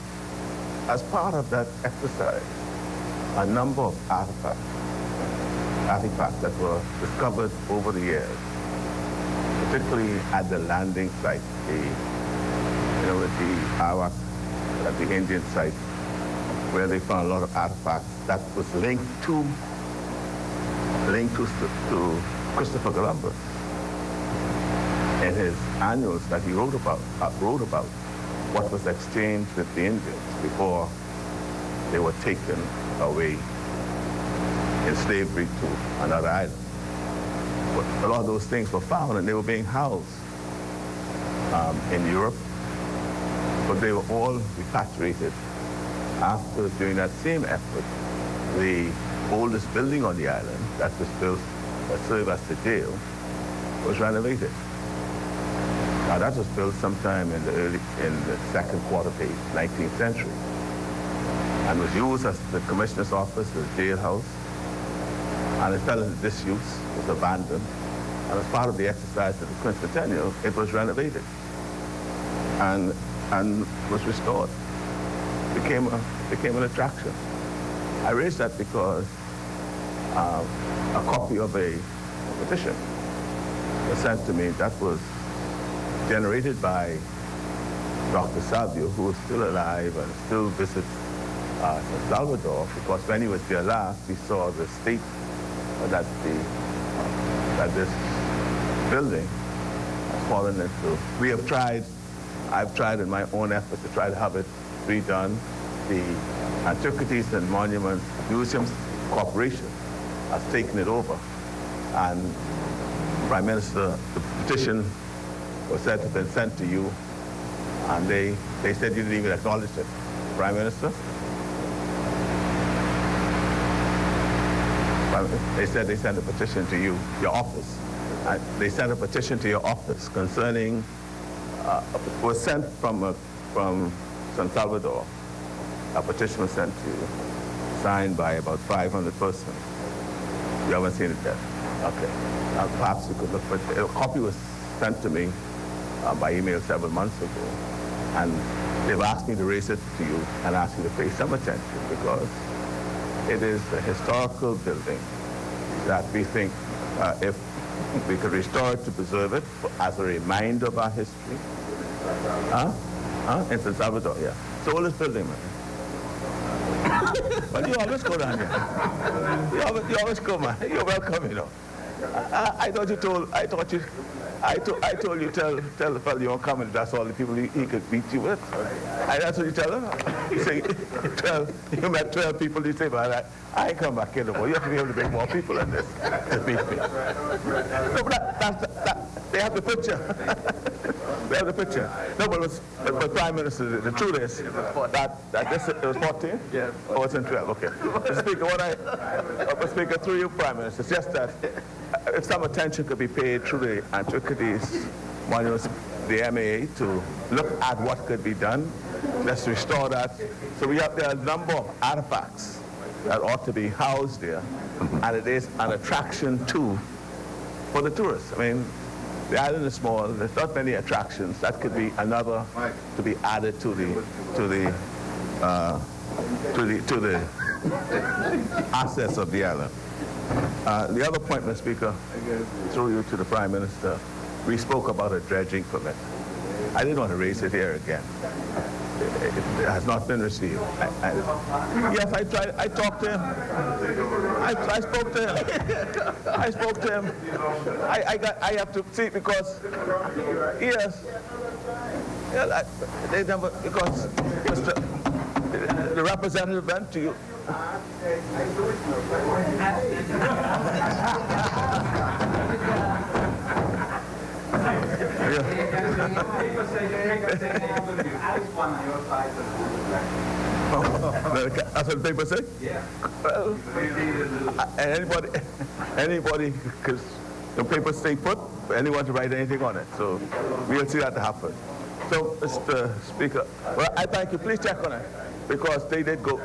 as part of that exercise, a number of artifacts that were discovered over the years, particularly at the landing site, the Awak, at the Indian site, where they found a lot of artifacts that was linked to Christopher Columbus in his annuals that he wrote about what was exchanged with the Indians before they were taken away in slavery to another island. But a lot of those things were found and they were being housed in Europe, but they were all repatriated after, during that same effort, the oldest building on the island that was built that served as the jail was renovated. Now that was built sometime in the second quarter of the 19th century and was used as the commissioner's office, the jailhouse, and it fell into disuse, was abandoned, and as part of the exercise of the quincentennial, it was renovated and was restored. Became an attraction. I raised that because a copy of a petition was sent to me that was generated by Dr. Savio, who is still alive and still visits San Salvador, because when he was there last, he saw the state that this building has fallen into. I've tried in my own effort to try to have it redone. The Antiquities and Monuments Museums Corporation has taken it over. And Prime Minister, the petition was said to have been sent to you, and they said you didn't even acknowledge it. Prime Minister? They said they sent a petition to you, your office. They sent a petition to your office concerning, was sent from San Salvador. A petition was sent to you, signed by about 500 persons. You haven't seen it yet? Okay. Now, perhaps you could look, but a copy was sent to me by email several months ago, and they've asked me to raise it to you and ask you to pay some attention, because it is a historical building that we think if we could restore it to preserve it as a reminder of our history. In San Salvador, yeah. It's the oldest building, man. Well, you always go down here. You always go, man. You're welcome, you know. I told you, tell the fellow you won't come and that's all the people he could beat you with. And that's what you tell him. You say, you met 12 people, you say, but I ain't come back here no more. You have to be able to bring more people than this to beat me. No, but they have to put you. We have the picture. No, but Prime Minister, the truth is that this it was 14? Yeah. Oh, it's in 12. Okay. Mr. Speaker, Mr. Speaker, through you, Prime Minister, it's just that if some attention could be paid through the Antiquities Monuments, the MAA, to look at what could be done, let's restore that. So there are a number of artifacts that ought to be housed there, and it is an attraction too for the tourists. I mean, the island is small. There's not many attractions. That could be another to be added to the assets of the island. The other point, Mr. Speaker, through you to the Prime Minister, we spoke about a dredging permit. I didn't want to raise it here again. It has not been received. Yes, I tried. I talked to him. I spoke to him. I spoke to him. I have to see because yes, they never because the representative went to you. That's what the paper say? Yeah. Well, anybody, because the paper stay put, for anyone to write anything on it. So we'll see that happen. So, Mr. Speaker, well, I thank you. Please check on it, because they did go.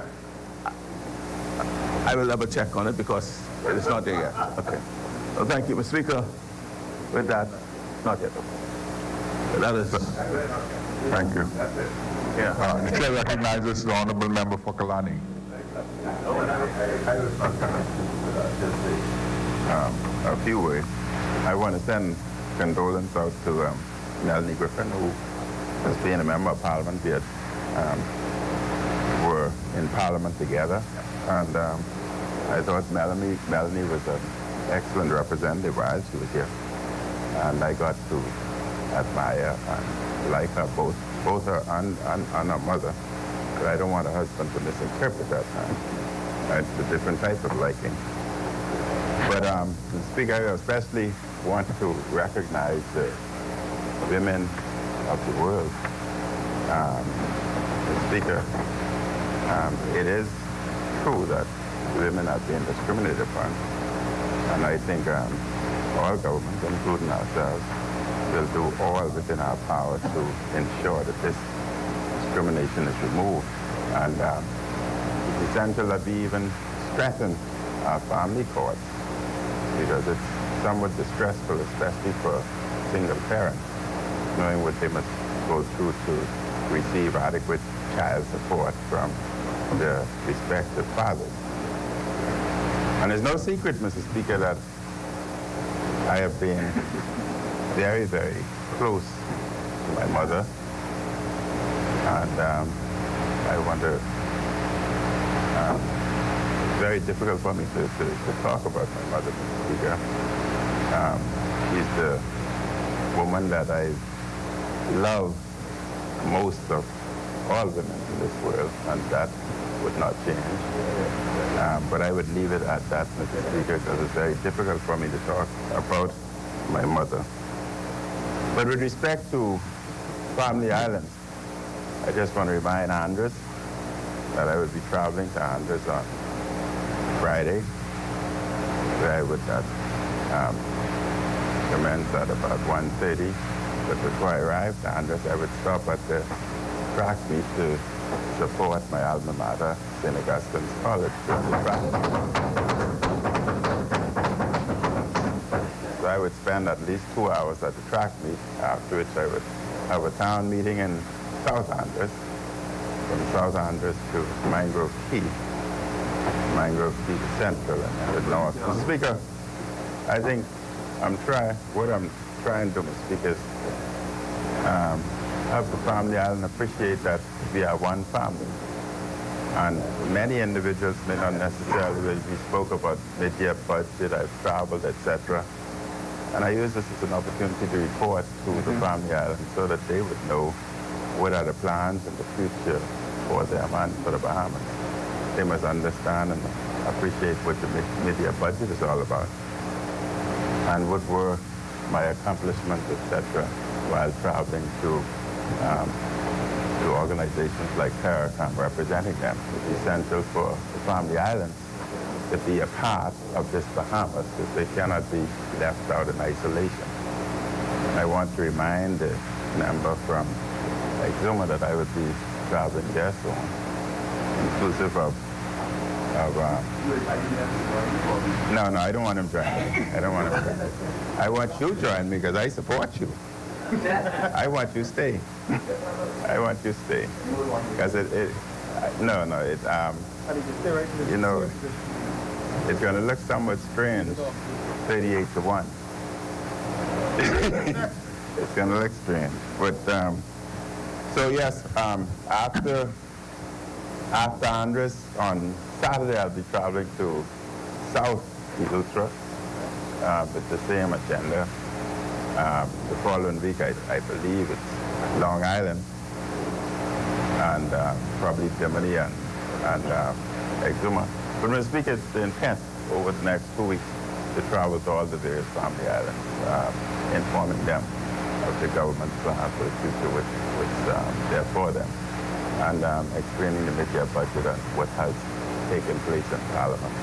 I will double check on it because it's not there yet. Okay. Well, thank you, Mr. Speaker. With that, not yet. That is. Thank you. Yeah. The chair recognizes the honourable member for Kalani. A few words. I want to send condolences out to Melanie Griffin, who has been a member of Parliament. We were in Parliament together, and I thought Melanie was an excellent representative while she was here, and I got to admire and like her, both her and her mother. But I don't want her husband to misinterpret that. It's a different type of liking. But Mr. Speaker, I especially want to recognize the women of the world. Mr. Speaker, it is true that women are being discriminated upon, and I think all governments, including ourselves, will do all within our power to ensure that this discrimination is removed. And it's essential that we even strengthen our family courts, because it's somewhat distressful, especially for single parents, knowing what they must go through to receive adequate child support from their respective fathers. And it's no secret, Mr. Speaker, that I have been very, very close to my mother, and I wonder, it's very difficult for me to talk about my mother, Mr. Speaker. She's the woman that I love most of all women in this world, and that would not change. But I would leave it at that, Mr. Speaker, because it's very difficult for me to talk about my mother. But with respect to Family Islands, I just want to remind Andres that I will be traveling to Andres on Friday, where I would commence at about 1:30. But before I arrive to Andres, I would stop at the track meet to support my alma mater, St. Augustine's College, during the track meet. So I would spend at least 2 hours at the track meet, after which I would have a town meeting in South Andres, from South Andres to Mangrove Key to Central, and then the North. Mr. Speaker, I think what I'm trying to, Mr. Speaker, is have the Family Island appreciate that we are one family. And many individuals may not necessarily, we spoke about mid-year budget, I've traveled, etc. And I use this as an opportunity to report to the Family Island so that they would know what are the plans in the future for them and for the Bahamas. They must understand and appreciate what the mid-year budget is all about, and what were my accomplishments, etc., while traveling to organizations like CARE and representing them. It's essential for the Family Islands to be a part of this Bahamas, because they cannot be left out in isolation. I want to remind the member from Exuma that I would be traveling there soon, inclusive of no, I don't want him joining. I don't want him joining. I want you to join me because I support you. I want you to stay. I want you to stay. Because you know, it's going to look somewhat strange, 38-1. It's going to look strange. But, so yes, after Andres, on Saturday I'll be traveling to South Eleuthera with the same agenda. The following week, I believe it's Long Island and probably Bimini and Exuma. But Mr. Speaker, it's the intent over the next 2 weeks to travel to all the various Family Islands, informing them of the government's plan for the future, which they're for them, and explaining the mid-year budget and what has taken place in Parliament,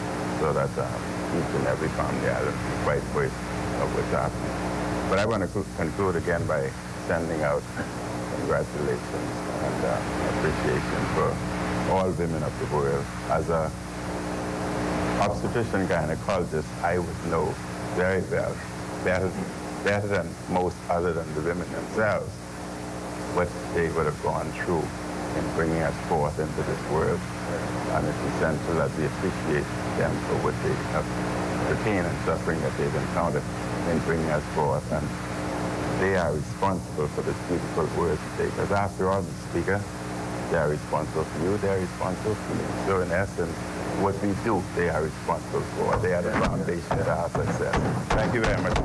so that each and every Family Island is quite voice of what's happening. But I want to conclude again by sending out congratulations and appreciation for all women of the world. As a obstetrician gynecologist, I would know very well, better than most other than the women themselves, what they would have gone through in bringing us forth into this world. And it's essential that we appreciate them for what they have, the pain and suffering that they've encountered in bringing us forth. And they are responsible for this beautiful world today. Because after all, Mr. Speaker, they are responsible for you, they are responsible for me. So in essence, what we do, they are responsible for. They are the foundation of our success. Thank you very much.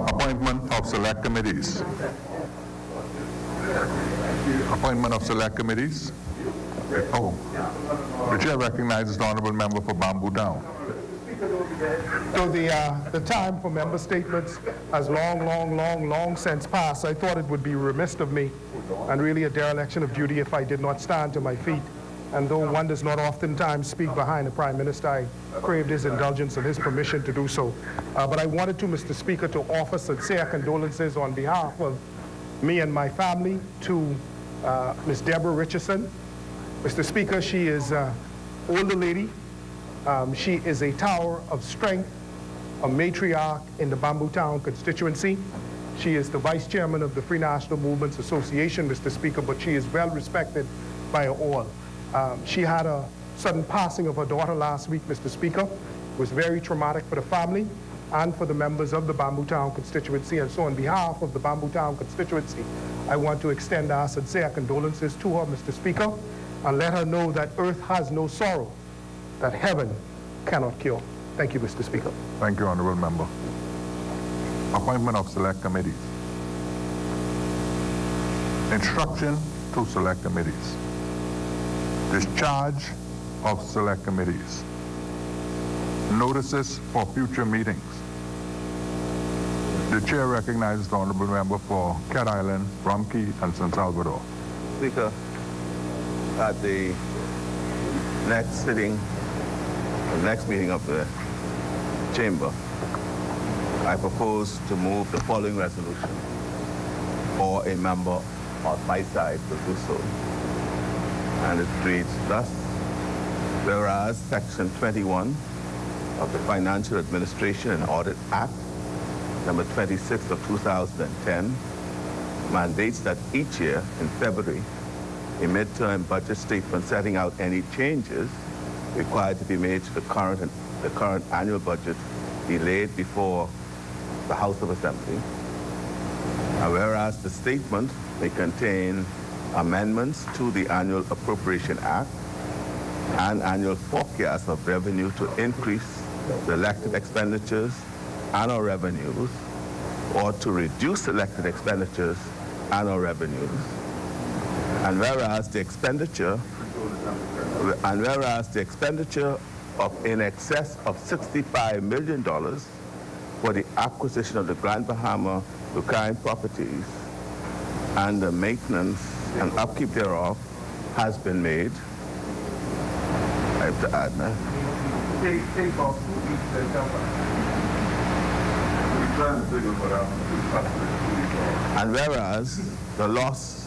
Appointment of select committees. Appointment of select committees. Oh, the chair recognizes the honourable member for Bamboo Down. So the time for member statements has long since passed. I thought it would be remiss of me and really a dereliction of duty if I did not stand to my feet. And though one does not oftentimes speak behind the Prime Minister, I craved his indulgence and his permission to do so. But I wanted to, Mr. Speaker, to offer sincere condolences on behalf of me and my family to Ms. Deborah Richardson. Mr. Speaker, she is an older lady. She is a tower of strength, a matriarch in the Bamboo Town constituency. She is the vice chairman of the Free National Movements Association, Mr. Speaker, but she is well respected by all. She had a sudden passing of her daughter last week, Mr. Speaker. It was very traumatic for the family and for the members of the Bamboo Town constituency. And so on behalf of the Bamboo Town constituency, I want to extend our sincere condolences to her, Mr. Speaker, and let her know that earth has no sorrow that heaven cannot cure. Thank you, Mr. Speaker. Thank you, honourable member. Appointment of select committees. Instruction to select committees. Discharge of select committees. Notices for future meetings. The chair recognizes the honourable member for Cat Island, Rumkey, and San Salvador. Speaker, at the next meeting of the chamber, I propose to move the following resolution, or a member on my side to do so. And it reads thus: whereas Section 21 of the Financial Administration and Audit Act, number 26 of 2010, mandates that each year in February, a midterm budget statement setting out any changes required to be made to the current annual budget be laid before the House of Assembly. And whereas the statement may contain amendments to the Annual Appropriation Act and annual forecast of revenue to increase selected expenditures and/or revenues, or to reduce selected expenditures and/or revenues. And whereas the expenditure of in excess of $65 million for the acquisition of the Grand Bahama Buchanan properties, and the maintenance and upkeep thereof has been made. I have to add now. And whereas the loss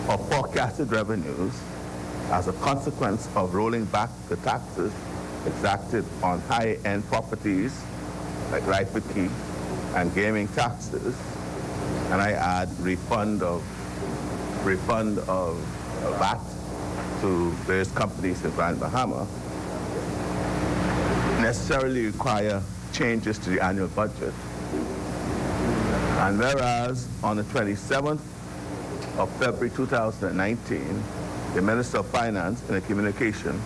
of forecasted revenues as a consequence of rolling back the taxes exacted on high-end properties like Rightford Key and gaming taxes, and I add refund of VAT to various companies in Grand Bahama, necessarily require changes to the annual budget. And whereas on the 27th of February 2019, the Minister of Finance in a communication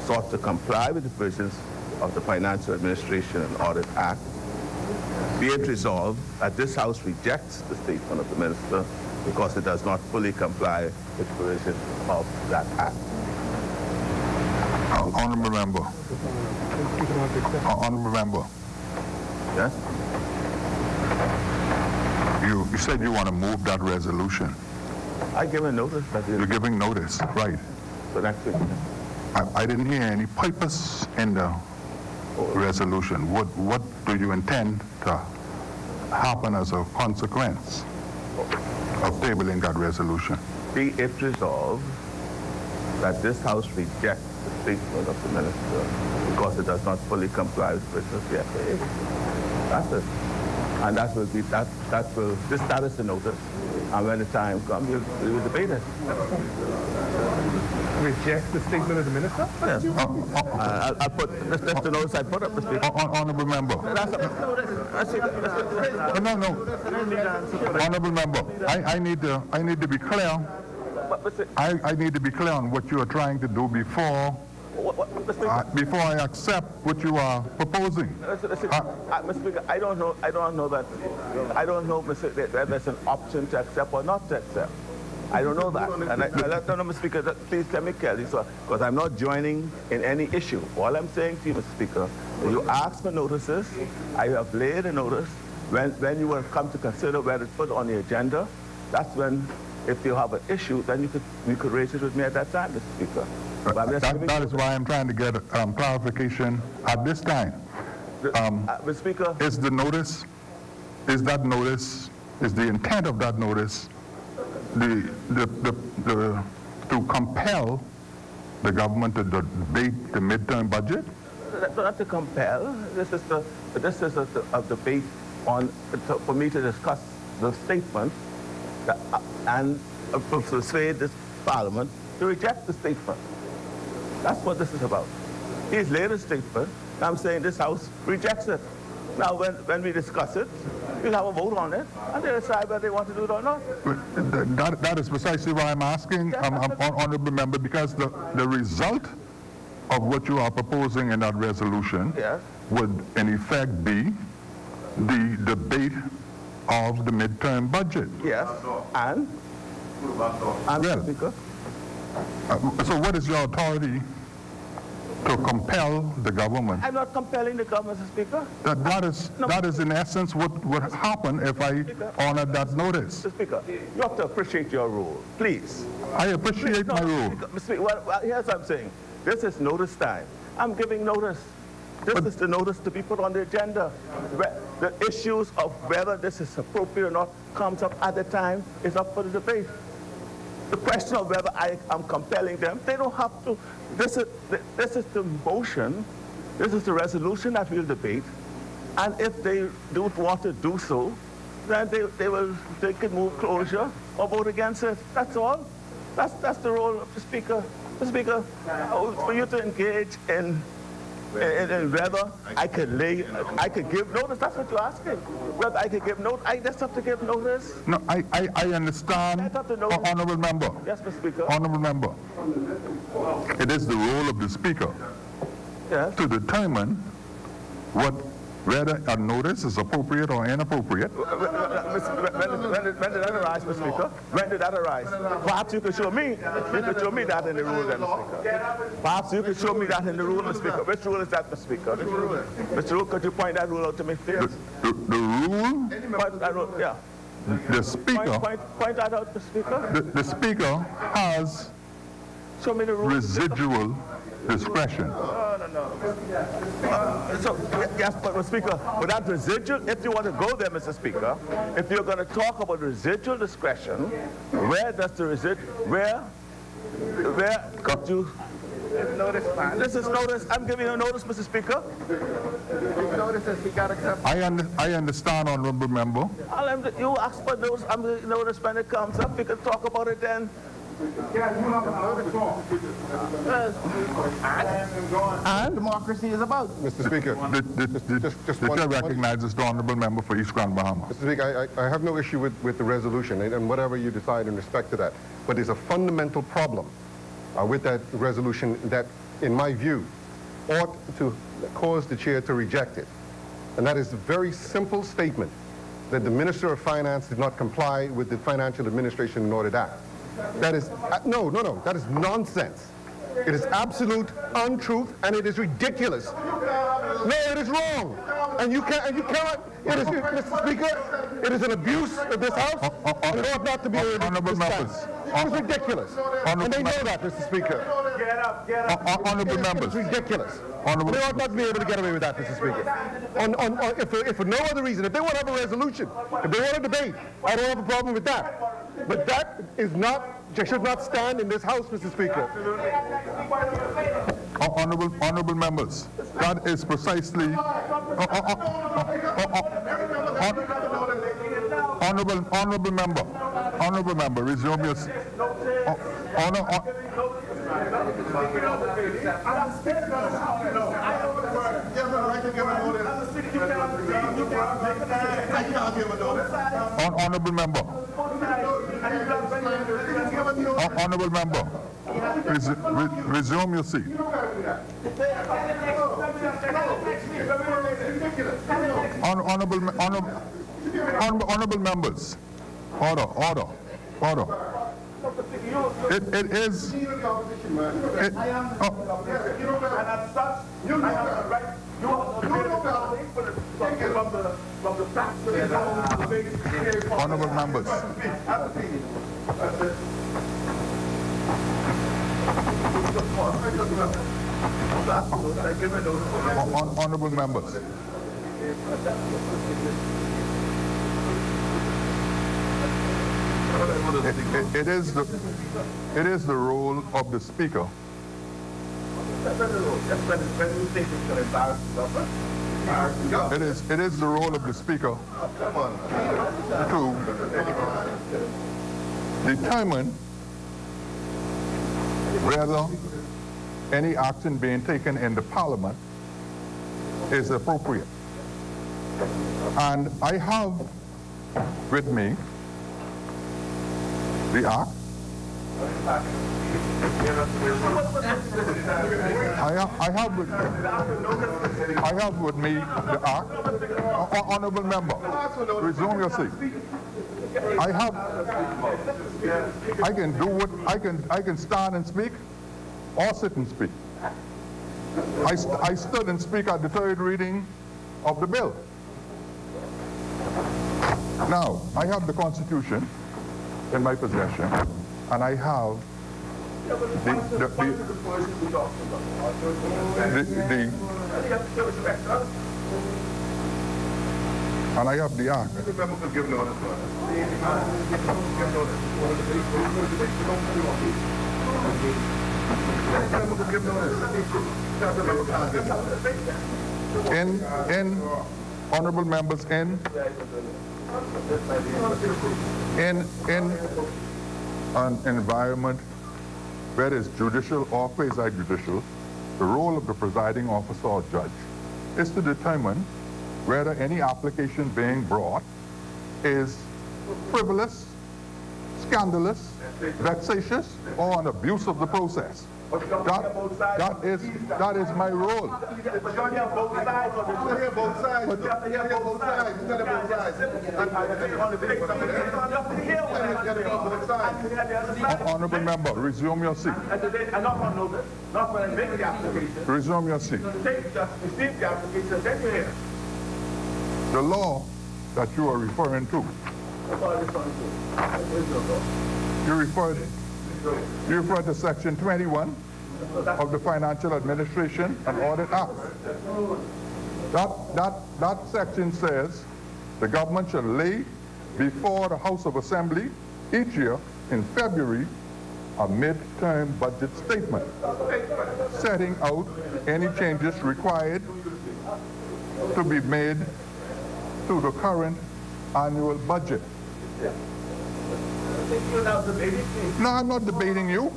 sought to comply with the provisions of the Financial Administration and Audit Act, be it resolved that this House rejects the statement of the Minister because it does not fully comply with the provisions of that Act. Honourable Member. Honourable Member. Yes? You said you want to move that resolution. I give a notice. You're giving notice, right. So next week. I didn't hear any purpose in the resolution. What do you intend to happen as a consequence of tabling that resolution? Be it resolved that this House rejects the statement of the Minister because it does not fully comply with the provisions of the FAA. That's it. And that will be, that is the notice. And when the time comes, we'll debate it. Reject the statement of the Minister? Yes. I'll put, that's the notice I put up, Mr. Speaker. Honourable Member. No. Honourable Member, I need to be clear. I need to be clear on what you are trying to do before I accept what you are proposing. Mr. Speaker, I don't know that. I don't know, that there's an option to accept or not to accept. I don't know that. And I let them know, Mr. Speaker, please let me clearly, because I'm not joining in any issue. All I'm saying to you, Mr. Speaker, you ask for notices. I have laid a notice. When you will come to consider whether it's put on the agenda, that's when, if you have an issue, then you could raise it with me at that time, Mr. Speaker. That is why I'm trying to get clarification at this time. Mr. Speaker, is the intent of that notice to compel the government to debate the midterm budget? Not to compel. This is a debate on for me to discuss the statement and persuade this Parliament to reject the statement. That's what this is about. He's laid a statement. I'm saying this House rejects it. Now, when we discuss it, we'll have a vote on it, and they'll decide whether they want to do it or not. That is precisely why I'm asking, Honourable Member, because the result of what you are proposing in that resolution would, in effect, be the debate of the midterm budget. Yes, and Speaker. So what is your authority to compel the government? I'm not compelling the government, Mr. Speaker. That is in essence what would happen if I honored that notice. Mr. Speaker, you have to appreciate your rule, please. I appreciate my rule. Mr. Speaker, well, here's what I'm saying. This is notice time. I'm giving notice. This is the notice to be put on the agenda. The issues of whether this is appropriate or not comes up at the time. It's up for the debate. The question of whether I am compelling them, they don't have to. This is the motion, this is the resolution that we'll debate, and if they don't want to do so, then they can move closure or vote against it. That's all. That's the role of the Speaker. The Speaker, for you to engage in whether I could give notice. That's what you're asking. Whether I could give notice, I just have to give notice. No, I understand, Honourable Member. Yes, Mr. Speaker. Honourable Member. It is the role of the Speaker to determine what whether a notice is appropriate or inappropriate. When did that arise, Mr. Speaker? When did that arise? Perhaps you could show me. You could show me that in the rule, then, Mr. Speaker. Perhaps you could show me that in the rule, Mr. Speaker. Which rule is that, Mr. Speaker? Mr. Rule, could you point that rule out to me, please? The rule? Point that rule, yeah. The Speaker. Point that out, Mr. Speaker. The Speaker has residual discretion. So, yes, but Mr. Speaker, but that residual, if you want to go there, Mr. Speaker, if you're going to talk about residual discretion, where does the where could you... This is notice. I'm giving you a notice, Mr. Speaker. I understand, honorable member. You ask for notice. I'm giving notice when it comes up. We can talk about it then. And democracy is about. Mr. Speaker, the chair recognizes the honorable member for East Grand Bahama. Mr. Speaker, I have no issue with the resolution and whatever you decide in respect to that. But there's a fundamental problem with that resolution that, in my view, ought to cause the chair to reject it. And that is a very simple statement that the Minister of Finance did not comply with the Financial Administration in Order Act. That is, no, that is nonsense. It is absolute untruth, and it is ridiculous. No, it is wrong. And you cannot, it is, Mr. Speaker, it is an abuse of this House, and it ought not to be honorable members. It is ridiculous. And they know that, Mr. Speaker. Get up. Honorable members. It's ridiculous. They ought not to be able to get away with that, Mr. Speaker. If for no other reason, if they want to have a resolution, if they want to debate, I don't have a problem with that. But that is not, should not stand in this House, Mr. Speaker. Honorable members, that is precisely honorable member, resume your honorable member, resume your seat. Honorable members, order. It is. Honorable members. Honorable members. It is the role of the Speaker. It is the role of the Speaker to determine whether any action being taken in the Parliament is appropriate. And I have with me the Act. I have with me the Act. Honorable member, resume your seat. I can do what I can stand and speak or sit and speak. I stood and speak at the third reading of the bill. Now, I have the Constitution in my possession, and I have and I have the Act. In honorable members, in an environment where it is judicial or quasi-judicial, the role of the presiding officer or judge is to determine whether any application being brought is frivolous, scandalous, vexatious or an abuse of the process. That is my role. But you have both sides of it. You hear both sides. You have to hear both sides. You got both sides. Honorable member, resume your seat. I'm not going to know this. Not when I make the application. Resume your seat. Receive the application, then you hear. The law that you are referring to, you referred to Section 21 of the Financial Administration and Audit Act. That section says the government shall lay before the House of Assembly each year in February a mid-term budget statement setting out any changes required to be made to the current annual budget. No, I'm not debating you.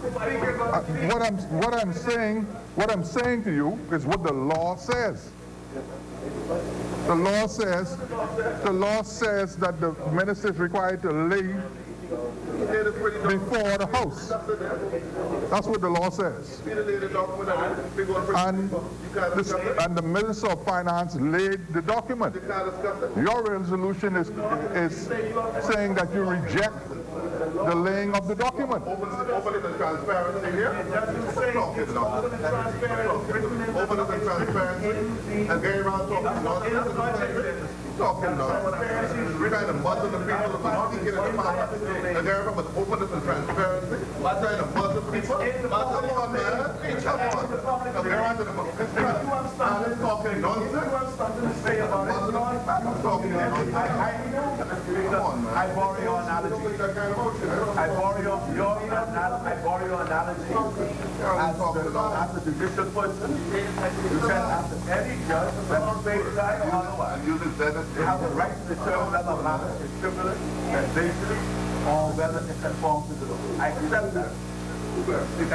What I'm saying to you is what the law says. The law says that the minister is required to lay before the House. That's what the law says. And the Minister of Finance laid the document. Your resolution is saying that you reject the laying of the document. Open it and transparency here. Open it and transparency. And going around talking nonsense. We're trying to muzzle the people about speaking in the parliament. And they're about openness and transparency. I'm trying to muzzle people. Come on, man. Come on. They're under the I'm talking nonsense. I'm talking nonsense. I borrow your analogy. I borrow your analogy as a judicial person. You said after any judge, legislative guy or otherwise, they have the right to determine whether a matter is frivolous, sensational, or whether it conforms to the law. I accept that. I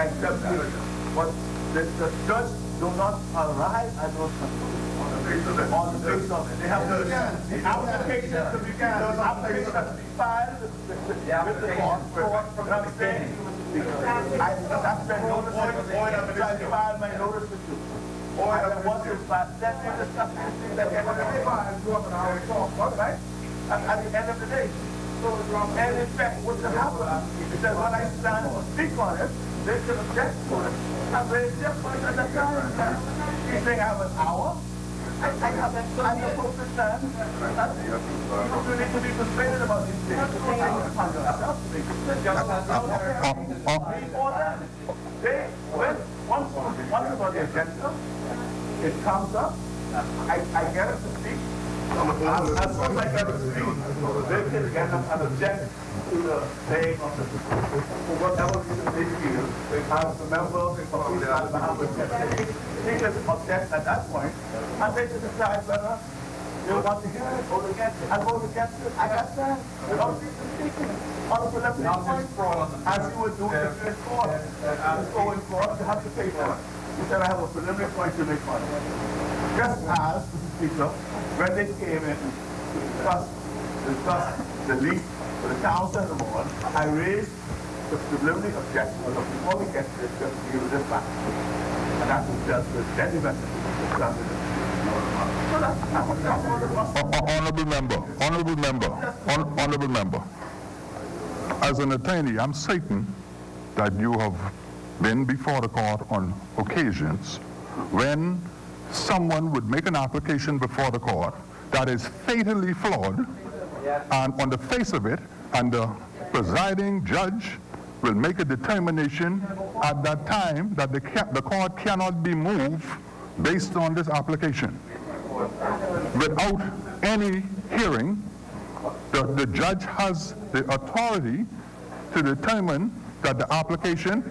accept that. But the judge do not arrive at those conclusions on the basis of it. They have to the application to be filed with the court. I'm saying I spent notice I filed my notice with you. And once it's filed, then we discuss anything that can be filed. Right? At the end of the day. And in fact, what will happen is that when I stand to speak on it, they can object to it. And they just like at the time. You think I have an hour? I have the appropriate time. You need to be persuaded about these things. Once it's on the agenda, it comes up, I get it to speak. As soon as I get to speak, they can get an object to the saying of the whatever reason they feel. As the member of the speakers object at that point, and they can decide whether they want to hear it, vote against it. I vote against it. I got that. Without speaking on the preliminary point, as you would do if you're in court. You go in court, you have to pay for it. You said I have a preliminary point to make money. Just as, Mr. Speaker, when they came in to discuss the lease for the council and the board, I raised the preliminary objection before we get to this, just to give this back. And that was just the dead event. Honorable member. As an attorney, I'm certain that you have been before the court on occasions when someone would make an application before the court that is fatally flawed, and on the face of it, and the presiding judge will make a determination at that time that the court cannot be moved based on this application. Without any hearing, the judge has the authority to determine that the application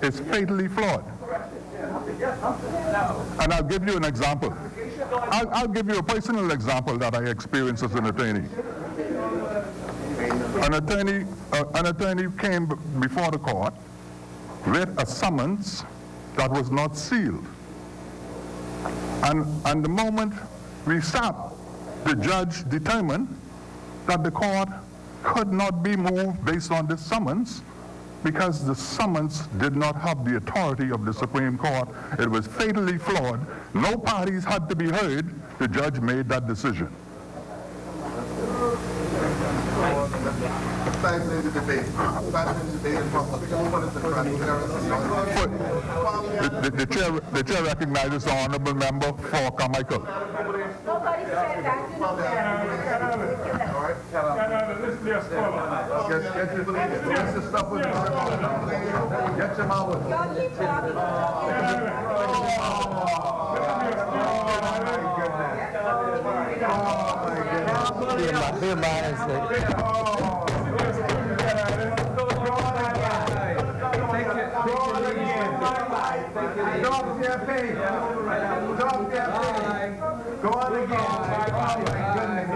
is fatally flawed. And I'll give you an example. I'll give you a personal example that I experienced as an attorney. An attorney came before the court with a summons that was not sealed. And the moment we sat, the judge determined that the court could not be moved based on this summons because the summons did not have the authority of the Supreme Court, it was fatally flawed. No parties had to be heard. The judge made that decision. The chair recognizes the honorable member for Carmichael. Nobody said that. Go on again.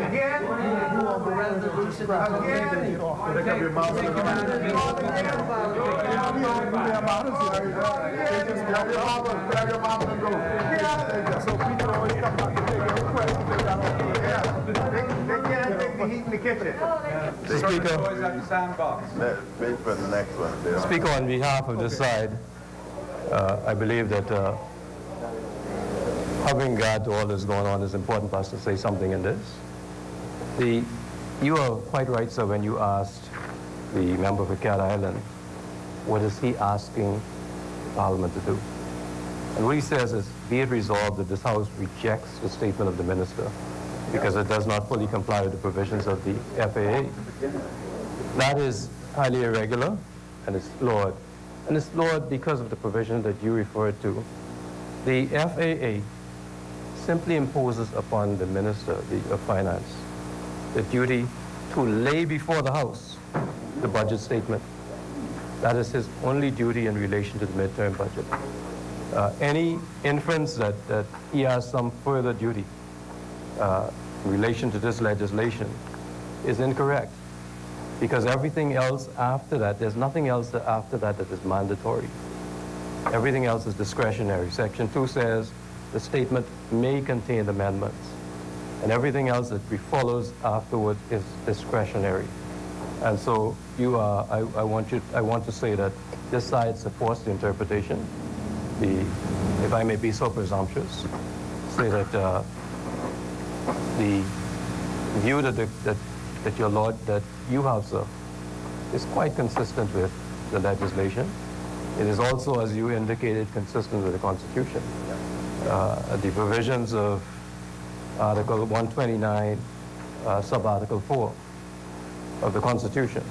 Again. Pick up your mouth. So people always come back and take a request. They can't take the heat in the kitchen. Speaker. Wait for the next one. Speaker, on behalf of this side, I believe that having regard to all that's going on, it's important for us to say something in this. You are quite right, sir, when you asked the member for Cat Island, what is he asking Parliament to do? And what he says is, be it resolved that this House rejects the statement of the Minister because it does not fully comply with the provisions of the FAA. That is highly irregular, and it's flawed. And it's flawed because of the provision that you referred to. The FAA simply imposes upon the Minister of Finance the duty to lay before the House the budget statement. That is his only duty in relation to the midterm budget. Any inference that he has some further duty in relation to this legislation is incorrect, because everything else after that, there's nothing else after that that is mandatory. Everything else is discretionary. Section 2 says the statement may contain amendments, and everything else that follows afterward is discretionary. And so I want to say that this side supports the interpretation. If I may be so presumptuous, say that the view that you have, sir, is quite consistent with the legislation. It is also, as you indicated, consistent with the Constitution. The provisions of Article 129, sub-Article 4 of the Constitution.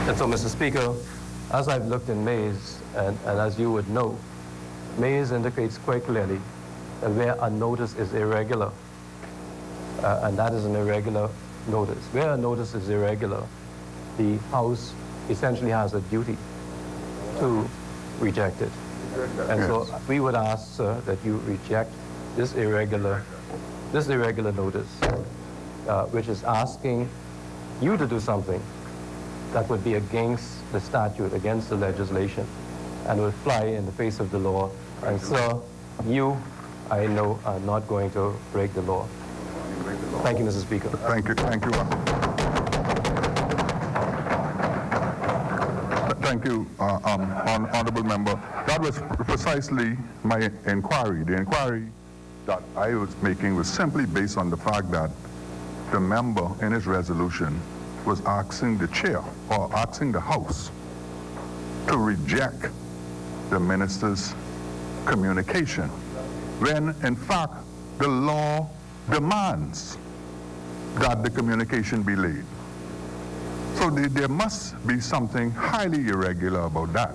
And so, Mr. Speaker, as I've looked in Mays, and as you would know, Mays indicates quite clearly that where a notice is irregular, and that is an irregular notice. Where a notice is irregular, the House essentially has a duty to reject it. And so we would ask, sir, that you reject this irregular notice, which is asking you to do something that would be against the statute, against the legislation, and would fly in the face of the law. And sir, you, I know, are not going to break the law. Thank you, Mr. Speaker. Thank you. Thank you. Thank you, Honorable Member. That was precisely my inquiry. The inquiry that I was making was simply based on the fact that the member in his resolution was asking the chair, or asking the House, to reject the minister's communication, when in fact the law demands that the communication be laid. So there must be something highly irregular about that,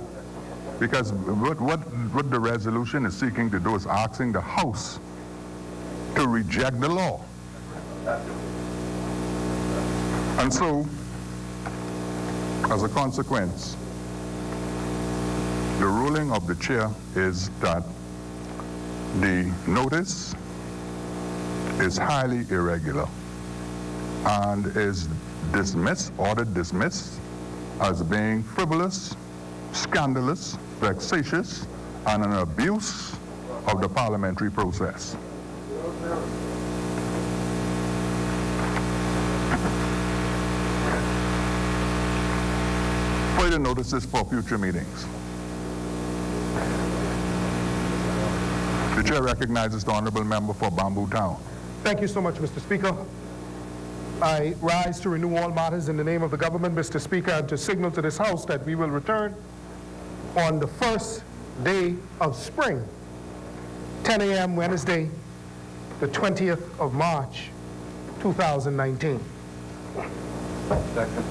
because what the resolution is seeking to do is asking the House to reject the law. And so, as a consequence, the ruling of the chair is that the notice is highly irregular and is dismissed, ordered dismissed, as being frivolous, scandalous, vexatious, and an abuse of the parliamentary process. Further notices for future meetings. The chair recognizes the honorable member for Bamboo Town. Thank you so much, Mr. Speaker. I rise to renew all matters in the name of the government, Mr. Speaker, and to signal to this House that we will return on the first day of spring, 10 a.m. Wednesday, the 20th of March, 2019. Second.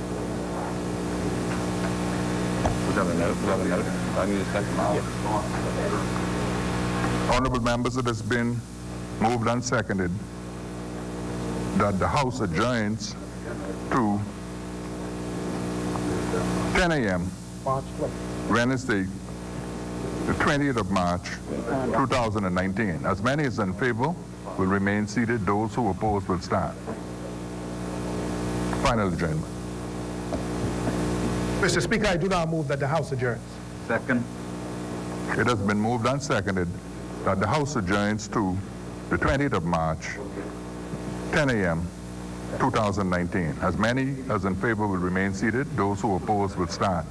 I need a second now. Honorable members, it has been moved and seconded that the House adjourns to 10 a.m. Wednesday, the 20th of March, 2019. As many as in favor will remain seated. Those who oppose will stand. Final adjournment. Mr. Speaker, I do now move that the House adjourns. Second. It has been moved and seconded that the House adjourns to the 20th of March, 10 a.m., 2019. As many as in favor will remain seated. Those who oppose will stand.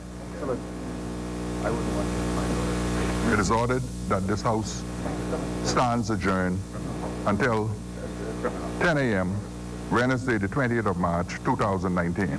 It is ordered that this House stands adjourned until 10 a.m., Wednesday, the 20th of March, 2019.